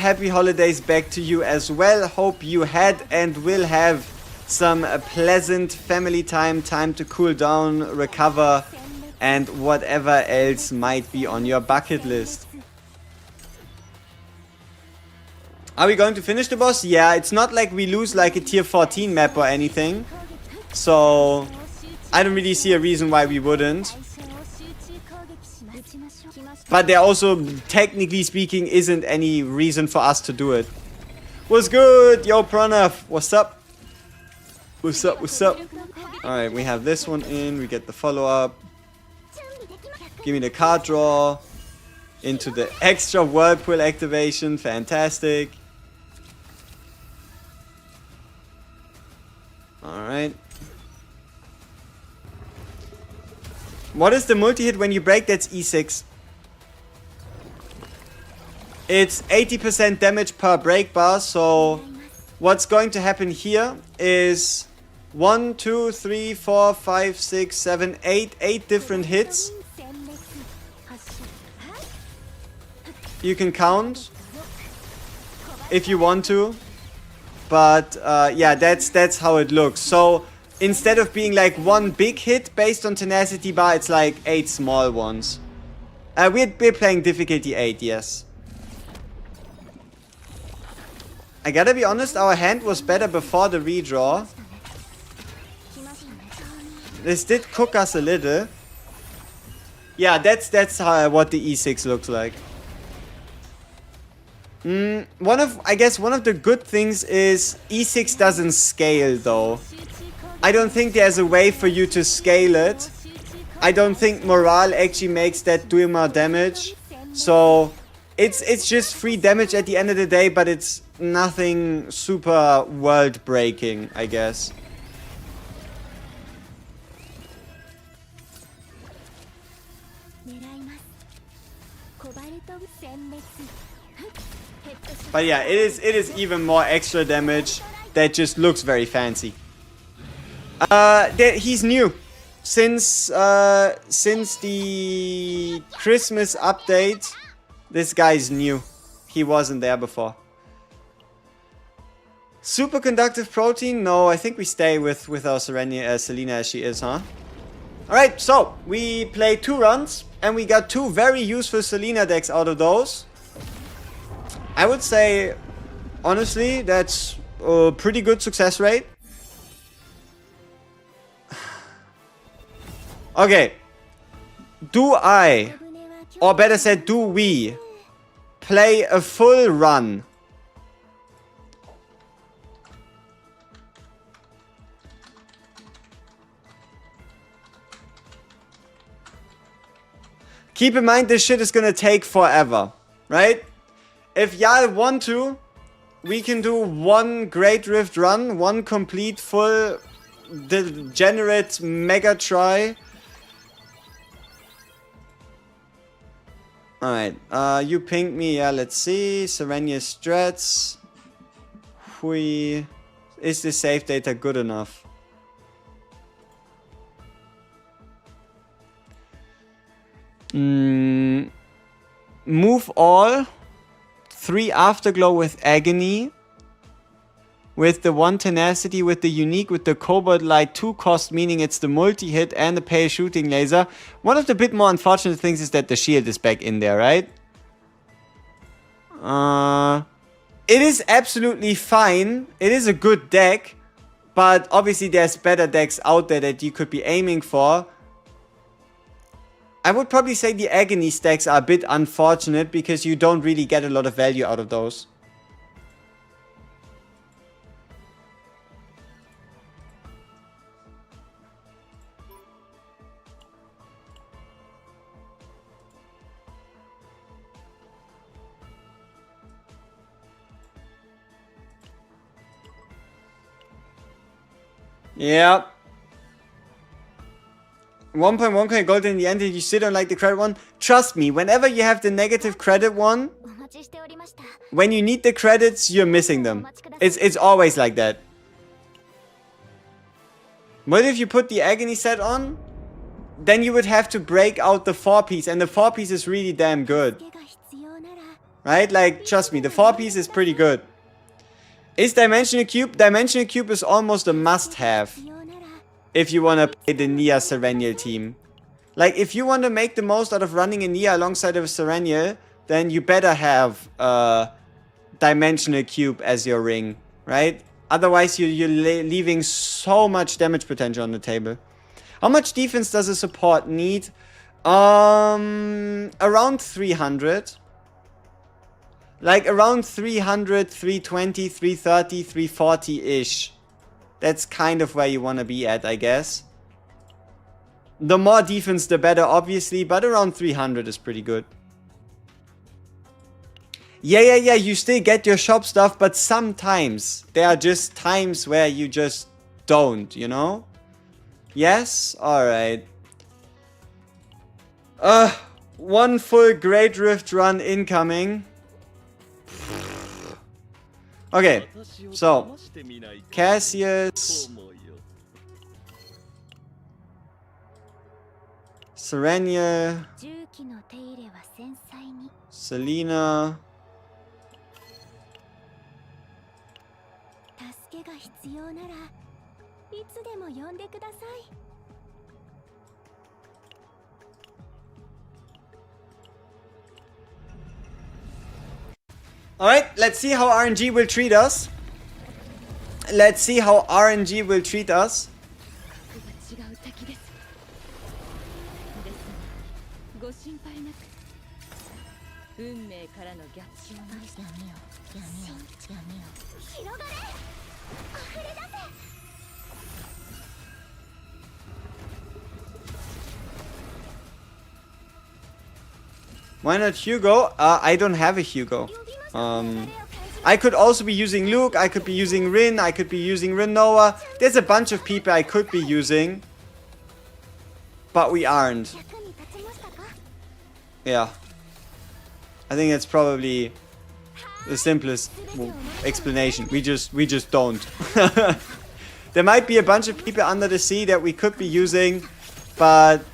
back to you as well. Hope you had and will have some pleasant family time to cool down, recover, and whatever else might be on your bucket list. Are we going to finish the boss? Yeah, it's not like we lose like a tier 14 map or anything. So, I don't really see a reason why we wouldn't. But there also, technically speaking, isn't any reason for us to do it. What's good? Yo, Pranav, what's up? What's up? What's up? Alright, we have this one in. We get the follow-up. Give me the card draw. Into the extra Whirlpool activation. Fantastic. Alright. What is the multi-hit when you break? That's E6. It's 80% damage per break bar, so what's going to happen here is 1, 2, 3, 4, 5, 6, 7, 8, 8 different hits. You can count if you want to, but yeah, that's how it looks. So instead of being like one big hit based on tenacity bar, it's like 8 small ones. We're playing difficulty 8, yes. I gotta be honest, our hand was better before the redraw. This did cook us a little. Yeah, that's how, what the E6 looks like. I guess one of the good things is E6 doesn't scale though. I don't think there's a way for you to scale it. I don't think morale actually makes that do more damage. So it's just free damage at the end of the day, but it's nothing super world breaking, I guess. But yeah, it is even more extra damage that just looks very fancy. He's new. Since the Christmas update, this guy's new. He wasn't there before. Superconductive protein? No, I think we stay with our Selena as she is, huh? Alright, so we played 2 runs and we got 2 very useful Selena decks out of those. I would say, honestly, that's a pretty good success rate. Okay. Do I, or better said, do we play a full run? Keep in mind, this shit is gonna take forever, right? If y'all want to, we can do 1 Great Rift run, 1 complete full degenerate mega try. Alright, you pinged me, yeah, let's see. Serenia strats. Hui. Is the save data good enough? Move all. 3 Afterglow with Agony. With the 1 Tenacity, with the Unique, with the Cobalt Light, 2 cost, meaning it's the multi-hit and the Pale Shooting Laser. One of the bit more unfortunate things is that the shield is back in there, right? It is absolutely fine. It is a good deck. But obviously there's better decks out there that you could be aiming for. I would probably say the Agony stacks are a bit unfortunate because you don't really get a lot of value out of those. Yeah. 1.1k gold in the end and you still don't like the credit one? Trust me, whenever you have the negative credit one, when you need the credits, you're missing them. It's always like that. What if you put the Agony set on? Then you would have to break out the 4-piece, and the 4-piece is really damn good. Right? Like, trust me, the 4-piece is pretty good. Is Dimensional Cube? Dimensional Cube is almost a must-have. If you want to play the Nia Serenial team. Like, if you want to make the most out of running a Nia alongside of Serenial, then you better have Dimensional Cube as your ring, right? Otherwise, you're leaving so much damage potential on the table. How much defense does a support need? Around 300. Like, around 300, 320, 330, 340-ish. That's kind of where you want to be at, I guess. The more defense, the better, obviously, but around 300 is pretty good. Yeah, you still get your shop stuff, but sometimes there are just times where you just don't, you know? Yes? Alright. One full Great Rift run incoming. Okay, so Cassius, Serenia, Selena, Alright, let's see how RNG will treat us. Let's see how RNG will treat us. Why not Hugo? I don't have a Hugo. I could also be using Luke, I could be using Rin, I could be using Rinoa. There's a bunch of people I could be using. But we aren't. Yeah. I think that's probably the simplest explanation. We just don't. There might be a bunch of people under the sea that we could be using, but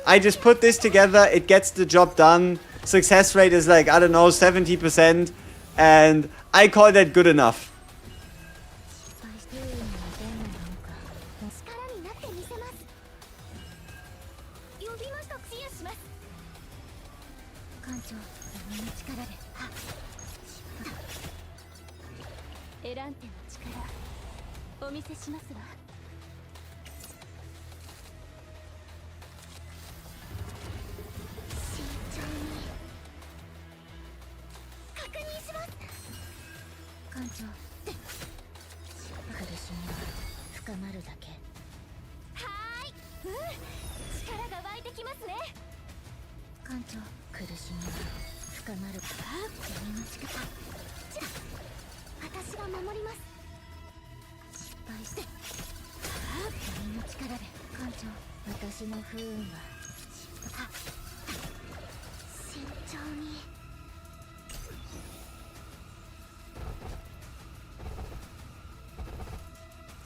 I just put this together, it gets the job done. Success rate is like, I don't know, 70%, and I call that good enough.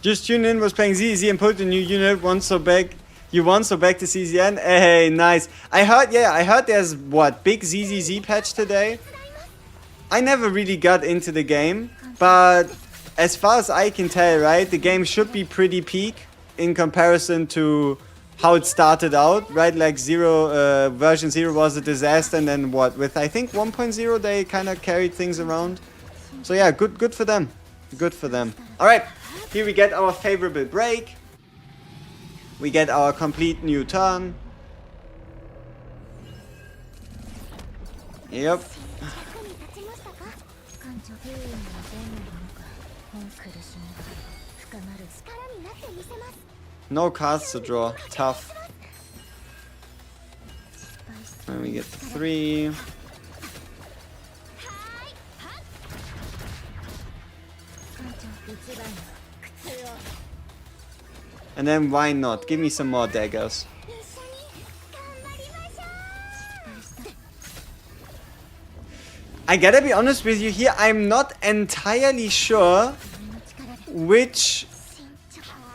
Just tuned in, was playing ZZ and put a new unit once so back. You won so back to CZN. Hey, nice. I heard there's what, big ZZZ patch today? I never really got into the game, but as far as I can tell, right, the game should be pretty peak in comparison to how it started out, right? Like version 0 was a disaster, and then what, with I think 1.0 they kind of carried things around. So yeah, good for them. Good for them. Alright, here we get our favorable break. We get our complete new turn. Yep. No cards to draw. Tough. And we get 3. And then why not? Give me some more daggers. I gotta be honest with you here, I'm not entirely sure which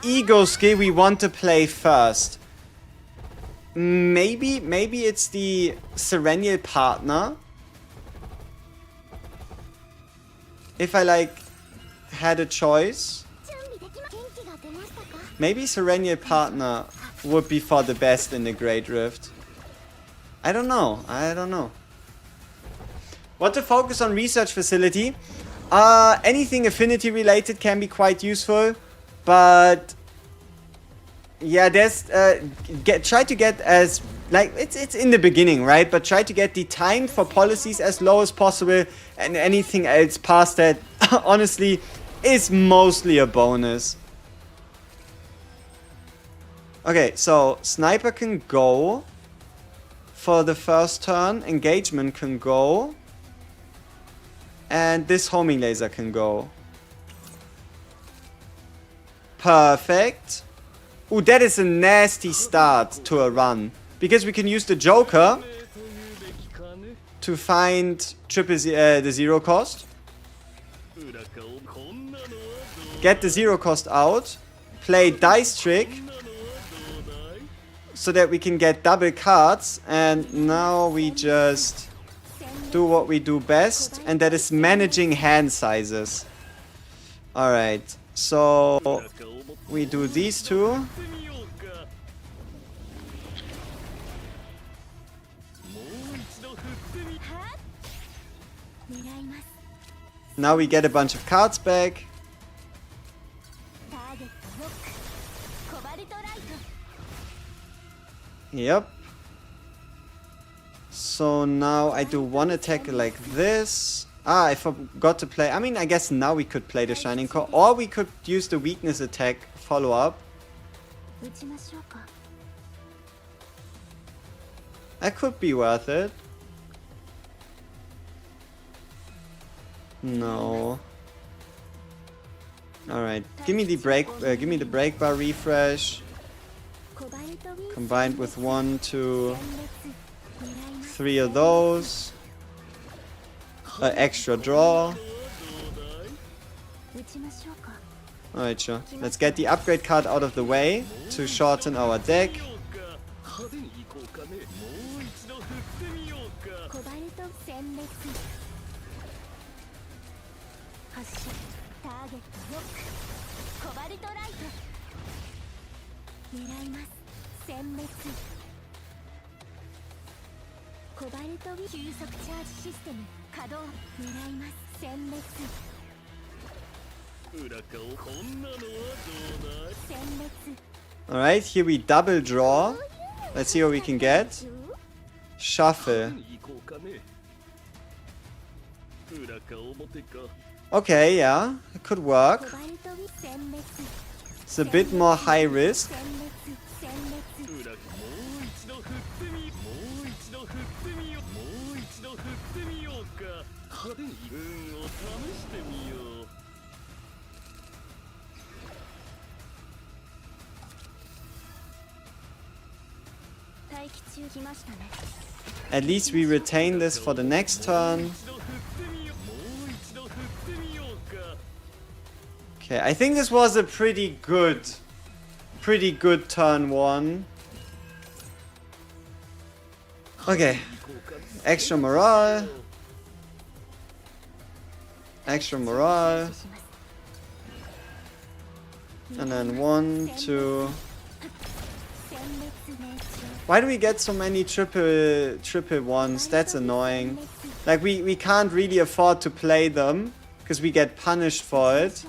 ego skill we want to play first. Maybe it's the Serenial Partner. If I like had a choice. Maybe Serenial Partner would be for the best in the Great Rift. I don't know. What to focus on research facility? Anything affinity related can be quite useful, but yeah, there's try to get as like it's in the beginning, right? But try to get the time for policies as low as possible, and anything else past that, honestly, is mostly a bonus. Okay, so sniper can go for the first turn. Engagement can go. And this homing laser can go. Perfect. Ooh, that is a nasty start to a run. Because we can use the Joker to find the zero cost. Get the zero cost out. Play dice trick. So that we can get double cards. And now we just do what we do best. And that is managing hand sizes. Alright. So we do these two. Now we get a bunch of cards back. Yep. So now I do one attack like this. Ah, I forgot to play. I mean, I guess now we could play the Shining Core. Or we could use the weakness attack follow-up. That could be worth it. No. Alright. Give me the break bar refresh. Combined with 1, 2, 3 of those. Extra draw. Alright, sure. Let's get the upgrade card out of the way to shorten our deck. Alright, here we double draw. Let's see what we can get. Shuffle. Okay, yeah, it could work. It's a bit more high risk. At least we retain this for the next turn. Okay, I think this was a pretty good turn 1. Okay, extra morale. Extra morale. And then 1, 2. Why do we get so many triple ones? That's annoying. Like we can't really afford to play them because we get punished for it.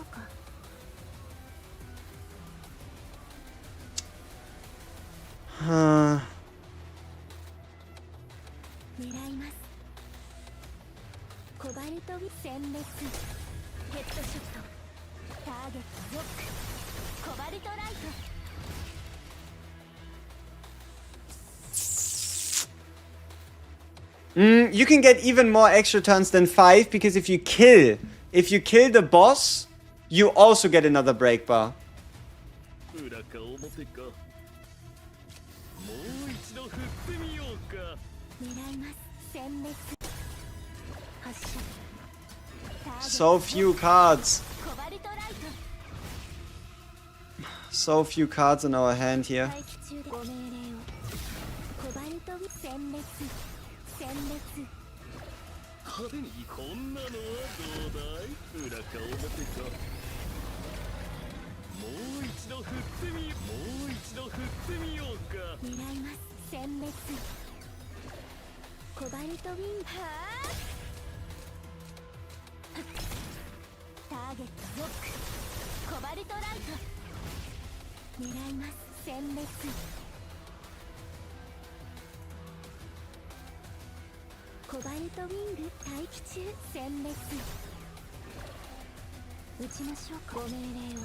You can get even more extra turns than 5 because if you kill the boss, you also get another break bar. So few cards. So few cards in our hand here. 撃ちましょうか。ご命令を。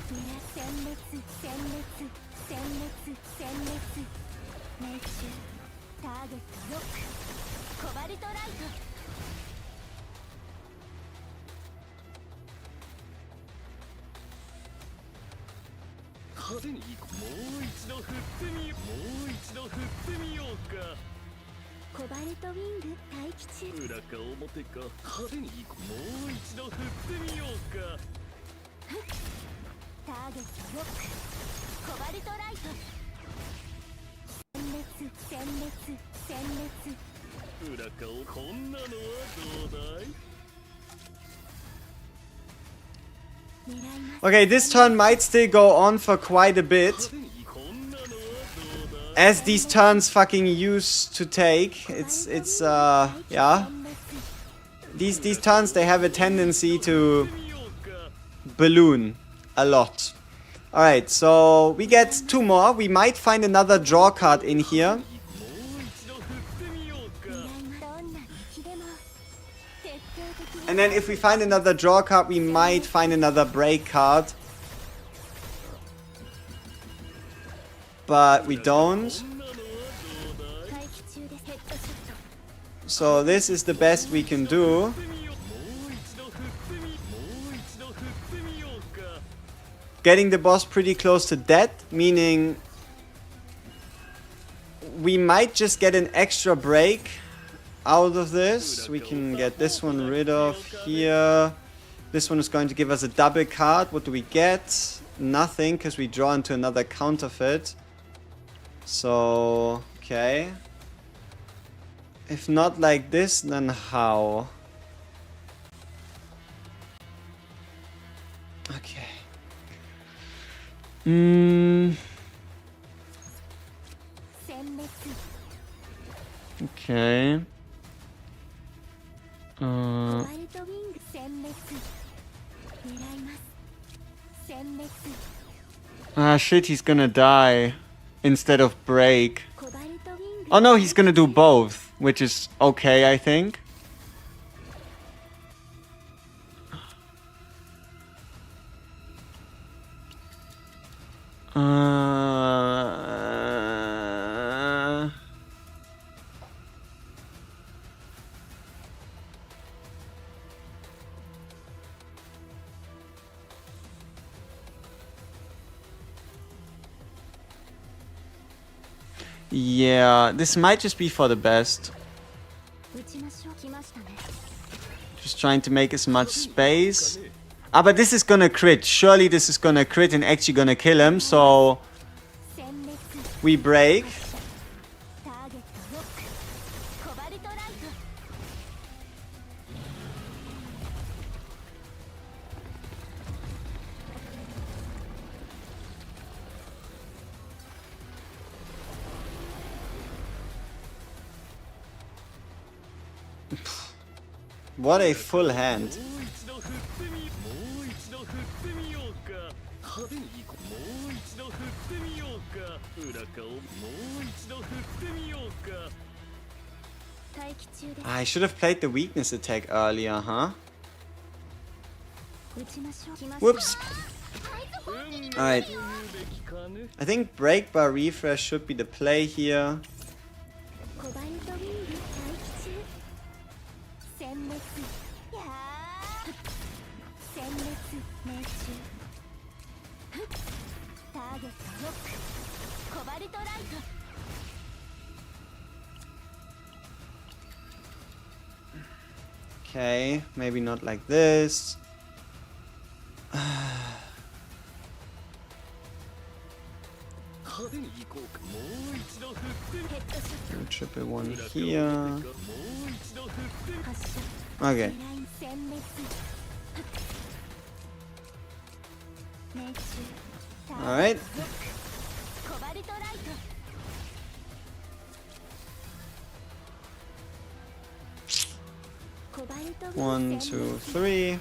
殲滅殲滅殲滅殲滅。命中。ターゲットロック。コバルトライト。派手に行こう。もう一度振ってみよう。もう一度振ってみようか。コバルトウィング待機中。裏か表か派手に行こう。もう一度振ってみようか。ターゲットロック。コバルトライト。殲滅殲滅殲滅。裏かをこんなのはどうだい。 Okay, this turn might still go on for quite a bit, as these turns fucking used to take. Yeah. These turns, they have a tendency to balloon a lot. Alright, so we get 2 more. We might find another draw card in here. And then if we find another draw card, we might find another break card. But we don't. So this is the best we can do. Getting the boss pretty close to death, meaning we might just get an extra break out of this. We can get this one rid of here. This one is going to give us a double card. What do we get? Nothing, because we draw into another counterfeit. So, okay. If not like this, then how? Okay. Okay. Ah, shit, he's gonna die instead of break. Oh no, he's gonna do both, which is okay, I think. Yeah, this might just be for the best. Just trying to make as much space. Ah, but this is gonna crit. Surely this is gonna crit and actually gonna kill him, so we break. What a full hand. I should have played the weakness attack earlier, huh? Whoops. Alright. I think break bar refresh should be the play here. Okay, maybe not like this. Triple one here. Okay. Alright. 1, 2, 3.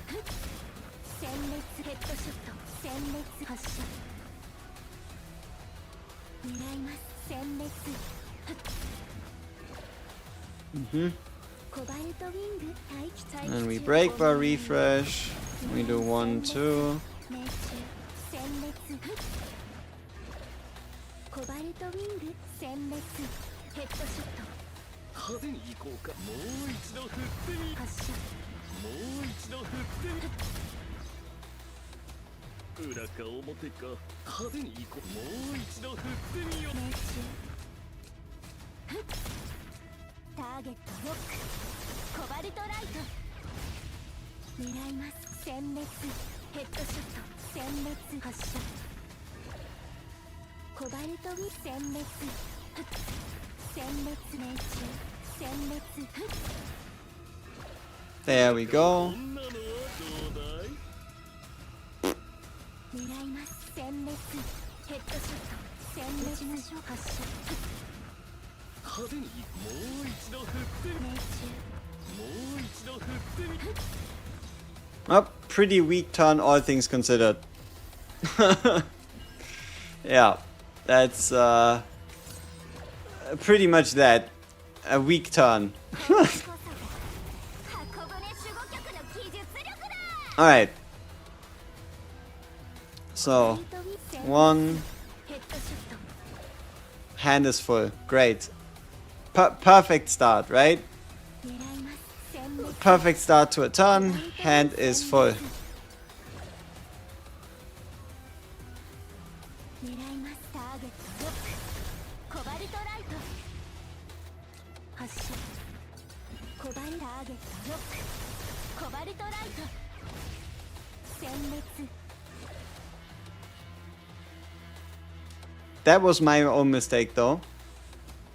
And we break bar refresh. We do 1, 2. コバルトウィング殲滅ヘッドショット派手に行こうかもう一度振ってみ発射もう一度振ってみ裏か表か派手に行こうもう一度振ってみよ命中ターゲットロックコバルトライト狙います殲滅ヘッドショット殲滅発射コバルトウィ殲滅殲滅命中殲滅 There we go. こんなのはどうだい狙います殲滅ヘッドショット殲滅の発射派手にもう一度振ってみ命中もう一度振ってみ A pretty weak turn, all things considered. Yeah, that's pretty much that. A weak turn. Alright. So, 1. Hand is full. Great. Perfect start, right? Perfect start to a turn. Hand is full. 狙いますターゲットロックコバルトライト発射コバルターゲットロックコバルトライト殲滅 That was my own mistake though.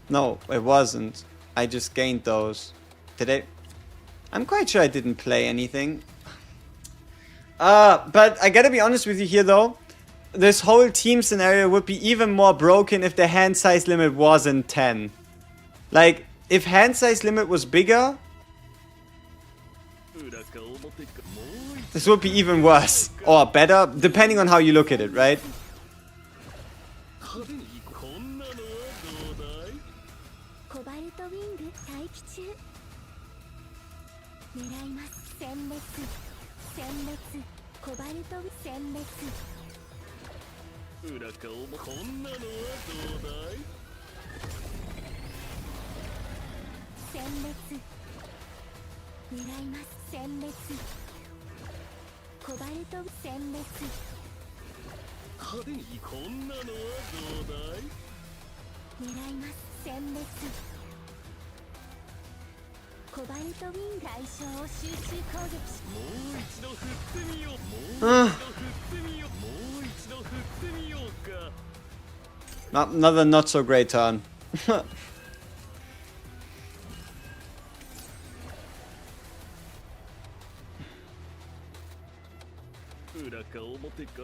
No, it wasn't. I just gained those. Did I? I'm quite sure I didn't play anything. But I gotta be honest with you here though. This whole team scenario would be even more broken if the hand size limit wasn't 10. Like, if hand size limit was bigger, this would be even worse. Or better, depending on how you look at it, right? 派手にこんなのはどうだいコバルトウィング待機中狙います殲滅殲滅コバルト殲滅裏かおもこんなのはどうだい殲滅狙います殲滅コバルト殲滅派手にこんなのはどうだい狙います殲滅コバルトウィング対象を集中攻撃しもう一度振ってみようもう一度振ってみようもう一度振ってみようか Another not so great turn. 裏か表か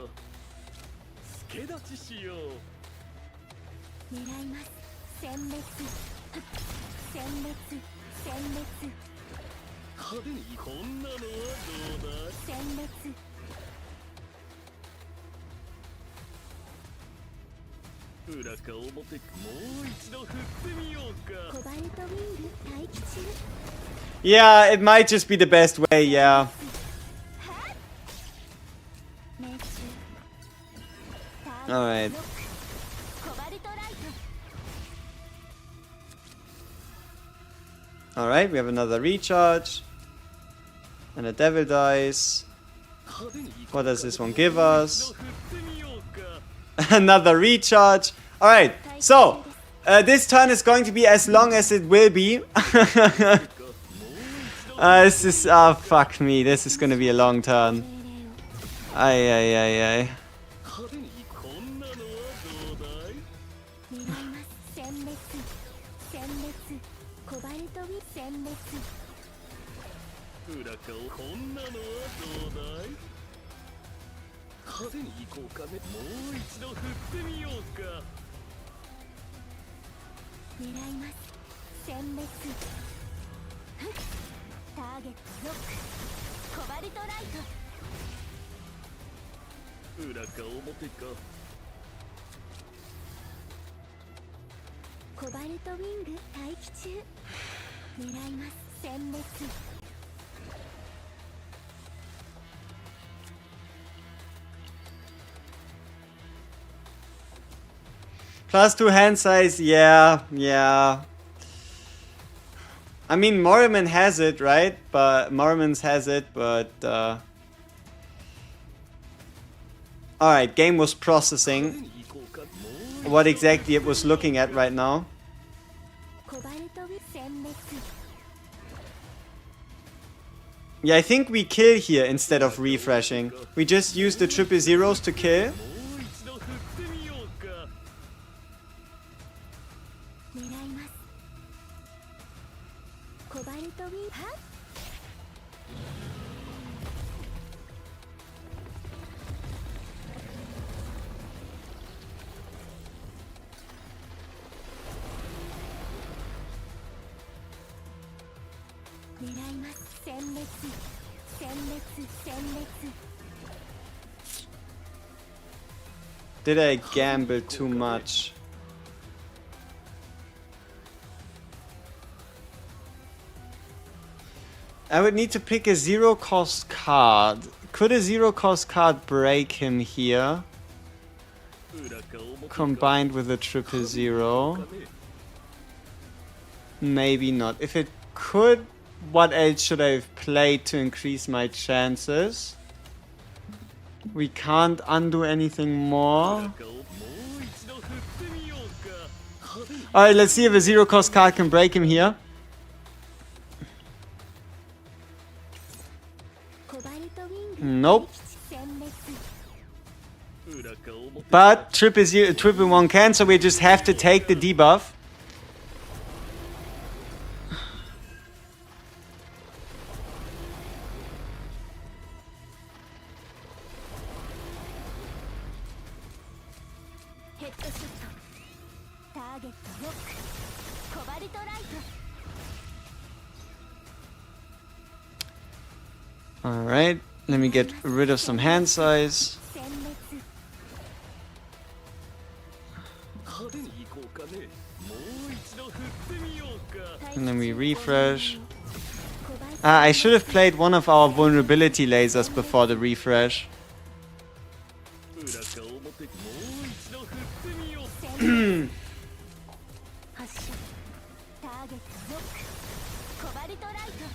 助立ちしよう狙います殲滅殲滅殲滅派手にこんなのはどうだい殲滅裏か表かもう一度振ってみようかコバルトウィング待機中 Yeah, it might just be the best way, yeah. 命中 Alright. コバルトライト Alright, we have another recharge. And a devil dice. 派手に What does this one give us? 振ってみようか Another recharge. Alright, so this turn is going to be as long as it will be. This is, fuck me, this is gonna be a long turn. 命令を Ay, ay, ay, ay. 派手にこんなのはどうだい狙います殲滅殲滅コバルトウィ殲滅裏かをこんなのはどうだい派手に行こうかねもう一度振ってみようか狙います殲滅ターゲットロックコバルトライト裏か表かコバルトウィング待機中狙います殲滅 +2 hand size, yeah. I mean, Morriman has it, right? But Morriman's has it, but alright, game was processing what exactly it was looking at right now. コバルトウ殲滅 Yeah, I think we kill here instead of refreshing. We just use the triple zeros to kill. もう一度振ってみようか。狙いますコバルトウィンはっ狙います殲滅殲滅殲滅 Did I gamble too much? I would need to pick a zero cost card. Could a zero cost card break him here? Combined with a triple zero? Maybe not. If it could, what else should I have played to increase my chances? We can't undo anything more. もう一度振ってみようか。派手に Alright, let's see if a zero cost card can break him here. コバルトウィング Nope. 殲滅 裏か表 But triple one can, so we just have to take the debuff. Alright, let me get rid of some hand size. 殲滅 派手に行こうかね。もう一度振ってみようか。 And then we refresh. コバルト I should have played one of our vulnerability lasers before the refresh. 裏か表もう一度振ってみよう。発射ターゲットロックコバルトライト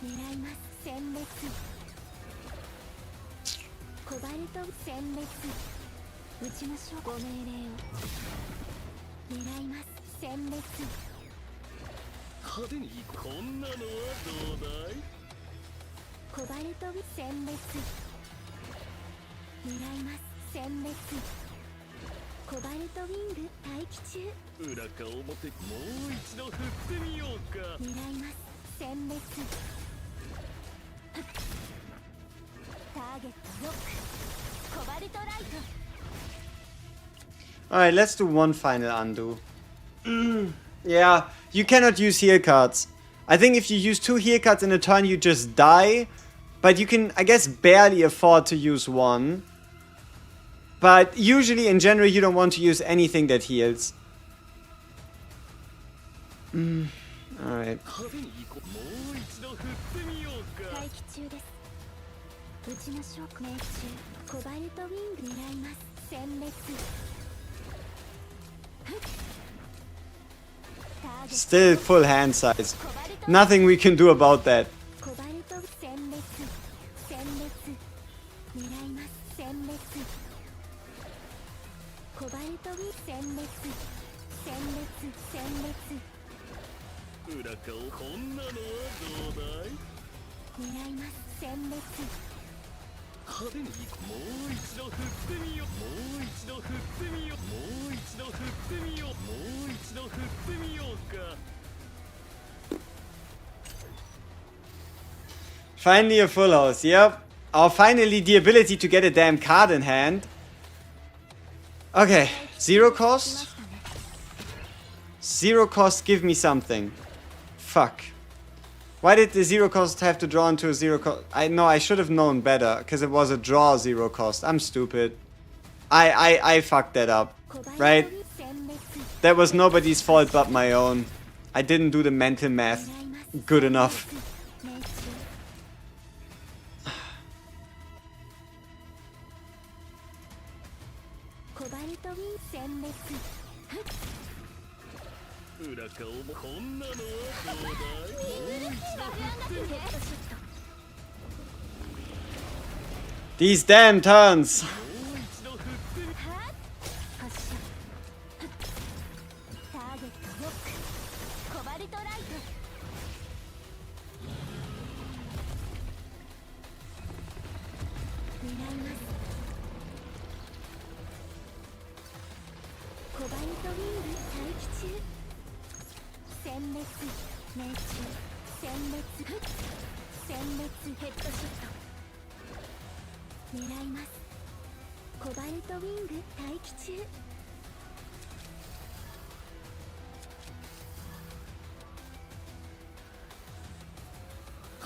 狙います殲滅コバルト殲滅撃ちましょうご命令を狙います殲滅派手に行こう。こんなのはどうだい。コバルト殲滅狙います殲滅コバルトウィング待機中裏か表もう一度振ってみようか。狙います殲滅ターゲットロックコバルトライト Alright, let's do one final undo. Yeah, you cannot use heal cards. I think if you use 2 heal cards in a turn, you just die. But you can, I guess, barely afford to use one. But usually, in general, you don't want to use anything that heals. Alright. 派手に行こう。もう一度振ってみようか。待機中です撃ちましょう命中コバルトウィング狙います殲滅ターゲット Still full hand size. コバルト Nothing we can do about that. コバルト殲滅殲滅狙います殲滅コバルトウィン殲滅殲滅殲滅裏かこんなのはどうだい。狙います殲滅派手に行こう。もう一度振ってみよう。もう一度振ってみよう。もう一度振ってみよう。もう一度振ってみようか。 Finally a full house, yep. Or finally the ability to get a damn card in hand. Okay, zero cost. Zero cost, give me something. Fuck. Why did the 0 cost have to draw into a 0 cost? I know I should have known better, because it was a draw 0 cost. I'm stupid. I fucked that up, right? That was nobody's fault but my own. I didn't do the mental math good enough. These damn turns!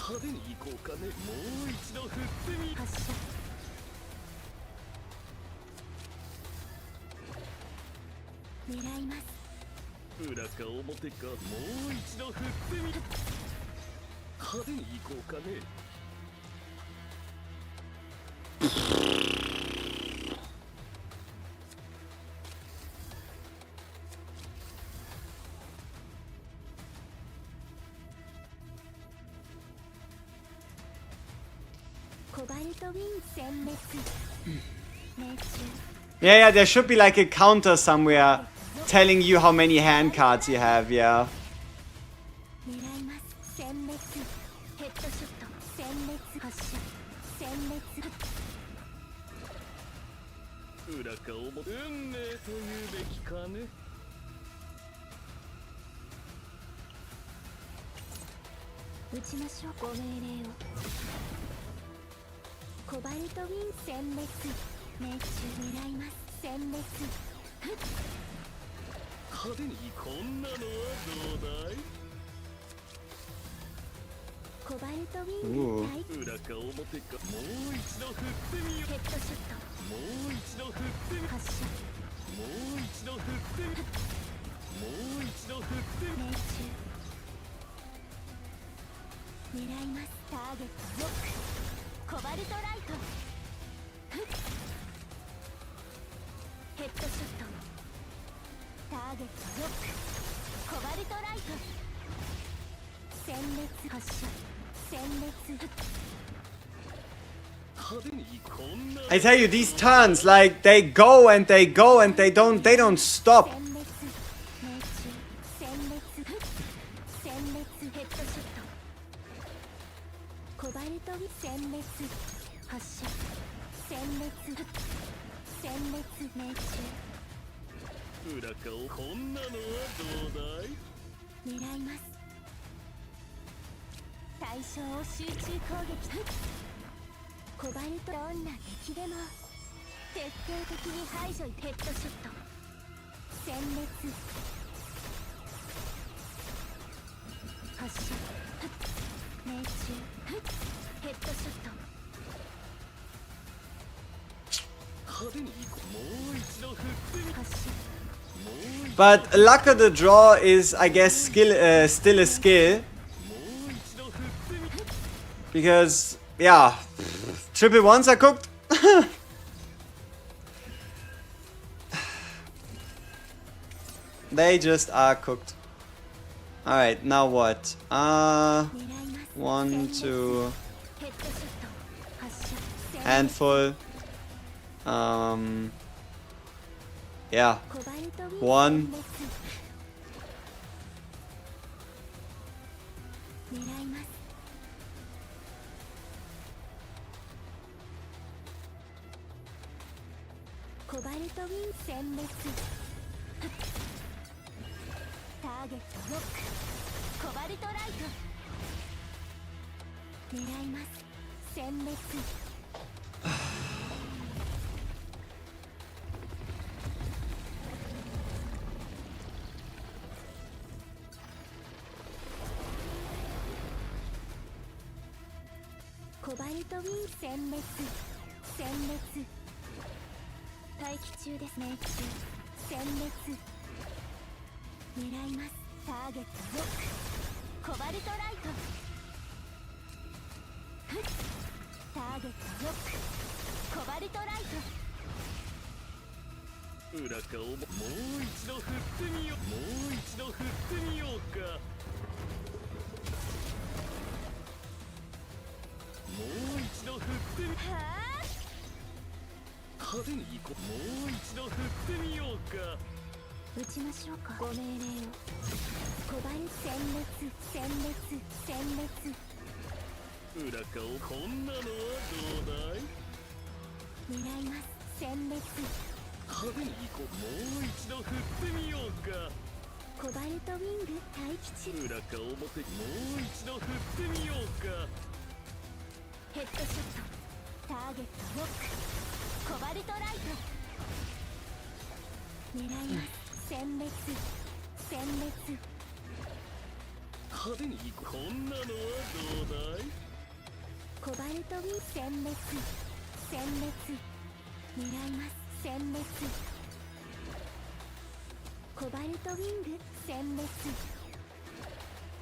派手に行こうかね。もう一度振ってみ。発射。狙います。裏か表か。もう一度振ってみ。派手に行こうかね。Yeah, there should be like a counter somewhere telling you how many hand cards you have, yeah. Ooh. I tell you, these turns, like, they go and they go and they don't stop. But luck of the draw is, I guess, still a skill. Because, yeah, triple ones are cooked. They just are cooked. Alright, now what? 1, 2... handful. Yeah. 1. コバルトウィン殲滅殲滅待機中ですね殲滅狙いますターゲットロックコバルトライトふっターゲットロックコバルトライト裏側をもう一度振ってみようもう一度振ってみようかもう一度振ってみは派手に行こうもう一度振ってみようかあ撃ちましょうかご命令をコバル殲滅殲滅殲滅裏側こんなのはどうだい狙います殲滅派手に行こうもう一度振ってみようかコバルトウィング待機中裏側表もう一度振ってみようかヘッドショットターゲットロックコバルトライト狙います殲滅殲滅派手に行こうこんなのはどうだいコバルトウィン殲滅殲滅狙います殲滅コバルトウィング殲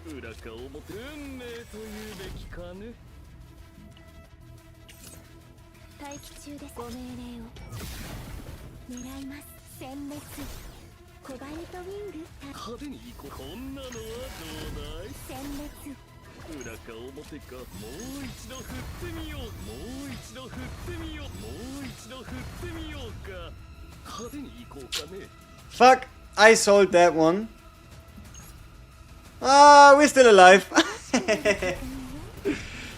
滅裏側表運命というべきかね待機中ですご命令を狙います殲滅コバルトウィング派手に行こうこんなのはどうだい殲滅裏か表かもう一度振ってみようもう一度振ってみようもう一度振ってみようか派手に行こうかね Fuck, I sold that one. Ah, we're still alive.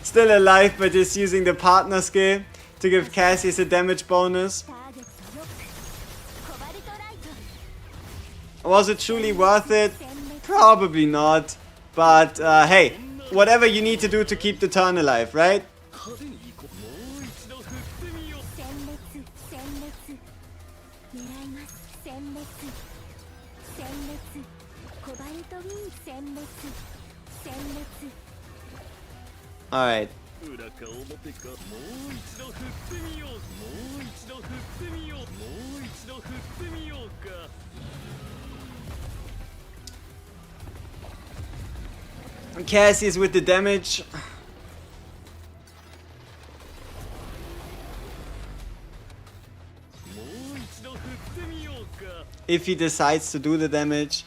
Still alive, but just using the partner skill to give Cassius a damage bonus. ターゲットロックコバルトライト Was it truly worth it? Probably not. But hey, whatever you need to do to keep the turn alive, right? 派手に行こうもう一度振ってみよう殲滅殲滅狙います殲滅殲滅コバルトウィン殲滅殲滅 Alright. 裏か表かもう一度振ってみようもう一度振ってみようもう一度振ってみようか Cassius with the damage. もう一度振ってみようか If he decides to do the damage.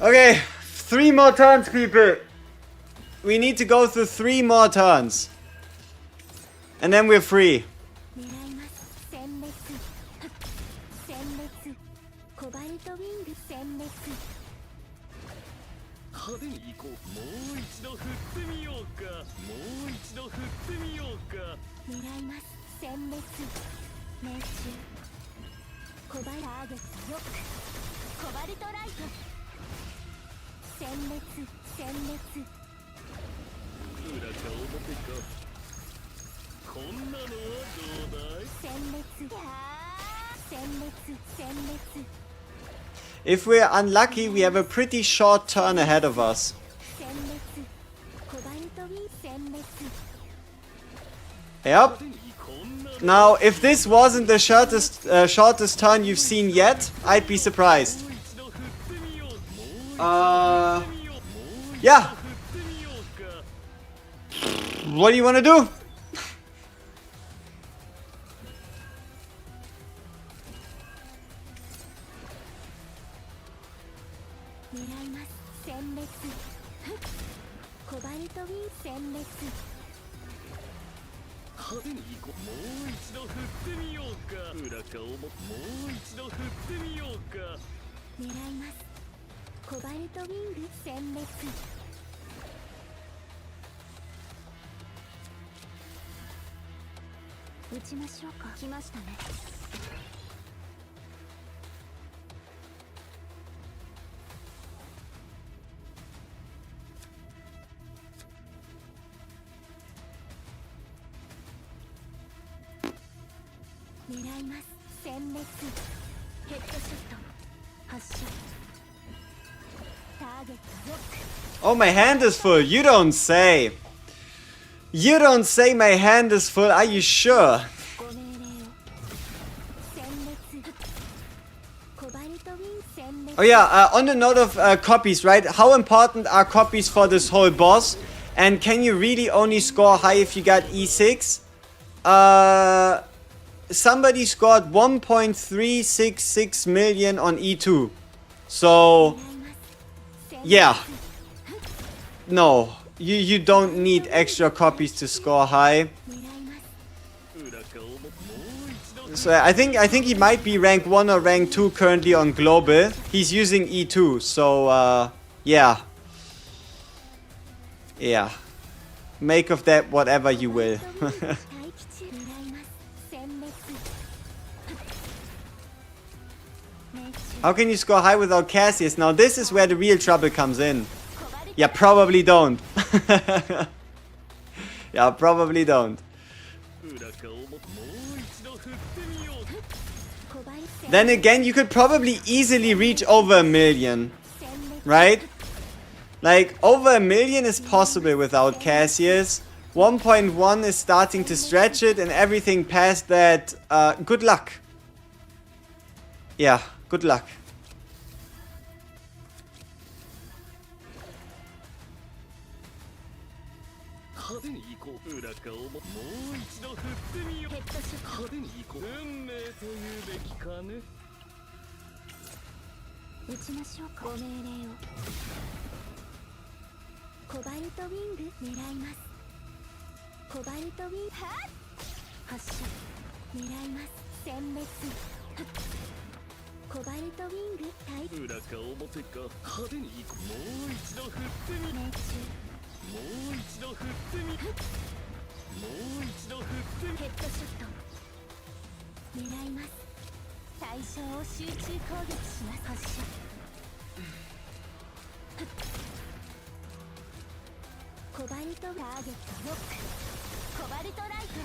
Okay, 3 more turns, people. We need to go through 3 more turns. And then we're free. 狙います殲滅殲滅コバルトウィング殲滅派手に行こうもう一度振ってみようかもう一度振ってみようか狙います殲滅命中コバルターゲットロックコバルトライト殲滅殲滅裏か表かこんなのはどうだい殲滅殲滅殲滅 If we're unlucky, we have a pretty short turn ahead of us. 殲滅コバルトウィン殲滅 Yep. 手にこんなの Now, if this wasn't the shortest turn you've seen yet, I'd be surprised. もう一度振ってみようもう Uh, 振ってみようもう yeah. 振ってみようか What do you want to do? 狙います殲滅コバルトウィン殲滅派手に行こうもう一度振ってみようか裏か表もう一度振ってみようか狙いますコバルトウィング殲滅撃ちましょうか来ましたね狙います殲滅ヘッドショット発射ターゲットロック Oh, my hand is full. You don't say. You don't say my hand is full, are you sure? ご命令を殲滅コバルトウィン殲滅 Oh yeah, on the note of copies, right? How important are copies for this whole boss? And can you really only score high if you got E6? Somebody scored 1.366 million on E2. So, yeah. No, you don't need extra copies to score high. 狙います 裏顔ももう一度 So I think he might be rank 1 or rank 2 currently on global. He's using E2, so yeah. Yeah. Make of that whatever you will. 待機中狙います殲滅命中 How can you score high without Cassius? Now this is where the real trouble comes in. コバルト Yeah, probably don't. Yeah, probably don't. 裏顔ももう一度振ってみようコバルト Then again, you could probably easily reach over 1 million, 殲滅 right? Like, over 1 million is possible without Cassius. 1.1 is starting to stretch it, and everything past that, good luck. Yeah, good luck. 派手に行こう裏顔ももう一度振ってみようヘッドショット派手に行こう運命というべきかね撃ちましょうかご命令をコバルトウィング狙いますコバルトウィング発射狙います殲滅コバルトウィング対裏顔もてか派手に行こうもう一度振ってみ命中もう一度振ってみもう一度振ってみヘッドショット狙います対象を集中攻撃します発射コバルトターゲットロックコバルトライト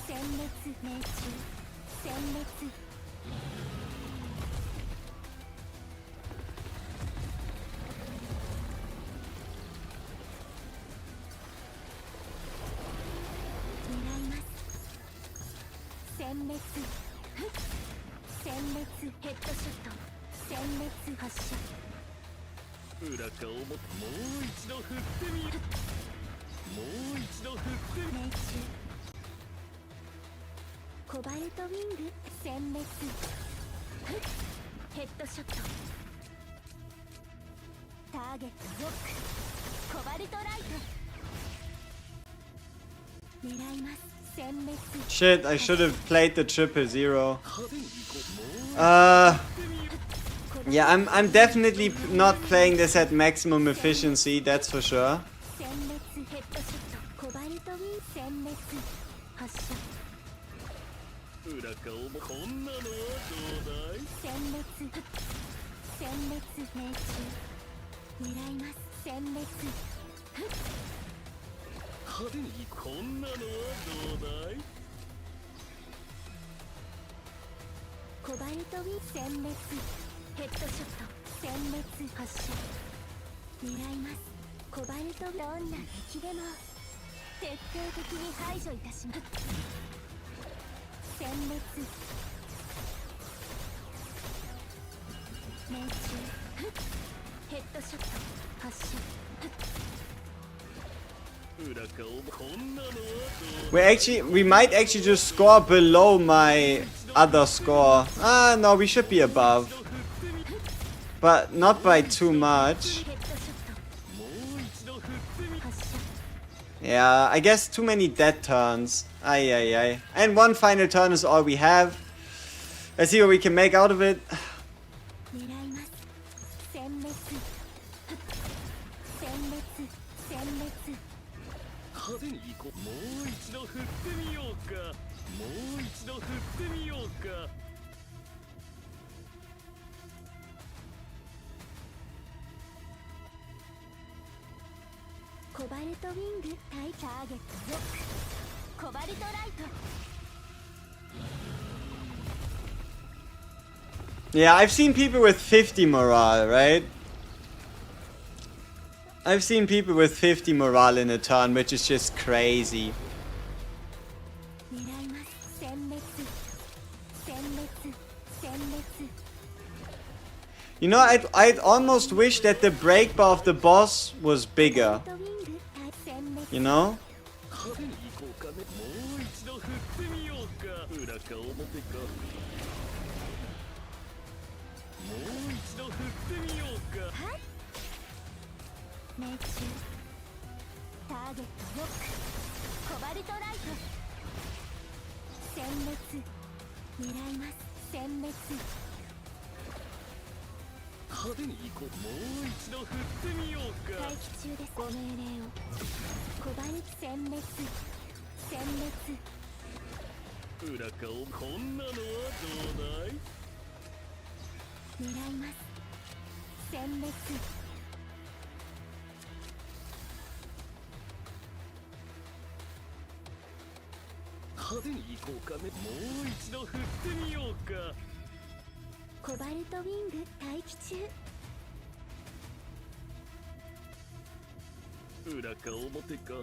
殲滅命中殲滅狙います殲滅殲滅ヘッドショット殲滅発射裏顔ももう一度振ってみようもう一度振ってみ命中コバルトウィング殲滅ヘッドショットターゲットロックコバルトライト狙います殲滅 Shit, I should have played the 000. 派手に行こうもう Yeah, I'm definitely not playing this at maximum efficiency, that's for sure. 殲滅ヘッドショットコバルトウィン殲滅発射裏顔もこんなのはどうだい殲滅殲滅命中狙います殲滅派手に行こうこんなのはどうだいコバルトウィン殲滅ヘッドショット殲滅発射狙いますコバルトどんな敵でも徹底的に排除いたします殲滅命中ヘッドショット発射 We might actually just score below my other score. Ah, no, we should be above. But not by too much. ヘッドショット発射 Yeah, I guess too many dead turns. Ay, ay, ay. And one final turn is all we have. Let's see what we can make out of it. 狙います殲滅殲滅殲滅派手に行こうもう一度振ってみようかもう一度振ってみようかコバルトウィング対ターゲットロックコバルトライト Yeah, I've seen people with 50 morale, right? I've seen people with 50 morale in a turn, which is just crazy. 狙います。殲滅殲滅殲滅 You know, I'd almost wish that the break bar of the boss was bigger. ウィング殲滅 You know? 派手に行こうかね。もう一度振ってみようか。裏か表か。もう一度振ってみようか。命中ターゲットロックコバルトライト殲滅狙います殲滅派手に行こう。もう一度振ってみようか。待機中ですご命令をコバルト殲滅殲滅裏かこんなのはどうだい。狙います殲滅派手に行こうかね。もう一度振ってみようか。コバルトウィング待機中裏か表か。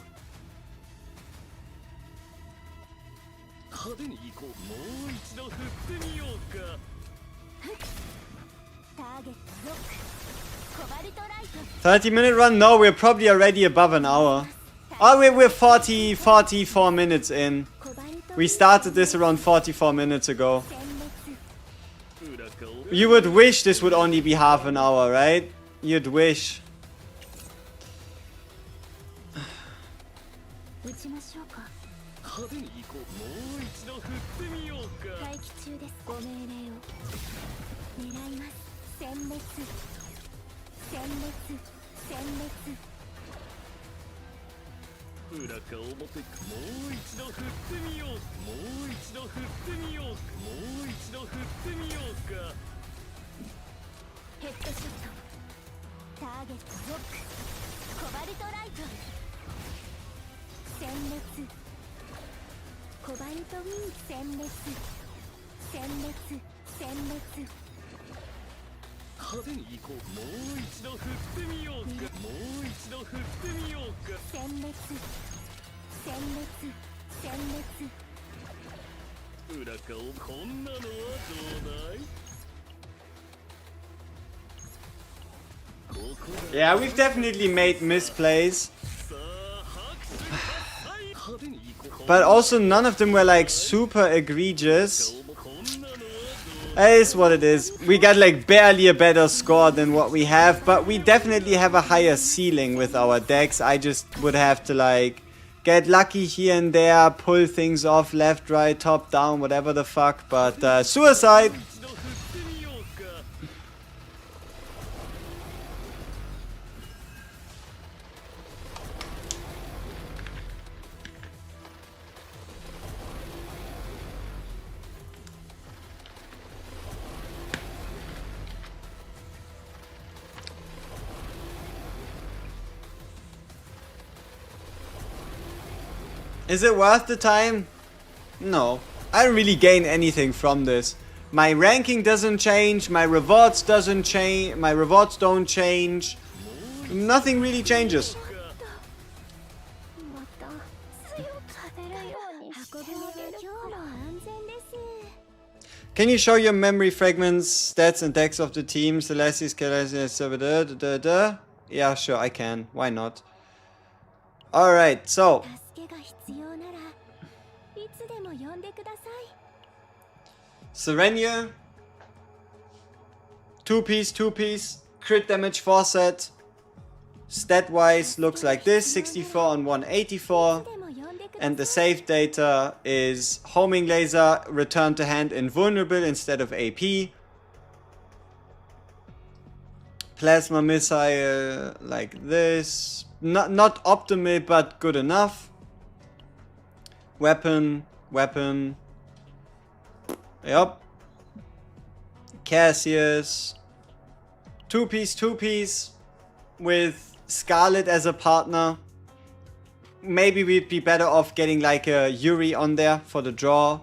派手に行こう。もう一度振ってみようか。ターゲットロックコバルトライト 30-minute run? No, we're probably already above an hour. Oh, we're 44 minutes in. コバルト We started this around 44 minutes ago. 殲滅 裏か You would wish this would only be half an hour, right? You'd wish. 撃ちましょうか派手に行こう。もう一度振ってみようか。待機中ですご命令を狙います殲滅殲滅殲滅裏か表か。もう一度振ってみよう。もう一度振ってみよう。もう一度振ってみようか。ヘッドショットターゲットロックコバルトライト殲滅コバルトウィング殲滅殲滅殲滅派手に行こう。もう一度振ってみようか。もう一度振ってみようか。殲滅殲滅殲滅裏かこんなのはどうだい。ここだ。 Yeah, we've definitely made misplays. さあ拍手喝采。派手に行こう。 But also none of them were like super egregious. こんなのはどうだい。 It is what it is. We got like barely a better score than what we have, but we definitely have a higher ceiling with our decks. I just would have to like get lucky here and there, pull things off left, right, top, down, whatever the fuck. But suicide. 一度振ってみようか。 Is it worth the time? No. I don't really gain anything from this. My ranking doesn't change, my rewards doesn't change, my rewards don't change. Nothing really changes. また強くさせるようにしてあげる今日は安全です Can you show your memory fragments, stats and decks of the team? Celestis, Celestis, Yeah, sure, I can. Why not? Alright, so 助けが必要ならいつでも呼んでください Serenia, 2-piece, crit damage 4 set. Stat wise looks like this, 64 on 184. でも呼んでください And the save data is homing laser, return to hand invulnerable instead of AP. Plasma missile like this. Not optimal, but good enough. Weapon. Yup. Cassius. Two-piece. With Scarlet as a partner. Maybe we'd be better off getting like a Yuri on there for the draw.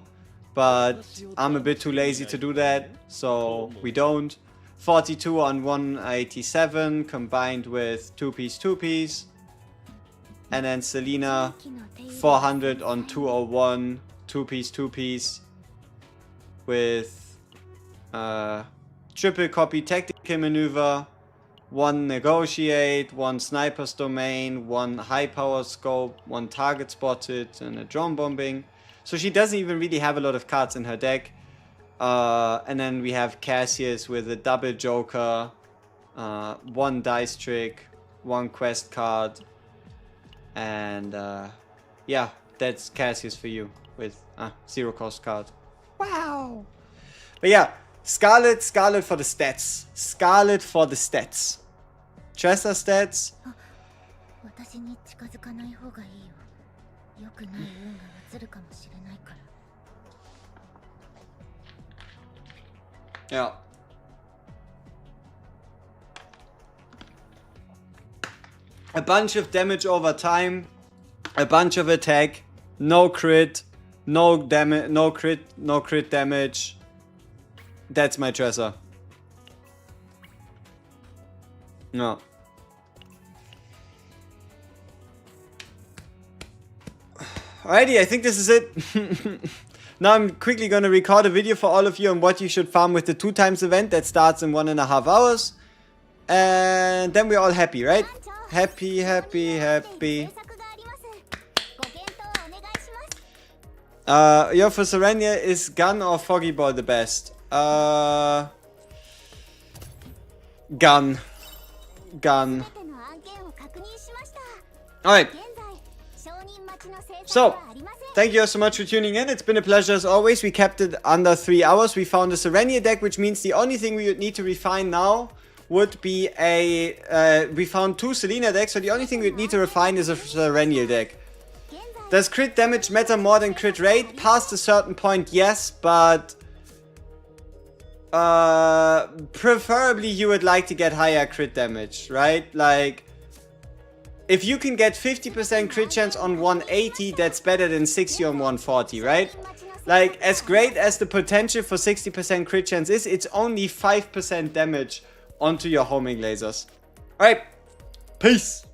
But I'm a bit too lazy to do that, so we don't. 42 on 187 combined with 2-piece, 2-piece. And then Selena 400 on 201, 2-piece, 2-piece. With triple copy tactical maneuver, 1 negotiate, 1 sniper's domain, 1 high power scope, 1 target spotted, and a drone bombing. So she doesn't even really have a lot of cards in her deck. And then we have Cassius with a double joker, 1 dice trick, 1 quest card, and yeah, that's Cassius for you with 0 cost card. Wow! But yeah, Scarlet for the stats. Scarlet for the stats. Tressa stats. 私に近づかない方がいいよ。良くない運が移るかもしれないから。Yeah. A bunch of damage over time, a bunch of attack, no crit, no damage, no crit damage. That's my Tressa. No. Alrighty, I think this is it. Now I'm quickly gonna record a video for all of you on what you should farm with the 2x event that starts in 1.5 hours. And then we're all happy, right? Happy, happy, happy. Yeah, for Serenia, is Gun or Foggy Ball the best? Gun. Gun. Alright. So, thank you all so much for tuning in. It's been a pleasure as always. We kept it under 3 hours. We found a Serenia deck, which means the only thing we would need to refine now would be a... we found 2 Selena decks, so the only thing we'd need to refine is a Serenia deck. Does crit damage matter more than crit rate? Past a certain point, yes, but... preferably you would like to get higher crit damage, right? Like... if you can get 50% crit chance on 180, that's better than 60 on 140, right? Like, as great as the potential for 60% crit chance is, it's only 5% damage onto your homing lasers. Alright, peace!